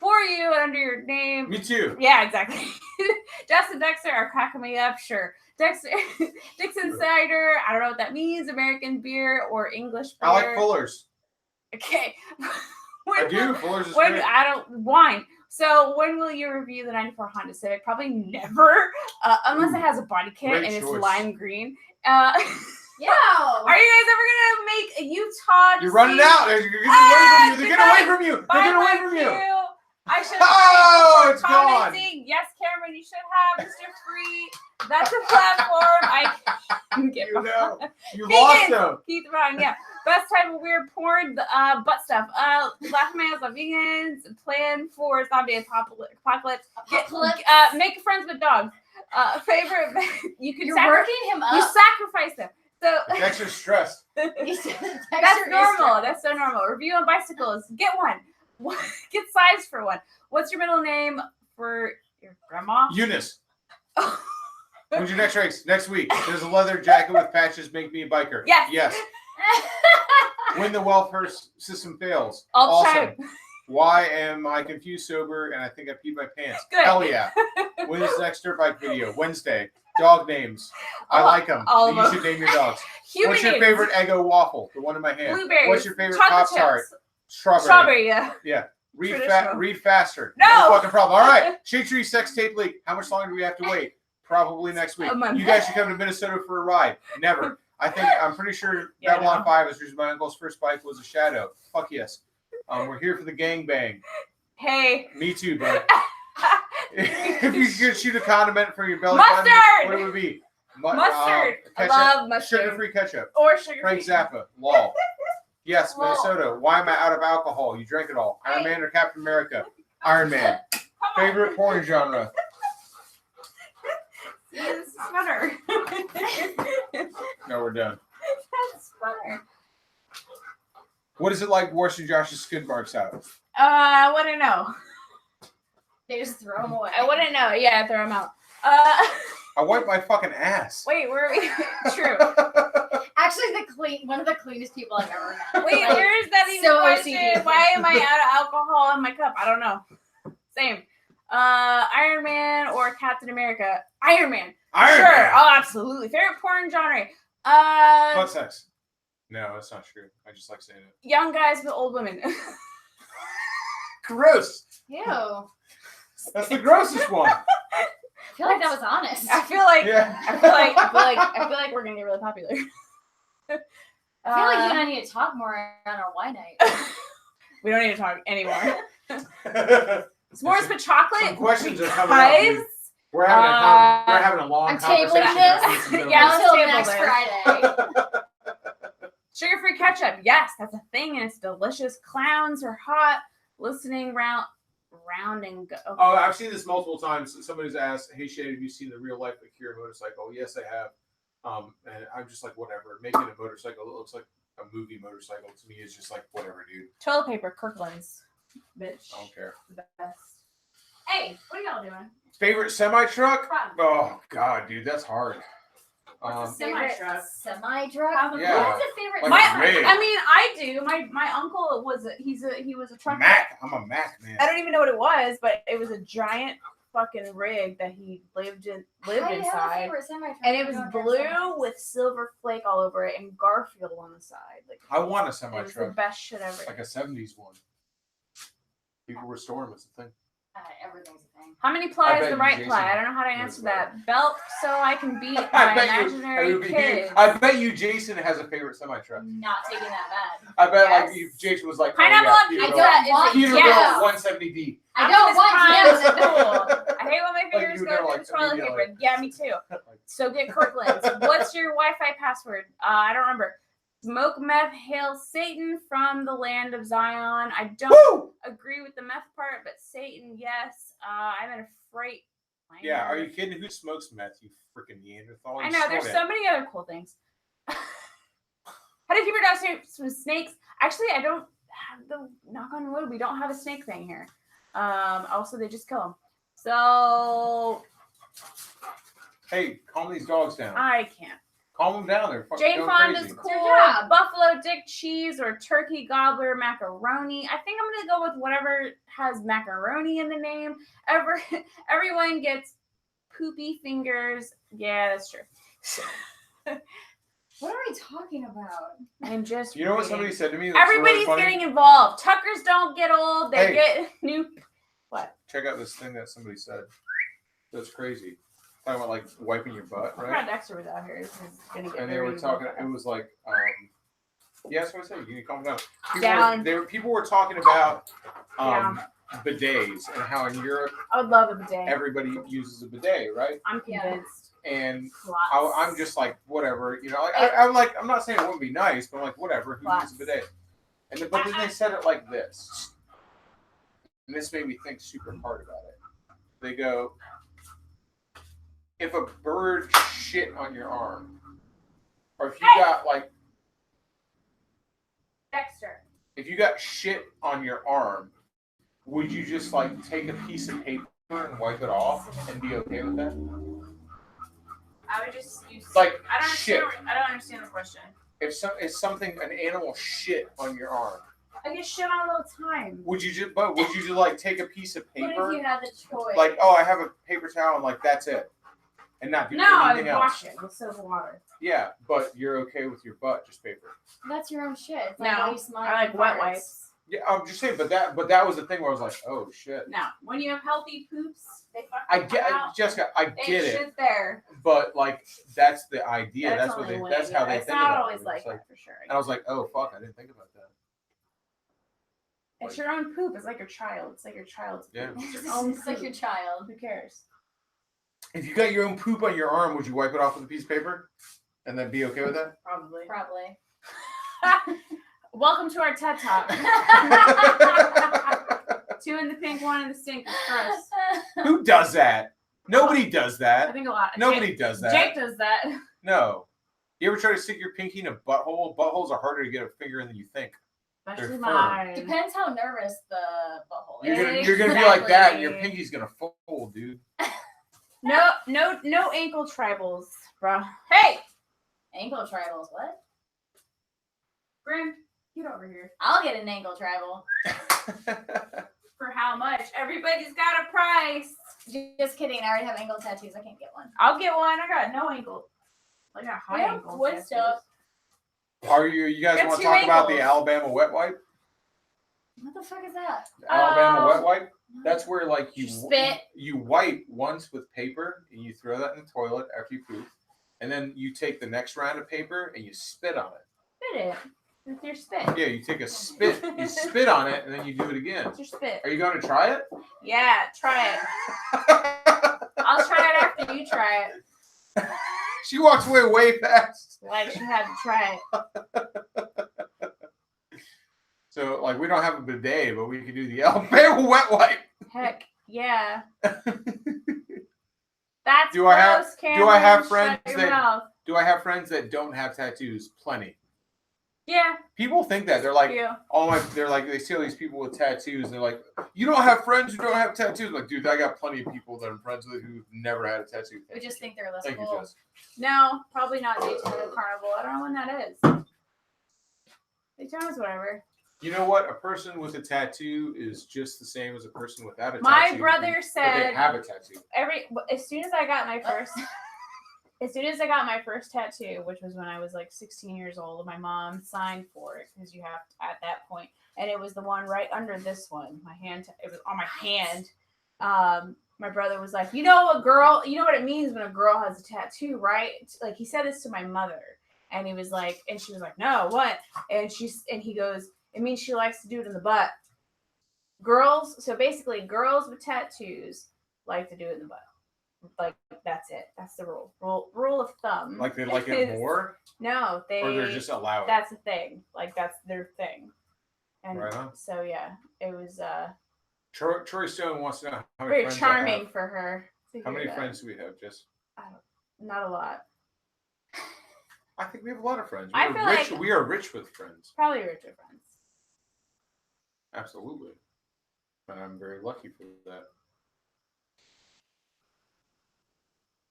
for you under your name. Me too. Yeah, exactly. Justin Dexter are cracking me up. Sure. Dixon cider. I don't know what that means. American beer or English beer. I like Fuller's. Okay. I do. Fuller's is When great. I don't wine. So when will you review the '94 Honda Civic? Probably never, unless it has a body kit great and it's choice. lime green. Yeah. Are you guys ever gonna make a Utah? You're running out. They're getting away from you. They're getting away from you. They're getting away from you. I should Oh, it's gone. commenting. Yes, Cameron, you should have Mr. Free. That's a platform I can get You know, behind. you Vegan. lost them. Keith Ryan, yeah. Best type of weird porn, butt stuff. Laughing my ass off vegans. Plan for zombie apocalypse. Make friends with dogs. Favorite, you can You're working him up. You sacrifice them. So Dexter's stressed. that's normal. That's so normal. Review on bicycles. Get one. Get size for one. What's your middle name for your grandma? Eunice. When's your next race? Next week. There's a leather jacket with patches. Make me a biker. Yes. Yes. When the welfare system fails. All the awesome. time. Why am I confused, sober, and I think I peed my pants? Good. Hell yeah. When is the next dirt bike video? Wednesday. Dog names. I like them. all of You them. should name your dogs. Human What's your names. favorite Eggo waffle? The one in my hand. Blueberries. What's your favorite Chocolate Pop Tart? chips. Strawberry. Strawberry, yeah. Read, Traditional. read faster. No. fucking problem. All right. Shadetree sex tape leak. How much longer do we have to wait? Probably next week. A month. You guys should come to Minnesota for a ride. Never. I'm pretty sure Yeah, Babylon 5 is my uncle's first bike was a Shadow. Fuck yes. We're here for the gangbang. Hey. Me too, bud. If you could shoot a condiment for your belly Mustard! button, what it would be? Mustard. I Ketchup. love mustard. Sugar-free ketchup. Or sugar Frank free. Zappa. Lol. Yes, Lol. Minnesota. Why am I out of alcohol? You drank it all. Iron Man or Captain America? Iron Man. Favorite porn genre? Yeah, this is funner. No, we're done. That's funner. What is it like washing Josh's skid marks out? I wouldn't know. They just throw them away. I wouldn't know. Yeah, throw them out. I wipe my fucking ass. Wait, where are we? True. Actually, one of the cleanest people I've ever met. Wait, Like, where is that even so question? OCD. Why am I out of alcohol in my cup? I don't know. Same. Iron Man or Captain America? Iron Man. Iron Sure. Man. Oh, absolutely. Favorite porn genre? Butt sex. No, that's not true. I just like saying it. Young guys with old women. Gross. Ew. I That's the grossest one. feel like that was honest. I feel like Yeah. I feel like we're gonna get really popular. I feel like you and I need to talk more on our wine night. We don't need to talk anymore. Some S'mores with chocolate. questions are coming up, dude. Because We're having a long I'm tabling conversation. this. ladies and gentlemen. Yeah, Until table next this. Friday. sugar-free ketchup. Yes, that's a thing, and it's delicious. Clowns are hot. Listening round and go. Okay. Oh, I've seen this multiple times. Somebody's asked, "Hey Shade, have you seen the real life Akira motorcycle?" Yes, I have. And I'm just like, whatever. Making a motorcycle that looks like a movie motorcycle to me is just like whatever, dude. Toilet paper, Kirkland's. Bitch. I don't care. The best. Hey, what are y'all doing? Favorite semi truck? Fun. Oh God, dude, that's hard. What's a Favorite semi-truck? Semi-truck? Yeah. What's a favorite Like semi-truck? red. I mean, I do. My uncle was he was a trucker. Mac. I'm a Mac man. I don't even know what it was, but it was a giant fucking rig that he lived I have a inside. favorite semi-truck. And it was I don't have blue semis. with silver flake all over it and Garfield on the side. Like I want a it semi was the truck, best shit ever. like a '70s one. People restore them. It's a thing. everything's a thing. How many ply bet is the you right Jason ply? I don't know how to knows answer better. that. Belt so I can beat I my bet imaginary kids. I bet you Jason has a favorite semi-truck. Not taking that bad. I bet Yes. like if Jason was like, Pineapple oh, on yeah, pizza don't is want a Peterbilt yes. 170D. I don't want After him. this time, I hate when my fingers you go know, through like, the toilet immediately. paper. Yeah, me too. So get Kirkland's. What's your Wi-Fi password? I don't remember. Smoke meth, hail Satan from the land of Zion. I don't Woo! agree with the meth part, but Satan, yes. I'm in a freight. Yeah, are you kidding? Who smokes meth? You freaking Neanderthal. I You know. There's snort so many other cool things. How do you keep your dog safe from snakes? Actually, I don't have the knock on wood. We don't have a snake thing here. Also, they just kill them. So Hey, calm these dogs down. I can't. Calm them down. They're fucking Jane going Fonda's crazy. cool. It's your job. Buffalo Dick cheese or turkey gobbler macaroni. I think I'm gonna go with whatever has macaroni in the name. Everyone gets poopy fingers. Yeah, that's true. What are we talking about? I'm just. You know what reading. somebody said to me? That's Everybody's really funny? getting involved. Tuckers don't get old. They Hey. get new. What? Check out this thing that somebody said. That's crazy. Talking about like wiping your butt, I right? forgot Dexter was out here. This is gonna get And they very were talking. involved. It was like, yeah, that's what I said. You need to calm down. People were talking about bidets and how in Europe I would love a bidet. everybody uses a bidet, right? I'm convinced. And Lots. I'm just like, whatever, you know. Like, I'm not saying it wouldn't be nice, but I'm like, whatever. Who Lots. uses a bidet? But then they said it like this, and this made me think super hard about it. They go, if a bird shit on your arm, or if you got like, Dexter. if you got shit on your arm, would you just like take a piece of paper and wipe it off and be okay with that? I would just use Like I don't shit. understand. I don't understand the question. If something, an animal shit on your arm, I get shit on all the time. would you just like take a piece of What paper, if you had the choice? like, oh, I have a paper towel, and like that's it, and not do No, I anything would else? wash it with soap and water. Yeah, but you're okay with your butt, just paper. That's your own shit. It's No, like when you smell I like wet farts. wipes. Yeah, I'm just saying, but that was the thing where I was like, oh shit. No, when you have healthy poops, they fucking I get, come out. Jessica, I They get it, shit there. but like that's the idea. That's what only they. when That's you- how they It's think not about always it. like It's like, that for sure. and I was like, oh fuck, I didn't think about that. It's your own poop. It's like your child. It's like your child's poop. Yeah. It's your own It's like poop. your child. Who cares? If you got your own poop on your arm, would you wipe it off with a piece of paper, and then be okay with that? Probably. Probably. Welcome to our TED Talk. 2 in the pink, 1 in the stink. It's gross. Who does that? Nobody does I that. think a lot. Nobody Jake, does that. Jake does that. No. You ever try to stick your pinky in a butthole? Buttholes are harder to get a finger in than you think. Especially firm. mine. Depends how nervous the butthole You're is. gonna be like that, and Exactly. your pinky's gonna fold, dude. No ankle tribals, bro. Hey, Ankle tribals, what? Grim, get over here. I'll get an ankle tribal. For how much? Everybody's got a price. Just kidding. I already have ankle tattoos. I can't get one. I'll get one. I got no ankle. I got high Yeah, ankle. wood tattoos. stuff. Are you guys Get want to two talk about the ankles. Alabama wet wipe? What the fuck is that? The Alabama Oh. wet wipe? That's where like you Spit. you wipe once with paper and you throw that in the toilet after you poop, and then you take the next round of paper and you spit on it. Spit it with your spit. Yeah, you take a spit, you spit on it, and then you do it again. With your spit. Are you going to try it? Yeah, try it. I'll try it after you try it. She walks away way fast. Like she had to try it. So, like, we don't have a bidet, but we can do the Alabama wet wipe. Heck yeah. That's Do I have- gross, do I Cameron. have Shut friends your that- mouth. Do I have friends that don't have tattoos? Plenty. Yeah, People think that. They're like, you. they're like, they see all these people with tattoos, and they're like, you don't have friends who don't have tattoos? I'm like, dude, I got plenty of people that I'm friends with who've never had a tattoo. We just think they're less Thank you, cool. Jess. No, probably not Daytona Carnival. I don't know when that is. Daytona's whatever. You know what? A person with a tattoo is just the same as a person without a My tattoo. brother but said they have a tattoo. as soon as I got my first tattoo, which was when I was like 16 years old, my mom signed for it because you have to, at that point, and it was the one right under this one. My hand, it was on my hand. my brother was like, you know what it means when a girl has a tattoo, right? Like he said this to my mother, and he was like, and she was like, no, what? And he goes, it means she likes to do it in the butt. So basically girls with tattoos like to do it in the butt. Like that's it. That's the rule of thumb. Like they like it more? No, Or they're just allowed. That's a thing. Like that's their thing. And right on. so yeah, it was Troy Stone wants to know how many very friends charming for her. How many friends do we have, Jess? Not a lot. I think we have a lot of friends. I feel like we are rich with friends. Probably richer friends. Absolutely. And I'm very lucky for that.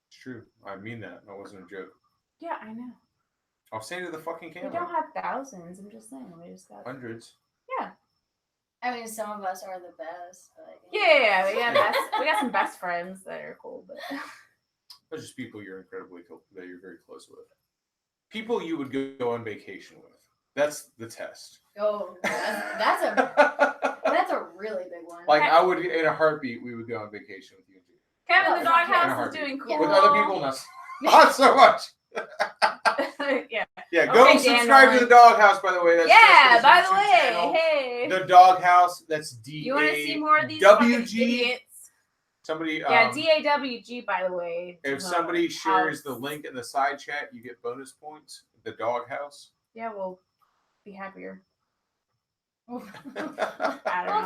It's true. I mean that. That wasn't a joke. Yeah, I know. I'll say to the fucking camera. We don't have thousands. I'm just saying. We just got hundreds. Yeah. I mean, some of us are the best. But yeah. We got some best friends that are cool, but they're just people you're incredibly cool, that you're very close with. People you would go on vacation with. That's the test. Oh, that's a really big one. Like I would, in a heartbeat, we would go on vacation with you and G. Kevin, the doghouse is doing cool. With other people, not so much. Yeah. Yeah, go subscribe to the Doghouse, by the way. That's by the way, hey. The Doghouse, that's D-A-W-G. You want to see more of these idiots? Somebody, DAWG, by the way. If somebody shares the link in the side chat, you get bonus points. The Doghouse. Yeah, we'll be happier. We'll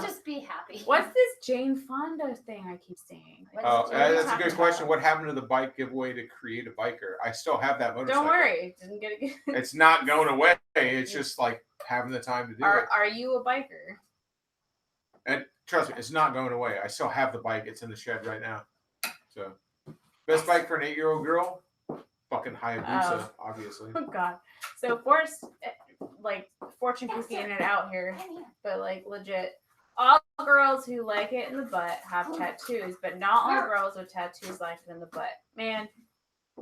just be happy. What's this Jane Fonda thing I keep saying? That's a good question. What happened to the bike giveaway to create a biker? I still have that motorcycle. Don't worry, didn't get it. It's not going away. It's just like having the time to do it. Are you a biker? And trust me, it's not going away. I still have the bike. It's in the shed right now. So, best bike for an 8-year-old girl? Fucking Hayabusa, obviously. Oh God. So fortune cooking it out here, but like legit, all girls who like it in the butt have tattoos, but not all girls with tattoos like it in the butt. Man,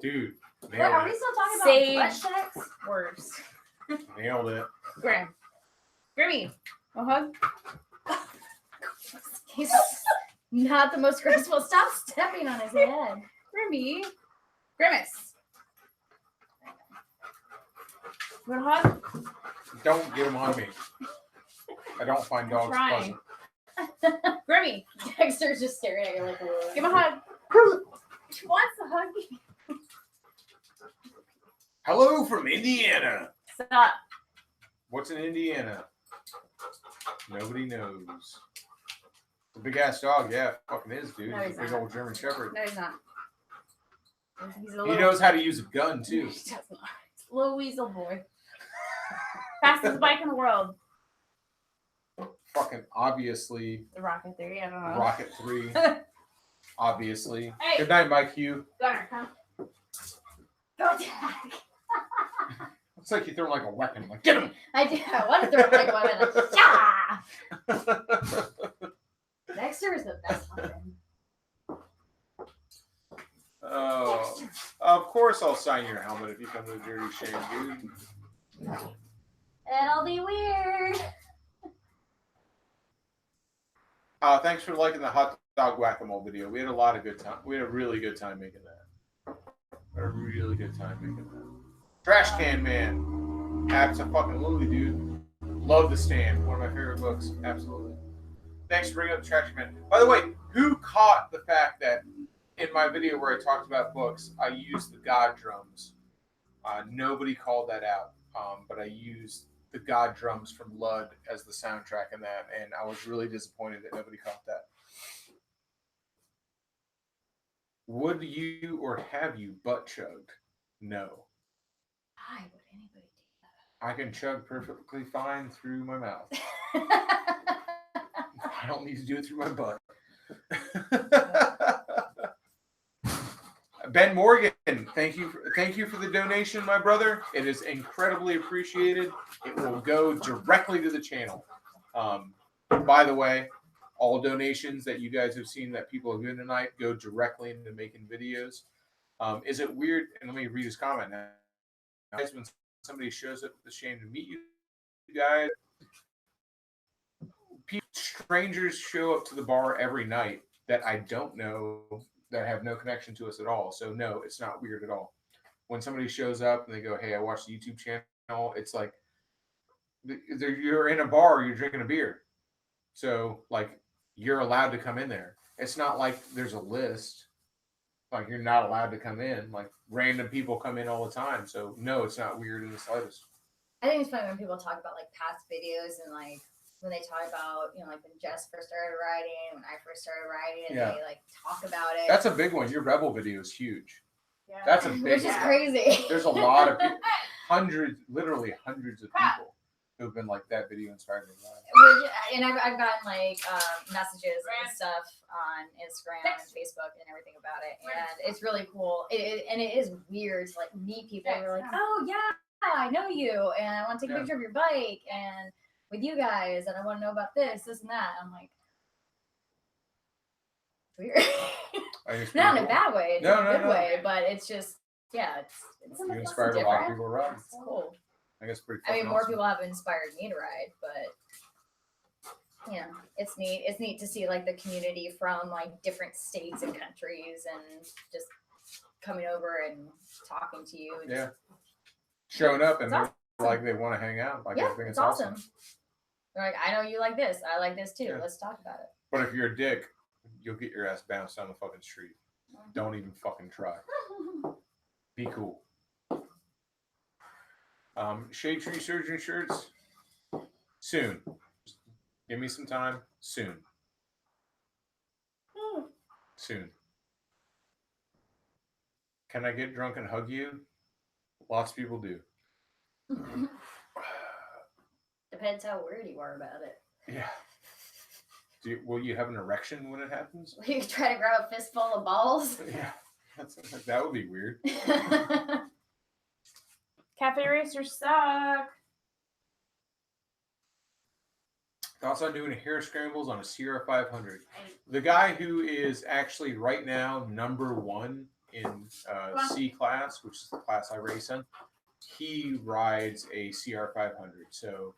dude, wait, are we still talking about butt checks? Worse. Nailed it. Grimmy, a hug. He's not the most graceful. Stop stepping on his head. Grimace. You want a hug? Don't get him on me. I don't find dogs pleasant. Grimmy. Dexter's just staring at you like, whoa. Give him a hug. He wants a hug. Hello from Indiana. Stop. What's in Indiana? Nobody knows. The big ass dog, yeah, fucking is, dude. No, he's a big old German Shepherd. No, he's not. He knows how to use a gun too. He does not. Little weasel boy. Fastest bike in the world. Fucking obviously. The Rocket 3, I don't know. Rocket 3. Obviously. Hey. Good night, Mike Hugh. Gunner, come. Go attack. Looks like you throw like a weapon. Like, get him! I do. I want to throw a big weapon. Dexter is the best weapon. Oh, of course I'll sign your helmet if you come to the Dirty Shame, dude. It'll be weird. Thanks for liking the hot dog whack-a-mole video. We had a lot of good time. We had a really good time making that. Trash Can Man. Absolutely, dude. Love The Stand. One of my favorite books. Absolutely. Thanks for bringing up the Trash Can Man. By the way, who caught the fact that in my video where I talked about books, I used the God drums? Nobody called that out, but I used the God drums from Lud as the soundtrack in that, and I was really disappointed that nobody caught that. Would you or have you butt chugged? No. Why would anybody do that? I can chug perfectly fine through my mouth. I don't need to do it through my butt. Ben Morgan, thank you for the donation, my brother. It is incredibly appreciated. It will go directly to the channel. By the way, all donations that you guys have seen that people have given tonight go directly into making videos. Is it weird? And let me read his comment now. When somebody shows up with the shame to meet you guys, strangers show up to the bar every night. that I don't know that have no connection to us at all. So no, it's not weird at all. When somebody shows up and they go, "Hey, I watched the YouTube channel," it's like you're in a bar, you're drinking a beer, so like you're allowed to come in there. It's not like there's a list. Like you're not allowed to come in. Like random people come in all the time. So no, it's not weird in the slightest. I think it's funny when people talk about like past videos and like when they talk about, like when Jess first started riding, when I first started riding, and they like talk about it. That's a big one. Your Rebel video is huge. Yeah. That's a big Which is one. crazy. There's a lot of people, literally hundreds of people who've been like, that video inspired me. And I've gotten like messages and stuff on Instagram and Facebook and everything about it, and it's really cool. And it is weird to like meet people who are like, oh yeah, I know you, and I want to take a picture of your bike and with you guys, and I want to know about this, and that. I'm like, weird. Not in a bad way. It's in a good way, but it's just it's you inspired a lot of people to ride. It's cool. I guess pretty. I mean, more people have inspired me to ride, but it's neat. It's neat to see like the community from like different states and countries, and just coming over and talking to you. Showing up and awesome. Like they want to hang out. Like I think it's awesome. They're like, I know you like this. I like this too. Yeah. Let's talk about it. But if you're a dick, you'll get your ass bounced down the fucking street. Don't even fucking try. Be cool. Shadetree Surgeon shirts soon. Just give me some time. Soon. Soon. Can I get drunk and hug you? Lots of people do. Depends how worried you are about it. Yeah. Will you have an erection when it happens? Will you try to grab a fistful of balls? Yeah. That would be weird. Cafe racers suck. Thoughts on doing hair scrambles on a Sierra 500? The guy who is actually right now #1 in C class, which is the class I race in, he rides a CR 500. So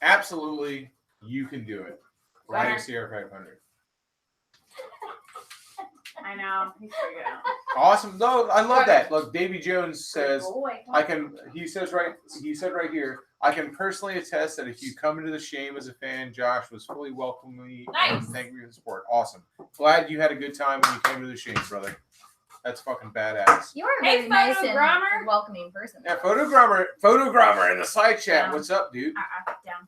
absolutely, you can do it. Ride a CR 500. I know. He's figured out. Awesome. No, I love that. Look, Davy Jones says I can. He said right here. I can personally attest that if you come into the shame as a fan, Josh was fully welcoming and thank you for the support. Awesome. Glad you had a good time when you came to the shame, brother. That's fucking badass. You are a very nice and welcoming person. Yeah, photogrammer in the side chat. Down. What's up, dude? Down.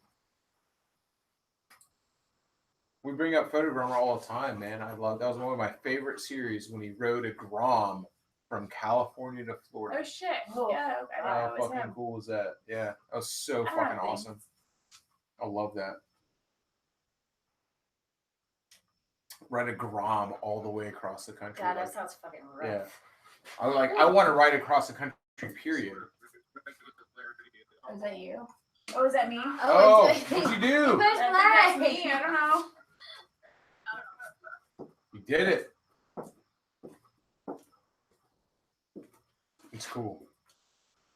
We bring up photogrammer all the time, man. That was one of my favorite series when he rode a Grom from California to Florida. Oh shit! Yeah, how fucking cool was that? Yeah, that was so fucking awesome. I love that. Ride a Grom all the way across the country. God, that sounds fucking rough. Yeah. I want to ride across the country, period. Was that you? Oh, is that me? Oh, what'd you do? That's me. I don't know. You did it. It's cool.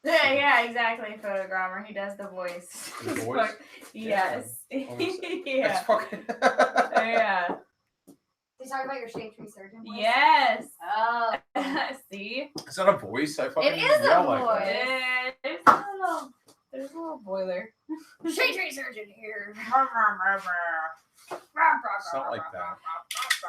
Yeah, exactly. Photogrammer. He does the voice. The voice? Yes. Yeah. That's fucking. Yeah. Did you talk about your Shadetree surgeon voice? Yes. Oh. See? It's not a voice. I fucking It is a yell voice. like that. There's a little boiler. Shadetree surgeon here. It's not like that.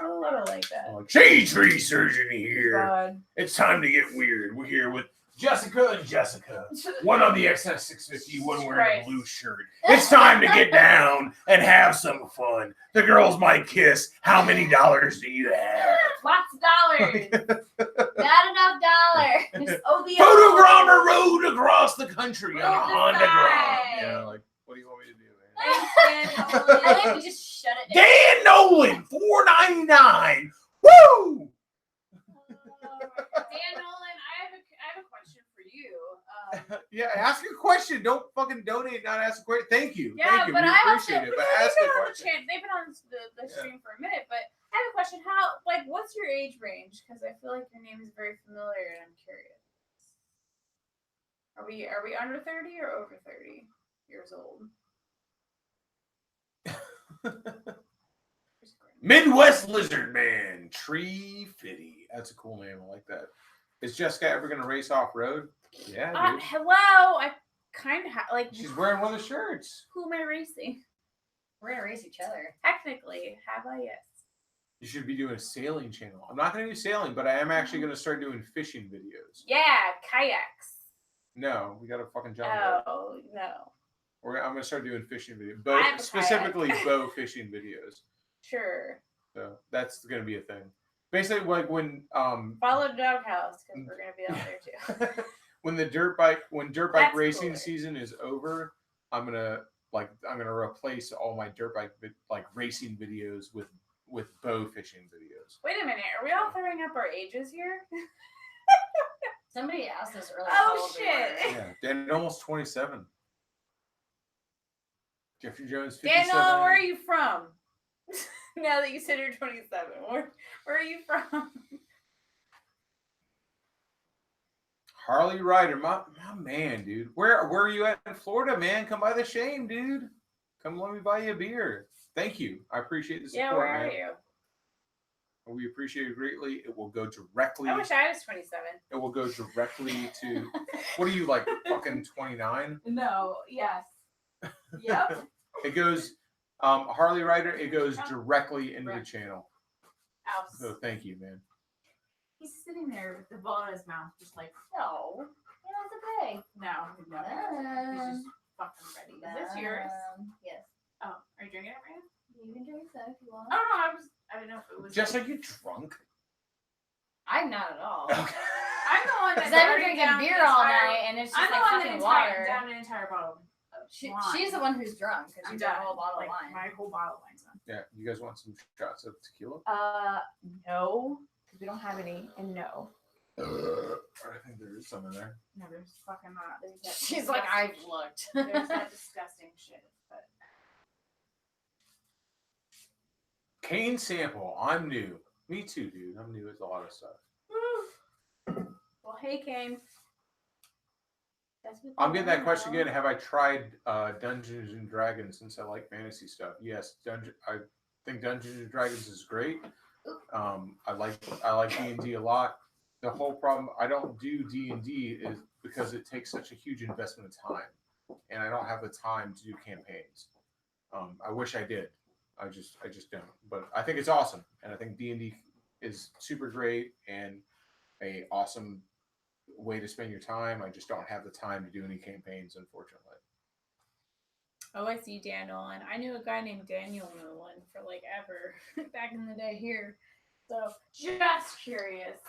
A little like that. Like, Shadetree surgeon here. God. It's time to get weird. We're here with Jessica and Jessica. One on the XS650, one wearing a blue shirt. It's time to get down and have some fun. The girls might kiss. How many dollars do you have? Lots of dollars. Not enough dollars. Photogrammer rode across the country on a Honda Grom. Yeah, like, what do you want me to do, man? I think we just shut it down. Dan Nolan, $4.99. Woo! Dan Nolan, I have a question for you. Yeah, ask a question. Don't fucking donate, not ask a question. Thank you. Yeah, Thank you. but We I appreciate it. But ask a question. They've been on the stream for a minute, but I have a question. What's your age range? Because I feel like your name is very familiar, and I'm curious. Are we under 30 or over 30 years old? Midwest Lizard Man, Tree Fitty. That's a cool name. I like that. Is Jessica ever gonna race off road? Yeah, dude. Hello. I kind of like. She's wearing one of the shirts. Who am I racing? We're gonna race each other. Technically, have I? Yes. You should be doing a sailing channel. I'm not gonna do sailing, but I am actually gonna start doing fishing videos. Yeah, kayaks. No, we got a fucking jump boat. Oh no. I'm gonna start doing fishing videos, I have boat a specifically kayak. bow fishing videos. Sure. So that's gonna be a thing. Basically, like when Follow the doghouse because we're gonna be out there too. when dirt bike That's racing cooler. season is over, I'm gonna replace all my dirt bike racing videos with bow fishing videos. Wait a minute. Are we all throwing up our ages here? Somebody asked us earlier. Oh, how old we shit. were. Yeah, Dan almost 27. Jeffrey Jones 57. Daniel, where are you from? Now that you said you're 27, where are you from? Harley Ryder, my man, dude. Where are you at in Florida, man? Come by the Shame, dude. Come let me buy you a beer. Thank you. I appreciate the support, Yeah, where man. are you? We appreciate it greatly. It will go directly. I wish I was 27. It will go directly to. What are you like? Fucking 29. No. Yes. Yep. It goes. Harley Ryder. It goes directly into the Right. channel. Ouse. So thank you, man. He's sitting there with the ball in his mouth, just like, No. You don't have to pay. no, he's just fucking ready. Is this yours? Yes. Oh, are you drinking it right now? You can drink so if you want. Oh no, I didn't know if it was. Jess, are you drunk? I'm not at all. Okay. I'm the one Because that's I've been already drinking down beer an all entire- night and it's just I'm the like one fucking that's water. down an entire bottle. Of wine. She's the one who's drunk because I'm she drank done. a whole bottle Like, of wine. my whole bottle of wine's done. Yeah. You guys want some shots of tequila? No, because we don't have any, and no. I think there is some in there. No, there's fucking not. There's that She's like, disgusting I've looked. shit. There's that disgusting shit. But Cane sample. I'm new. Me too, dude. I'm new with a lot of stuff. well, hey, Kane. That's what I'm they getting that want question now. again. Have I tried Dungeons and Dragons since I like fantasy stuff? Yes, I think Dungeons and Dragons is great. I like D&D a lot. The whole problem I don't do D&D is because it takes such a huge investment of time, and I don't have the time to do campaigns. I wish I did. I just don't. But I think it's awesome, and I think D&D is super great and a awesome way to spend your time. I just don't have the time to do any campaigns, unfortunately. Oh, I see Daniel, and I knew a guy named Daniel Nolan for like ever back in the day here. So just curious.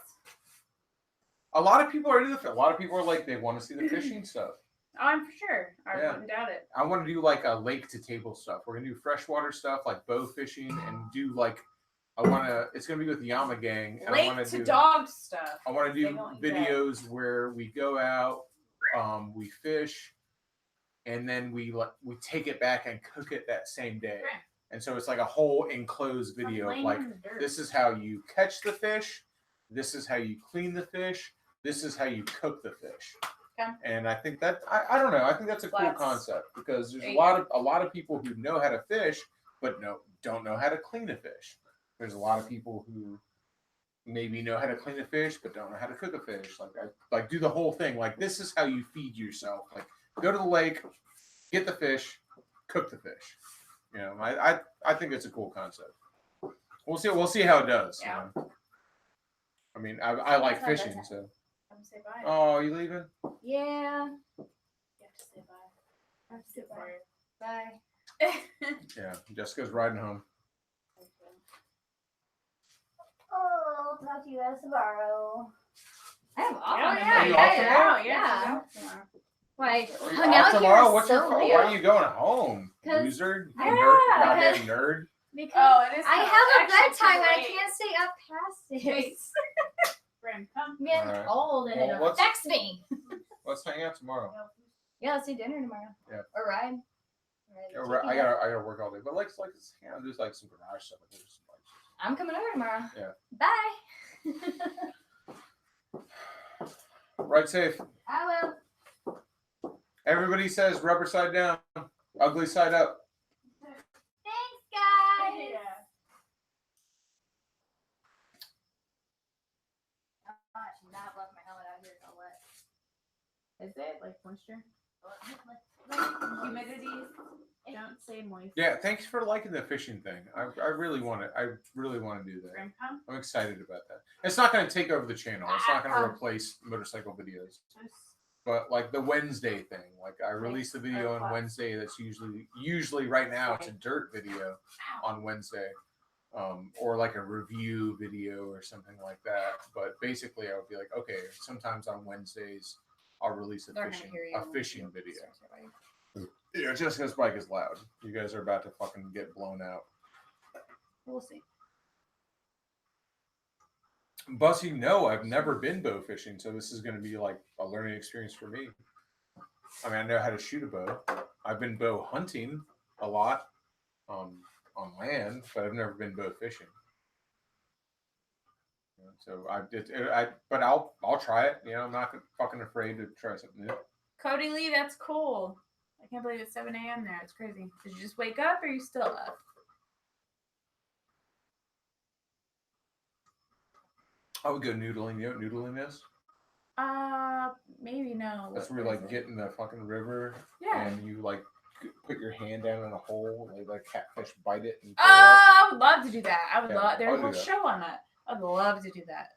A lot of people are into the. A lot of people are like they want to see the fishing stuff. Oh, I'm for sure. I Yeah. wouldn't doubt it. I want to do like a lake to table stuff. We're gonna do freshwater stuff like bow fishing and do like. I want to. It's gonna be with the Yama Gang. And I Lake want to do. dog stuff. I want to They do don't eat videos where we go out, we fish, and then we take it back and cook it that same day. Right. And so it's like a whole enclosed video of like, this is how you catch the fish, this is how you clean the fish, this is how you cook the fish. Okay. And I think that I don't know. I think that's a cool That's concept because there's a a lot of people who know how to fish, but don't know how to clean a fish. There's a lot of people who maybe know how to clean a fish, but don't know how to cook a fish. Like do the whole thing. Like this is how you feed yourself. Like go to the lake, get the fish, cook the fish. You know, I think it's a cool concept. We'll see how it does. Yeah. You know? I mean, I like That's not fishing, bad. so. Come say bye. Oh, you leaving? Yeah. You have to say bye. I have to say Bye. Yeah, Jessica's riding home. Oh, I'll talk to you guys tomorrow. I have off. Yeah, on yeah, you Monday. off tomorrow? Yeah. Yeah. Like Are you hung off out tomorrow? here What's so your late. Why are you going home? 'Cause- Loser? You Yeah, nerd, goddamn nerd. Because Oh, it is. I kinda- have a actually bedtime and I late. can't stay up past it. Wait. Brandon, come. I'm getting Alright. old and Well, it what's- affects me. Let's hang out tomorrow. Yeah, let's do dinner tomorrow. Yeah. Or ride. I gotta work all day, but let's hang out. There's like some garage stuff. Like, there's some, I'm coming over tomorrow. Yeah. Bye. Ride safe. I will. Everybody says rubber side down, ugly side up. Thanks, guys. Yeah. Is it like moisture? Humidity? Don't say moist. Yeah, thanks for liking the fishing thing. I really want to. I really want to do that. Grandpa? I'm excited about that. It's not going to take over the channel. It's not going to replace motorcycle videos. But like the Wednesday thing, like I release a video on Wednesday. That's usually right now it's a dirt video on Wednesday, or like a review video or something like that. But basically, I would be like, okay, sometimes on Wednesdays I'll release a fishing video. Yeah, Jessica's bike is loud. You guys are about to fucking get blown out. We'll see. Bussy, no, I've never been bow fishing, so this is going to be like a learning experience for me. I mean, I know how to shoot a bow. I've been bow hunting a lot on land, but I've never been bow fishing. So but I'll try it. You know, I'm not fucking afraid to try something new. Cody Lee, that's cool. I can't believe it's 7 a.m. there. It's crazy. Did you just wake up or are you still up? I would go noodling. You know what noodling is? Maybe no. That's where you like get in the fucking river and you like put your hand down in a hole and like catfish bite it. And I would love to do that. I would love. There's a whole that. show on that. I'd love to do that.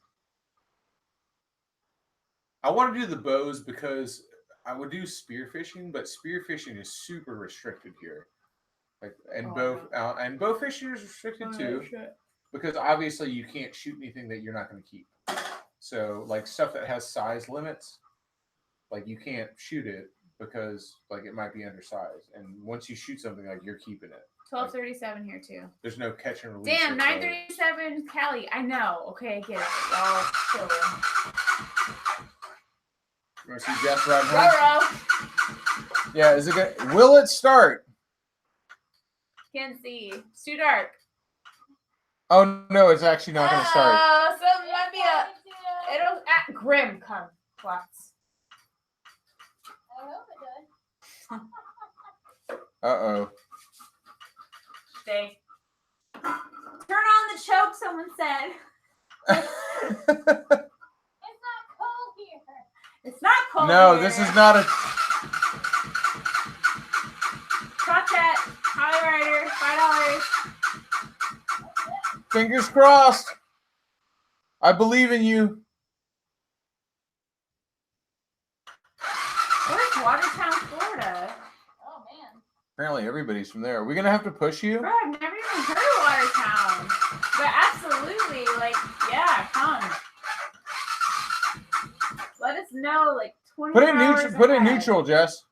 I want to do the bows because I would do spearfishing, but spearfishing is super restricted here. Like and bow fishing is restricted too, because obviously you can't shoot anything that you're not going to keep. So like stuff that has size limits, like you can't shoot it because like it might be undersized. And once you shoot something, like you're keeping it. 12:37 here too. There's no catch and release. Damn, 9:37, Callie. I know. Okay, I get it. Y'all chill. You want to see Jess right now? Roro. Yeah, is it good? Will it start? Can't see. It's too dark. Oh no, it's actually not going to start. So it might be it'll at Grim come. Plots. I hope it does. Uh-oh. Stay. Turn on the choke, someone said. It's not cold here. It's not cold. No, here. this is not a. Caught that. Holly Rider, $5. Fingers crossed. I believe in you. Where's Watertown, Florida? Oh man. Apparently everybody's from there. Are we going to have to push you? Bro, I've never even heard of Watertown. But absolutely, like, yeah, come. Let us know, like, 20 Put it hours neutral. Put it ahead. neutral, Jess.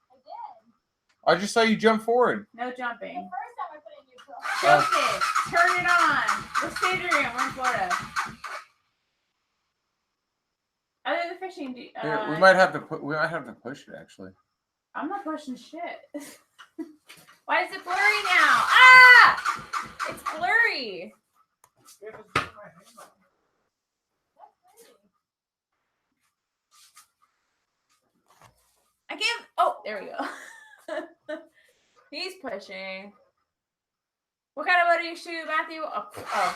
I did. I just saw you jump forward. No The jumping. first time I put it in neutral. Choke it. Turn it on. Let's stay dream. We're in Florida. Other than fishing, Here, we might have to push it actually. I'm not pushing shit. Why is it blurry now? Ah! It's blurry. I can't. Oh, there we go. He's pushing. What kind of boat do you shoot, Matthew? Oh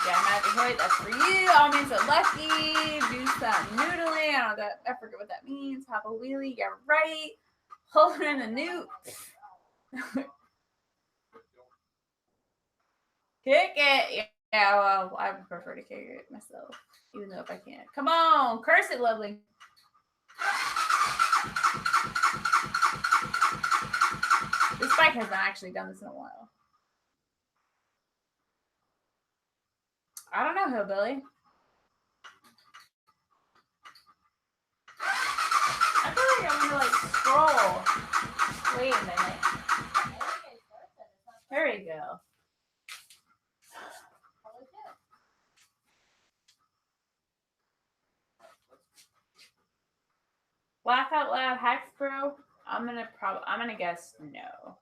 yeah, Matthew Hoyt. That's for you. All means so lucky. Do some noodling. I forget what that means. Hop a wheelie. You're right. Hold in the newt. Kick it. Yeah, well, I would prefer to kick it myself, even though if I can't. Come on, curse it, lovely. This bike hasn't actually done this in a while. I don't know, Hillbilly. I feel like I'm gonna scroll. Wait a minute. There you go. Laugh out loud, hacks, bro. I'm gonna guess no.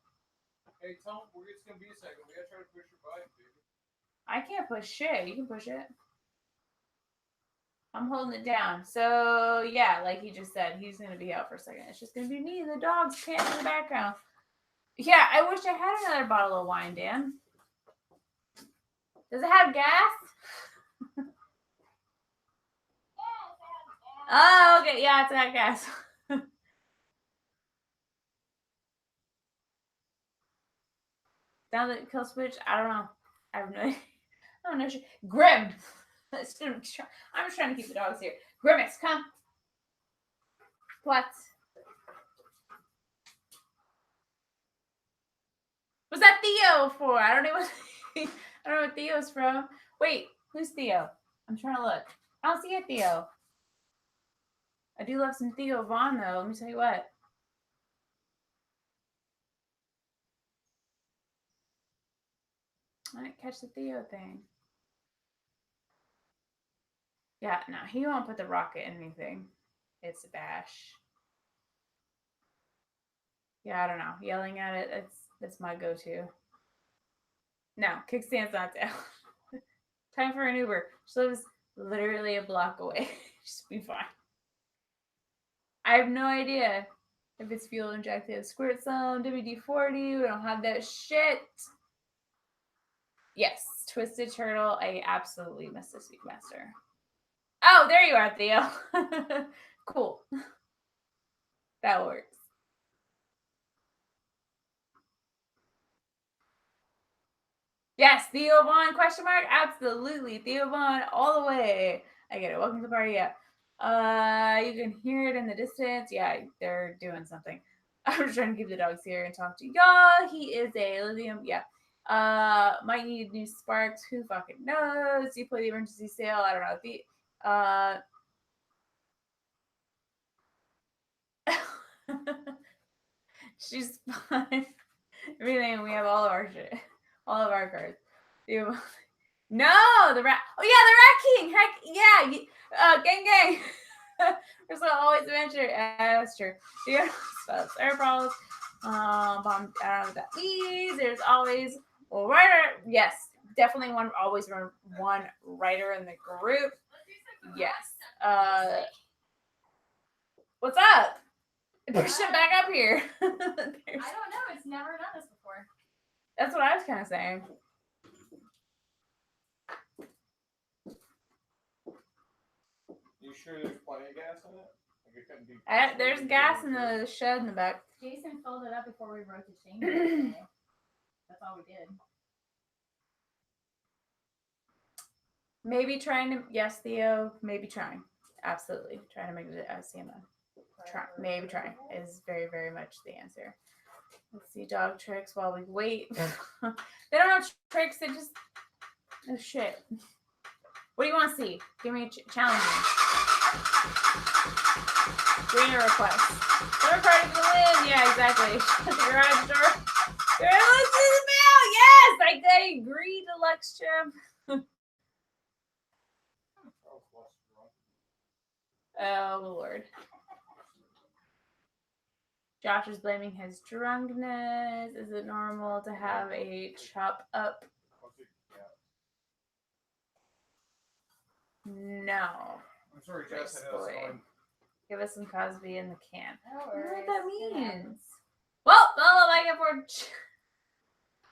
Hey Tom, we're just gonna be a second. We gotta try to push your bike, baby. I can't push shit. You can push it. I'm holding it down. So yeah, like he just said, he's gonna be out for a second. It's just gonna be me and the dogs panting in the background. Yeah, I wish I had another bottle of wine, Dan. Does it have gas? Oh, okay. Yeah, it's got gas. Now that kill switch, I don't know. I have no idea. I don't know. Grim. I'm just trying to keep the dogs here. Grimace, come. What? What's that Theo for? I don't know what I don't know what Theo's from. Wait, who's Theo? I'm trying to look. I don't see a Theo. I do love some Theo Vaughn though. Let me tell you what. I didn't catch the Theo thing. Yeah, no, he won't put the rocket in anything. It's a bash. Yeah, I don't know. Yelling at it, that's my go-to. No, kickstand's not down. Time for an Uber. She lives literally a block away. She'll be fine. I have no idea if it's fuel injected. Squirt Zone, WD-40, we don't have that shit. Yes, Twisted Turtle. I absolutely missed this Master. Oh, there you are, Theo. Cool. That works. Yes, Theo Vaughn, question mark? Absolutely. Theo Vaughn all the way. I get it. Welcome to the party. Yeah. You can hear it in the distance. Yeah, they're doing something. I'm just trying to keep the dogs here and talk to y'all. He is a lithium. Yeah. Might need new sparks. Who fucking knows? You play the emergency sale. I don't know. She's fine. Everything. We have all of our shit. All of our cards. No, the rat. Oh yeah, the Rat King. Heck yeah. Gang gang. There's always adventure. Yeah, that's true. Yeah, spells, air balls. Bomb. I don't know what that means. There's always a writer. Yes, definitely always one writer in the group. Yes. What's up? Push it back up here. I don't know. It's never done this before. That's what I was kind of saying. You sure there's plenty of gas in it? Like it couldn't be. There's gas in the shed in the back. Jason filled it up before we wrote the chain today. That's all we did. Maybe trying to, yes, Theo, maybe trying. Absolutely. Trying to make it a CMO. Maybe trying is very, very much the answer. Let's see dog tricks while we wait. They don't have tricks, they just, oh shit. What do you want to see? Give me a challenge. Bring a request. Third party to win. Yeah, exactly. Garage door. Let's do the mail. Yes, I agree, Deluxe Chip. Oh, Lord. Josh is blaming his drunkenness. Is it normal to have a chop up? No. I'm sorry, Jess. Give us some Cosby in the can. No I don't know worries. what that means. Well, I get for.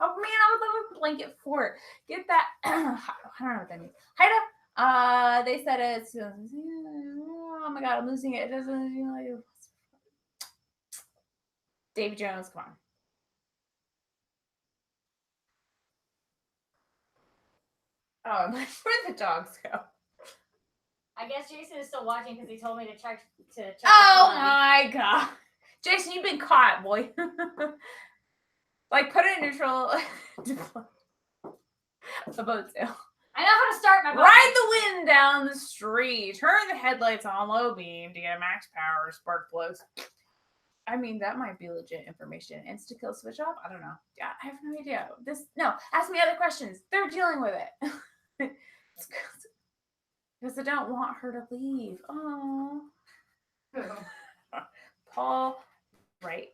Oh man, I would love a blanket fort. Get that. I don't know what that means. Haida. They said it's. Oh my god, I'm losing it. It doesn't. Davy Jones, come on. Oh, where'd the dogs go? I guess Jason is still watching because he told me to check. Oh my god, Jason, you've been caught, boy. Like, put it in neutral. A boat sail. I know how to start my boat. Ride the wind down the street. Turn the headlights on low beam to get a max power. Spark plugs. I mean, that might be legit information. Insta kill switch off? I don't know. Yeah, I have no idea. Ask me other questions. They're dealing with it. Because I don't want her to leave. Oh. Paul. Right.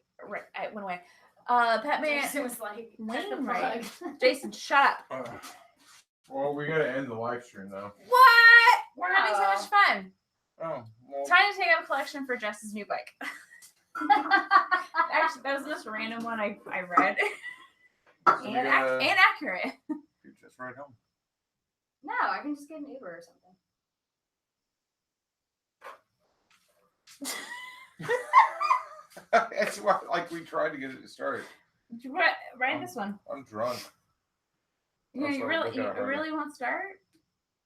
I went away. Pet Man. Jason was like, right. Jason, shut up. Well, we gotta end the live stream though. What? We're having so much fun. Oh. Well. Time to take out a collection for Jess's new bike. Actually, that was the most random one I read. And accurate. You're just right home. No, I can just get an Uber or something. That's why, like, we tried to get it started. Ride this one. I'm drunk. Yeah, That's you why I really, look you at it harder. really won't start?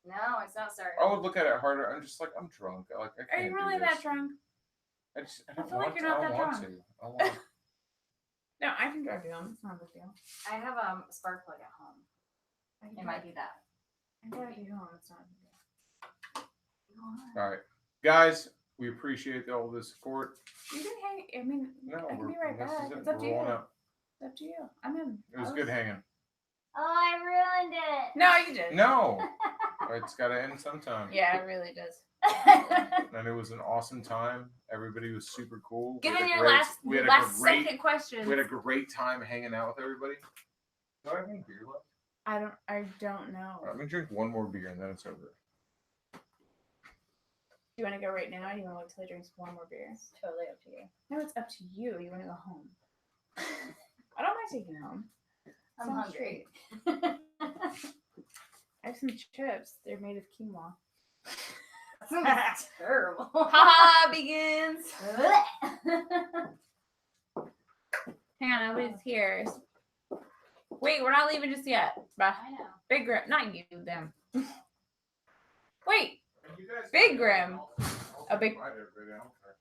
No, it's not starting. I would look at it harder. I'm just like, I'm drunk. Like, I Are can't you really do this. that drunk? I don't feel like want you're not to. I that don't want drunk. to. I want. No, I can drive you home. It's not a big deal. I have a spark plug at home. I can It drive- might be that. I can drive you home. It's not a big deal. All right, guys. We appreciate all the support. You can hang. I mean, No, I can be right this is back. it. It's up to We're you. rolling up. It's up to you. I'm in. It was good hanging. Oh, I ruined it. No, you did. No, it's got to end sometime. Yeah, it really does. And it was an awesome time. Everybody was super cool. Get We in had a your great- we had a last great- second question. We had a great time hanging out with everybody. Do I have any beer left? I don't know. I'm gonna drink one more beer and then it's over. Do you want to go right now? Or do you want to wait till he drinks one more beer? It's totally up to you. No, it's up to you. You want to go home? I don't mind taking you home. I'm Sounds hungry. I have some chips. They're made of quinoa. That's terrible. Haha begins. Hang on, nobody's here. Wait, we're not leaving just yet. Bye. I know. Big Grim, not you, them. Wait, You guys Big Grim. A big- Goodbye to everybody. I don't care.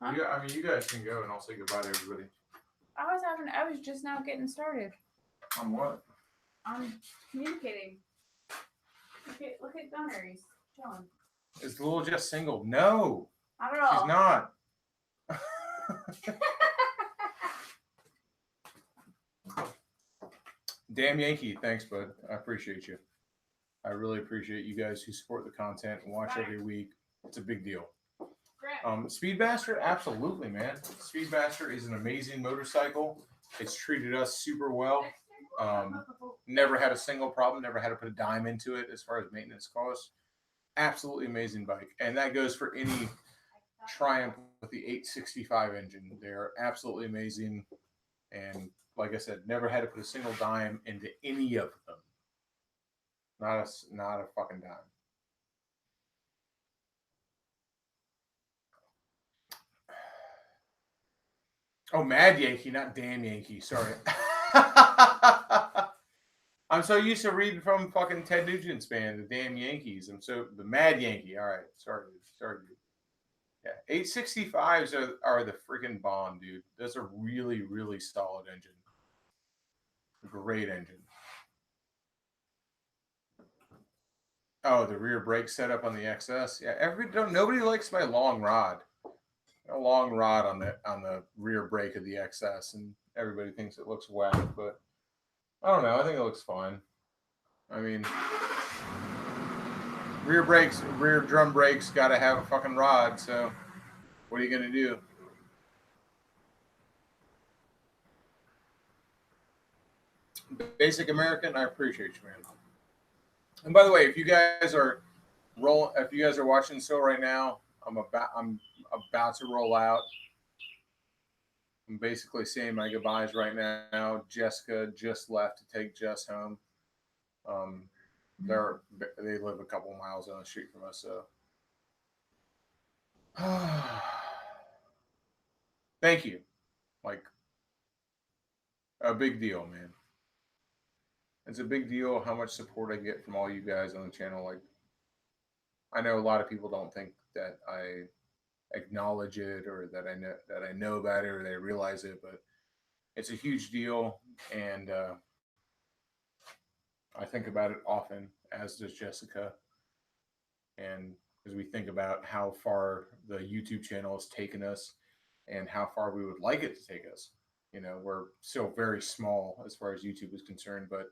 Huh? Yeah, I mean, you guys can go and I'll say goodbye to everybody. I was just now getting started. On what? I'm communicating. Look at Gunner. He's chilling. Is Lil just single? No, Not at all. she's not. Damn Yankee, thanks, bud. I appreciate you. I really appreciate you guys who support the content and watch every week. It's a big deal. Speedmaster, absolutely, man. Speedmaster is an amazing motorcycle. It's treated us super well. Never had a single problem. Never had to put a dime into it as far as maintenance costs. Absolutely amazing bike, and that goes for any Triumph with the 865 engine. They're absolutely amazing, and like I said, never had to put a single dime into any of them. Not a fucking dime. Oh, Mad Yankee, not Damn Yankee. Sorry. I'm so used to reading from fucking Ted Nugent's band, the Damn Yankees. The Mad Yankee. All right, sorry, dude. Yeah, 865s are the freaking bomb, dude. Those are really, really solid engine. Great engine. Oh, the rear brake setup on the XS. Yeah, nobody likes my long rod. A long rod on the rear brake of the XS, and everybody thinks it looks whack, but I don't know. I think it looks fine. I mean, rear drum brakes got to have a fucking rod. So, what are you gonna do? Basic American, I appreciate you, man. And by the way, if you guys are watching the show right now, I'm about to roll out. I'm basically saying my goodbyes right now. Jessica just left to take Jess home. They live a couple miles down the street from us, so thank you. Like, a big deal, man. It's a big deal how much support I get from all you guys on the channel. Like, I know a lot of people don't think that I acknowledge it or that I know about it or they realize it, but it's a huge deal, and I think about it often, as does Jessica. And as we think about how far the YouTube channel has taken us and how far we would like it to take us, we're still very small as far as YouTube is concerned, but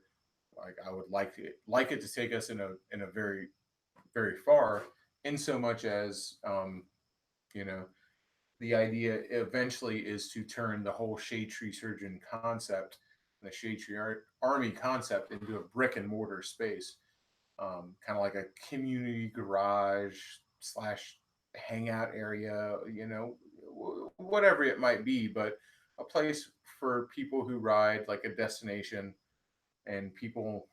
like I would like it to take us in a very, very far, in so much as the idea eventually is to turn the whole Shadetree Surgeon concept and the Shadetree Army concept into a brick and mortar space, kind of like a community garage / hangout area, whatever it might be, but a place for people who ride, like a destination, and people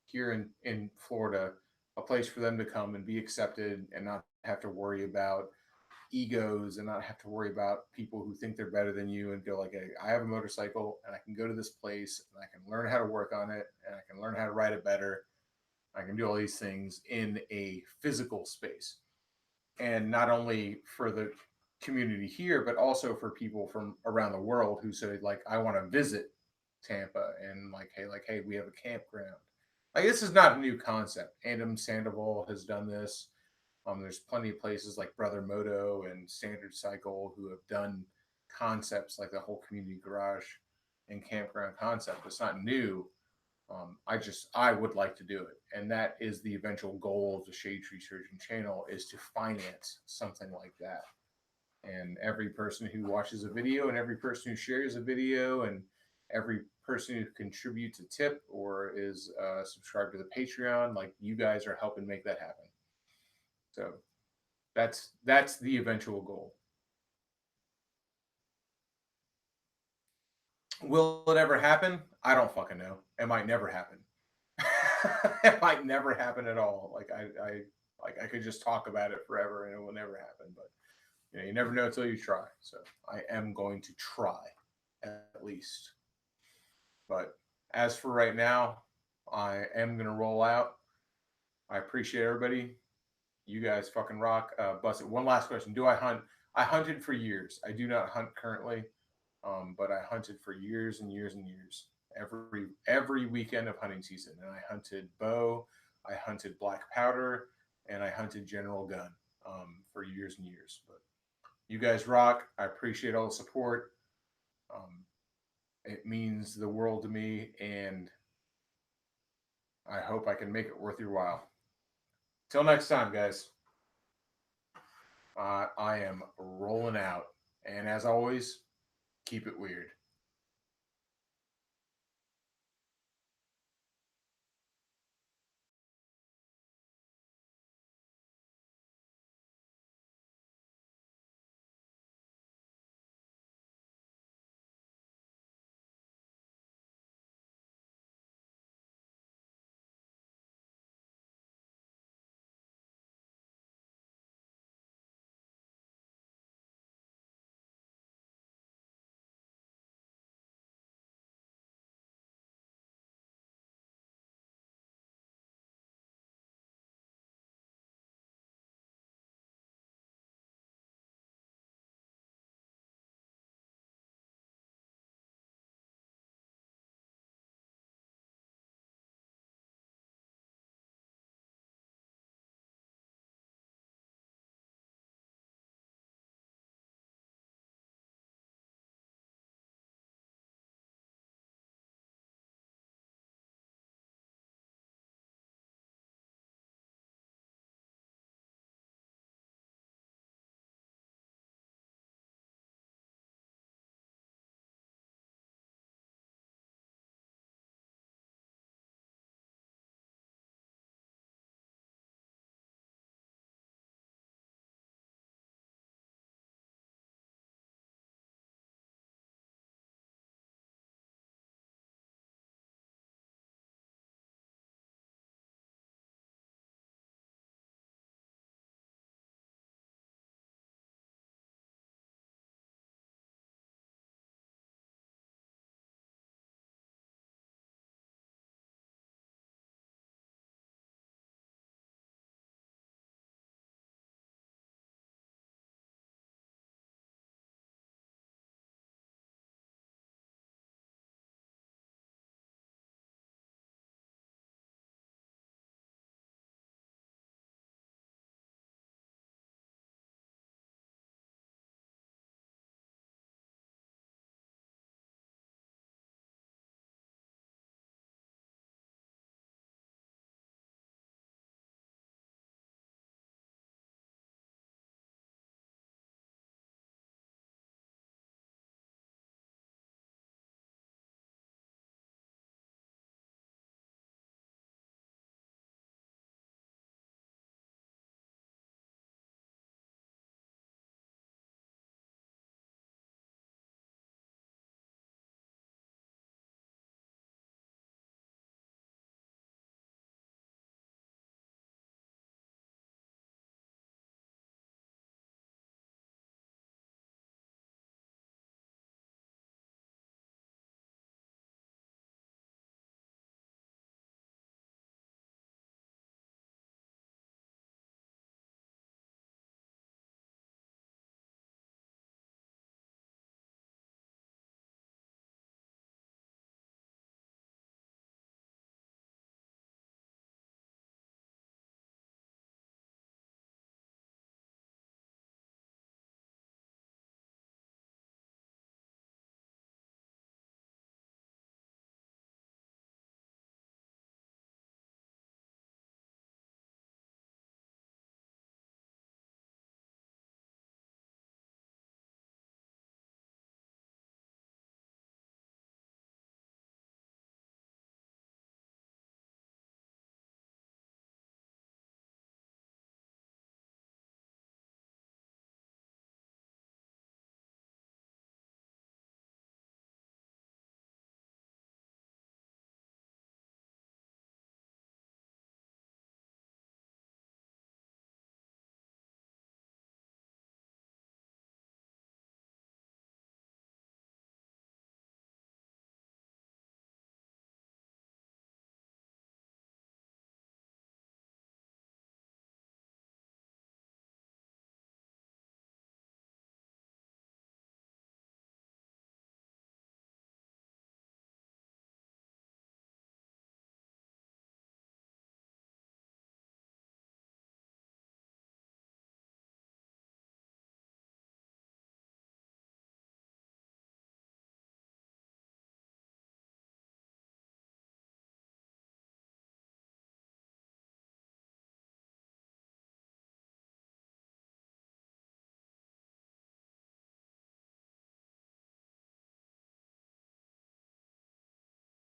here in Florida, a place for them to come and be accepted and not have to worry about egos and not have to worry about people who think they're better than you and go like, hey, I have a motorcycle and I can go to this place and I can learn how to work on it and I can learn how to ride it better. I can do all these things in a physical space. And not only for the community here, but also for people from around the world who say like, I want to visit Tampa and like, hey, we have a campground. Like this is not a new concept. Adam Sandoval has done this. There's plenty of places like Brother Moto and Standard Cycle who have done concepts like the whole community garage and campground concept. It's not new. I would like to do it, and that is the eventual goal of the Shadetree Surgeon channel is to finance something like that. And every person who watches a video, and every person who shares a video, and every person who contributes a tip or is subscribed to the Patreon, like you guys are helping make that happen. So that's the eventual goal. Will it ever happen? I don't fucking know. It might never happen. It might never happen at all. Like I could just talk about it forever and it will never happen. But you know, you never know until you try. So I am going to try at least. But as for right now, I am gonna roll out. I appreciate everybody. You guys fucking rock. Busted. One last question. Do I hunt? I hunted for years. I do not hunt currently. But I hunted for years and years and years. Every weekend of hunting season. And I hunted bow, I hunted black powder, and I hunted general gun for years and years. But you guys rock. I appreciate all the support. It means the world to me, and I hope I can make it worth your while. Till next time, guys. I am rolling out. And as always, keep it weird.